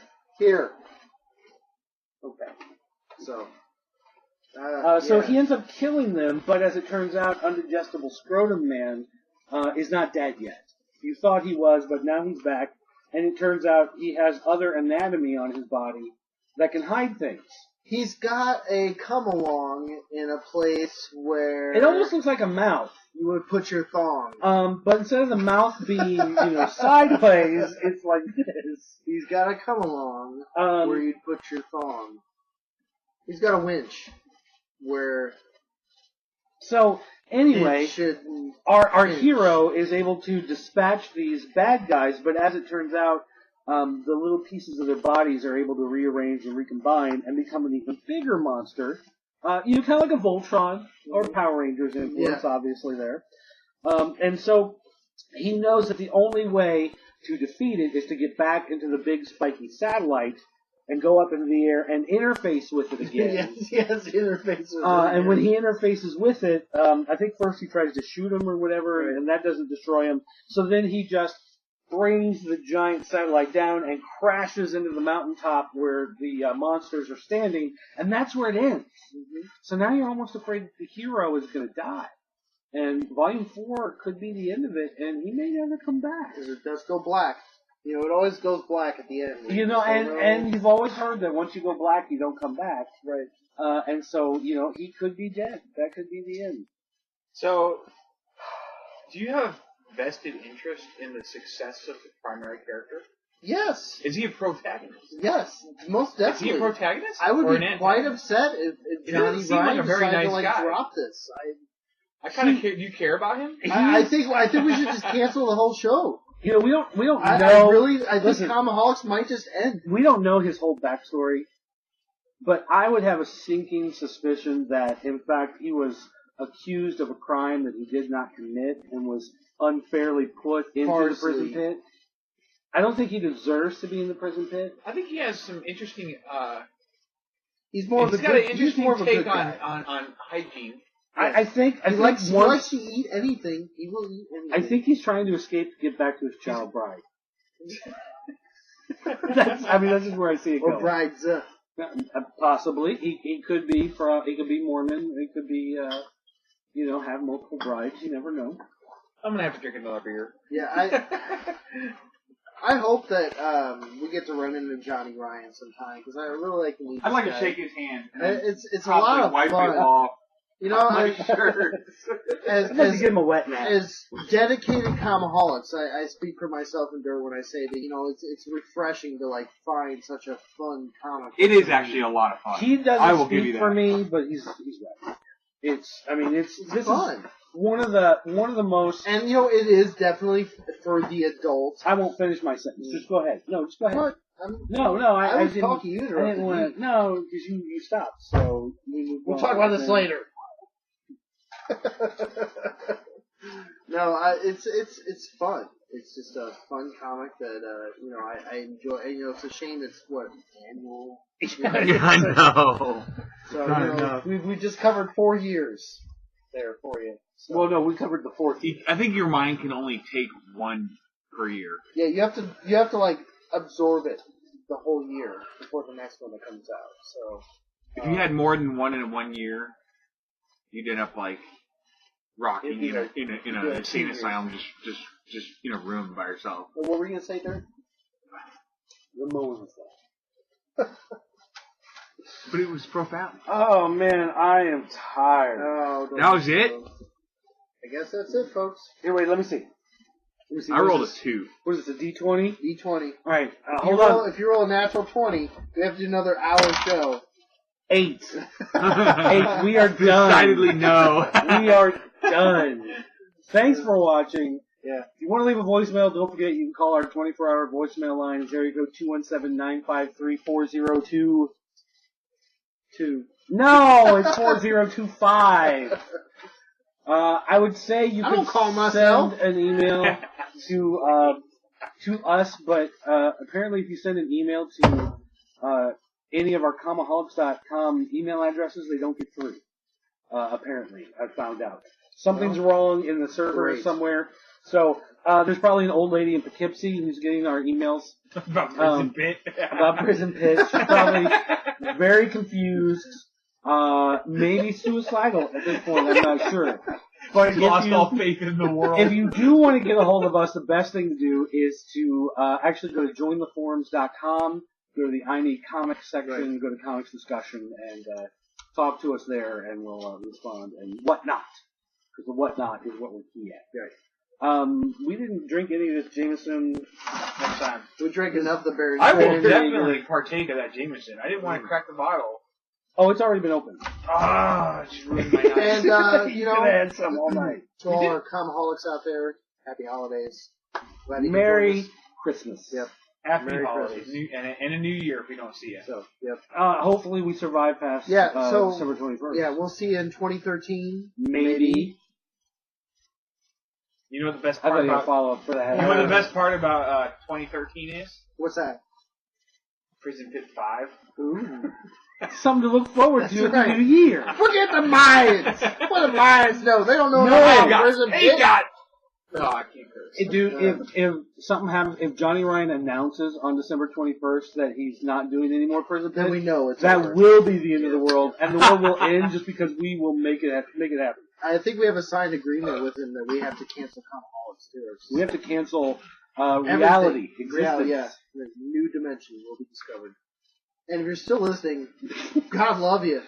[SPEAKER 2] Okay. So.
[SPEAKER 1] So he ends up killing them, but as it turns out, Undigestible Scrotum Man is not dead yet. You thought he was, but now he's back, and it turns out he has other anatomy on his body that can hide things.
[SPEAKER 2] He's got a come-along in a place where...
[SPEAKER 1] It almost looks like a mouth.
[SPEAKER 2] You would put your thong.
[SPEAKER 1] But instead of the mouth being, sideways, it's like this.
[SPEAKER 2] He's got a come-along where you'd put your thong. He's got a winch where...
[SPEAKER 1] So, anyway, our hero is able to dispatch these bad guys, but as it turns out, the little pieces of their bodies are able to rearrange and recombine and become an even bigger monster. Kind of like a Voltron or Power Rangers influence, obviously, there. And so he knows that the only way to defeat it is to get back into the big spiky satellite and go up into the air and interface with it again.
[SPEAKER 2] yes, interface with it.
[SPEAKER 1] And when he interfaces with it, I think first he tries to shoot him or whatever, and that doesn't destroy him. So then he just brings the giant satellite down and crashes into the mountaintop where the monsters are standing, and that's where it ends. Mm-hmm. So now you're almost afraid that the hero is going to die. And Volume 4 could be the end of it, and he may never come back.
[SPEAKER 2] Because it does go black. It always goes black at the end.
[SPEAKER 1] And you've always heard that once you go black, you don't come back.
[SPEAKER 2] Right.
[SPEAKER 1] And so, he could be dead. That could be the end.
[SPEAKER 4] So, do you have vested interest in the success of the primary character?
[SPEAKER 2] Yes.
[SPEAKER 4] Is he a protagonist?
[SPEAKER 2] Yes, most definitely.
[SPEAKER 4] Is he a protagonist?
[SPEAKER 2] I would be quite upset if Johnny Ryan decided to drop this.
[SPEAKER 4] I kind of care. Do you care about him?
[SPEAKER 2] I think we should just cancel the whole show.
[SPEAKER 1] We don't know.
[SPEAKER 2] I think Comiholics might just end.
[SPEAKER 1] We don't know his whole backstory, but I would have a sinking suspicion that, in fact, he was accused of a crime that he did not commit and was unfairly put into the prison pit. I don't think he deserves to be in the prison pit.
[SPEAKER 4] I think he has some interesting.
[SPEAKER 2] He's more of a
[SPEAKER 4] got an interesting take
[SPEAKER 2] on
[SPEAKER 4] hygiene.
[SPEAKER 1] I think
[SPEAKER 2] he likes to eat anything. He will eat anything.
[SPEAKER 1] I think he's trying to escape to get back to his child bride. That's just where I see it going.
[SPEAKER 2] Or brides.
[SPEAKER 1] Possibly. He could be Mormon. He could be, have multiple brides. You never know.
[SPEAKER 4] I'm gonna have to drink another beer.
[SPEAKER 2] Yeah, I hope that we get to run into Johnny Ryan sometime because I really like to meet.
[SPEAKER 3] I'd like to shake his hand.
[SPEAKER 2] It's a lot of
[SPEAKER 3] wipe
[SPEAKER 2] fun.
[SPEAKER 3] It off.
[SPEAKER 1] I'd like to give him a wet nap.
[SPEAKER 2] As dedicated Comiholics, I speak for myself and Dirt when I say that it's refreshing to find such a fun comic.
[SPEAKER 3] It is actually a lot of fun.
[SPEAKER 1] He doesn't speak for me, but he's right. It's fun. One of the most,
[SPEAKER 2] and it is definitely for the adults.
[SPEAKER 1] I won't finish my sentence. Just go ahead. No, just go ahead.
[SPEAKER 2] What?
[SPEAKER 1] I
[SPEAKER 2] was talking. You interrupted me.
[SPEAKER 1] No, because you stopped. So
[SPEAKER 2] we'll talk about this later. No, it's fun. It's just a fun comic that I enjoy. And, it's a shame it's annual.
[SPEAKER 3] I know.
[SPEAKER 2] So we just covered 4 years there for you. So.
[SPEAKER 1] Well, no, we covered the 4th.
[SPEAKER 3] I think your mind can only take one per year.
[SPEAKER 2] Yeah, you have to absorb it the whole year before the next one that comes out. So
[SPEAKER 3] if you had more than one in 1 year, you'd end up rocking in a insane asylum, just in a room by yourself.
[SPEAKER 2] Well, what were you gonna say there?
[SPEAKER 1] The Moses stuff.
[SPEAKER 3] But it was profound.
[SPEAKER 1] Oh man, I am tired.
[SPEAKER 2] Oh,
[SPEAKER 3] that was it?
[SPEAKER 2] I guess that's it, folks.
[SPEAKER 1] Here, wait, let me see.
[SPEAKER 3] I rolled a 2.
[SPEAKER 1] What is this, a D20?
[SPEAKER 2] D20.
[SPEAKER 1] Alright, hold on.
[SPEAKER 2] If you roll a natural 20, we have to do another hour show.
[SPEAKER 1] 8. 8. We are done.
[SPEAKER 3] Decidedly no.
[SPEAKER 1] We are done. Thanks for watching. Yeah. If you want to leave a voicemail, don't forget you can call our 24-hour voicemail line. It's area code 217-953-4022. No, it's 4025. I would say you can send an email to us, but apparently if you send an email to any of our Comiholics.com email addresses, they don't get through. Apparently, I've found out. Something's wrong in the server somewhere. So there's probably an old lady in Poughkeepsie who's getting our emails
[SPEAKER 3] About Prison Pit.
[SPEAKER 1] about Prison Pit. She's probably very confused, maybe suicidal at this point. I'm not sure. But
[SPEAKER 3] She's lost all faith in the world.
[SPEAKER 1] If you do want to get a hold of us, the best thing to do is to actually go to jointheforums.com, go to the I Need Comics section, go to Comics Discussion, and talk to us there, and we'll respond, and whatnot. Because the whatnot is what we're key at. Right. We didn't drink any of this Jameson next time.
[SPEAKER 2] We drank enough of the berries.
[SPEAKER 3] I will definitely partake of that Jameson. I didn't want to crack the bottle.
[SPEAKER 1] Oh, it's already been opened.
[SPEAKER 3] Ah, just ruined my night.
[SPEAKER 2] And,
[SPEAKER 1] you know, had some all night.
[SPEAKER 2] To all our Comiholics out there, happy holidays.
[SPEAKER 1] Merry Christmas.
[SPEAKER 2] Yep.
[SPEAKER 3] Happy
[SPEAKER 2] Merry
[SPEAKER 3] holidays. And a new year if we don't see it.
[SPEAKER 2] So, yep.
[SPEAKER 1] Hopefully we survive past December 21st.
[SPEAKER 2] Yeah, we'll see you in 2013.
[SPEAKER 1] Maybe.
[SPEAKER 3] You know what the best
[SPEAKER 1] I
[SPEAKER 3] part
[SPEAKER 1] thought you
[SPEAKER 3] about
[SPEAKER 1] follow up for that.
[SPEAKER 3] You know what the best part about 2013 is?
[SPEAKER 2] What's that?
[SPEAKER 3] Prison Pit 5.
[SPEAKER 2] Ooh.
[SPEAKER 1] Something to look forward to
[SPEAKER 2] That's
[SPEAKER 1] in the new year.
[SPEAKER 2] Forget the Mayans! What do Mayans know? They don't know
[SPEAKER 3] No,
[SPEAKER 2] Prison
[SPEAKER 3] they
[SPEAKER 2] Pit.
[SPEAKER 3] got. No, I can't curse.
[SPEAKER 1] Dude, if something happens, if Johnny Ryan announces on December 21st that he's not doing any more Prison Pit,
[SPEAKER 2] then we know it's
[SPEAKER 1] that
[SPEAKER 2] over.
[SPEAKER 1] will be the end of the world, and the world will end just because we will make it happen.
[SPEAKER 2] I think we have a signed agreement with him that we have to cancel Comiholics too.
[SPEAKER 1] We have to cancel reality, existence.
[SPEAKER 2] Reality, yeah. A new dimension will be discovered. And if you're still listening, God love you.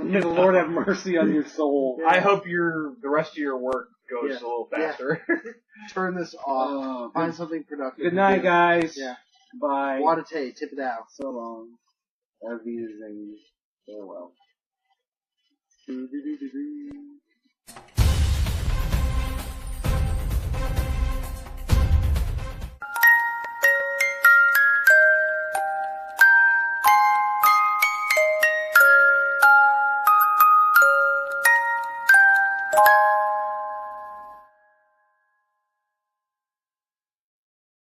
[SPEAKER 1] May the Lord have mercy on your soul.
[SPEAKER 3] I hope the rest of your work goes a little faster.
[SPEAKER 2] Yeah. Turn this off. Find something productive.
[SPEAKER 1] Good night, guys.
[SPEAKER 2] Yeah.
[SPEAKER 1] Bye.
[SPEAKER 2] Wadate, tip it out.
[SPEAKER 1] So long. Auf Wiedersehen. Farewell.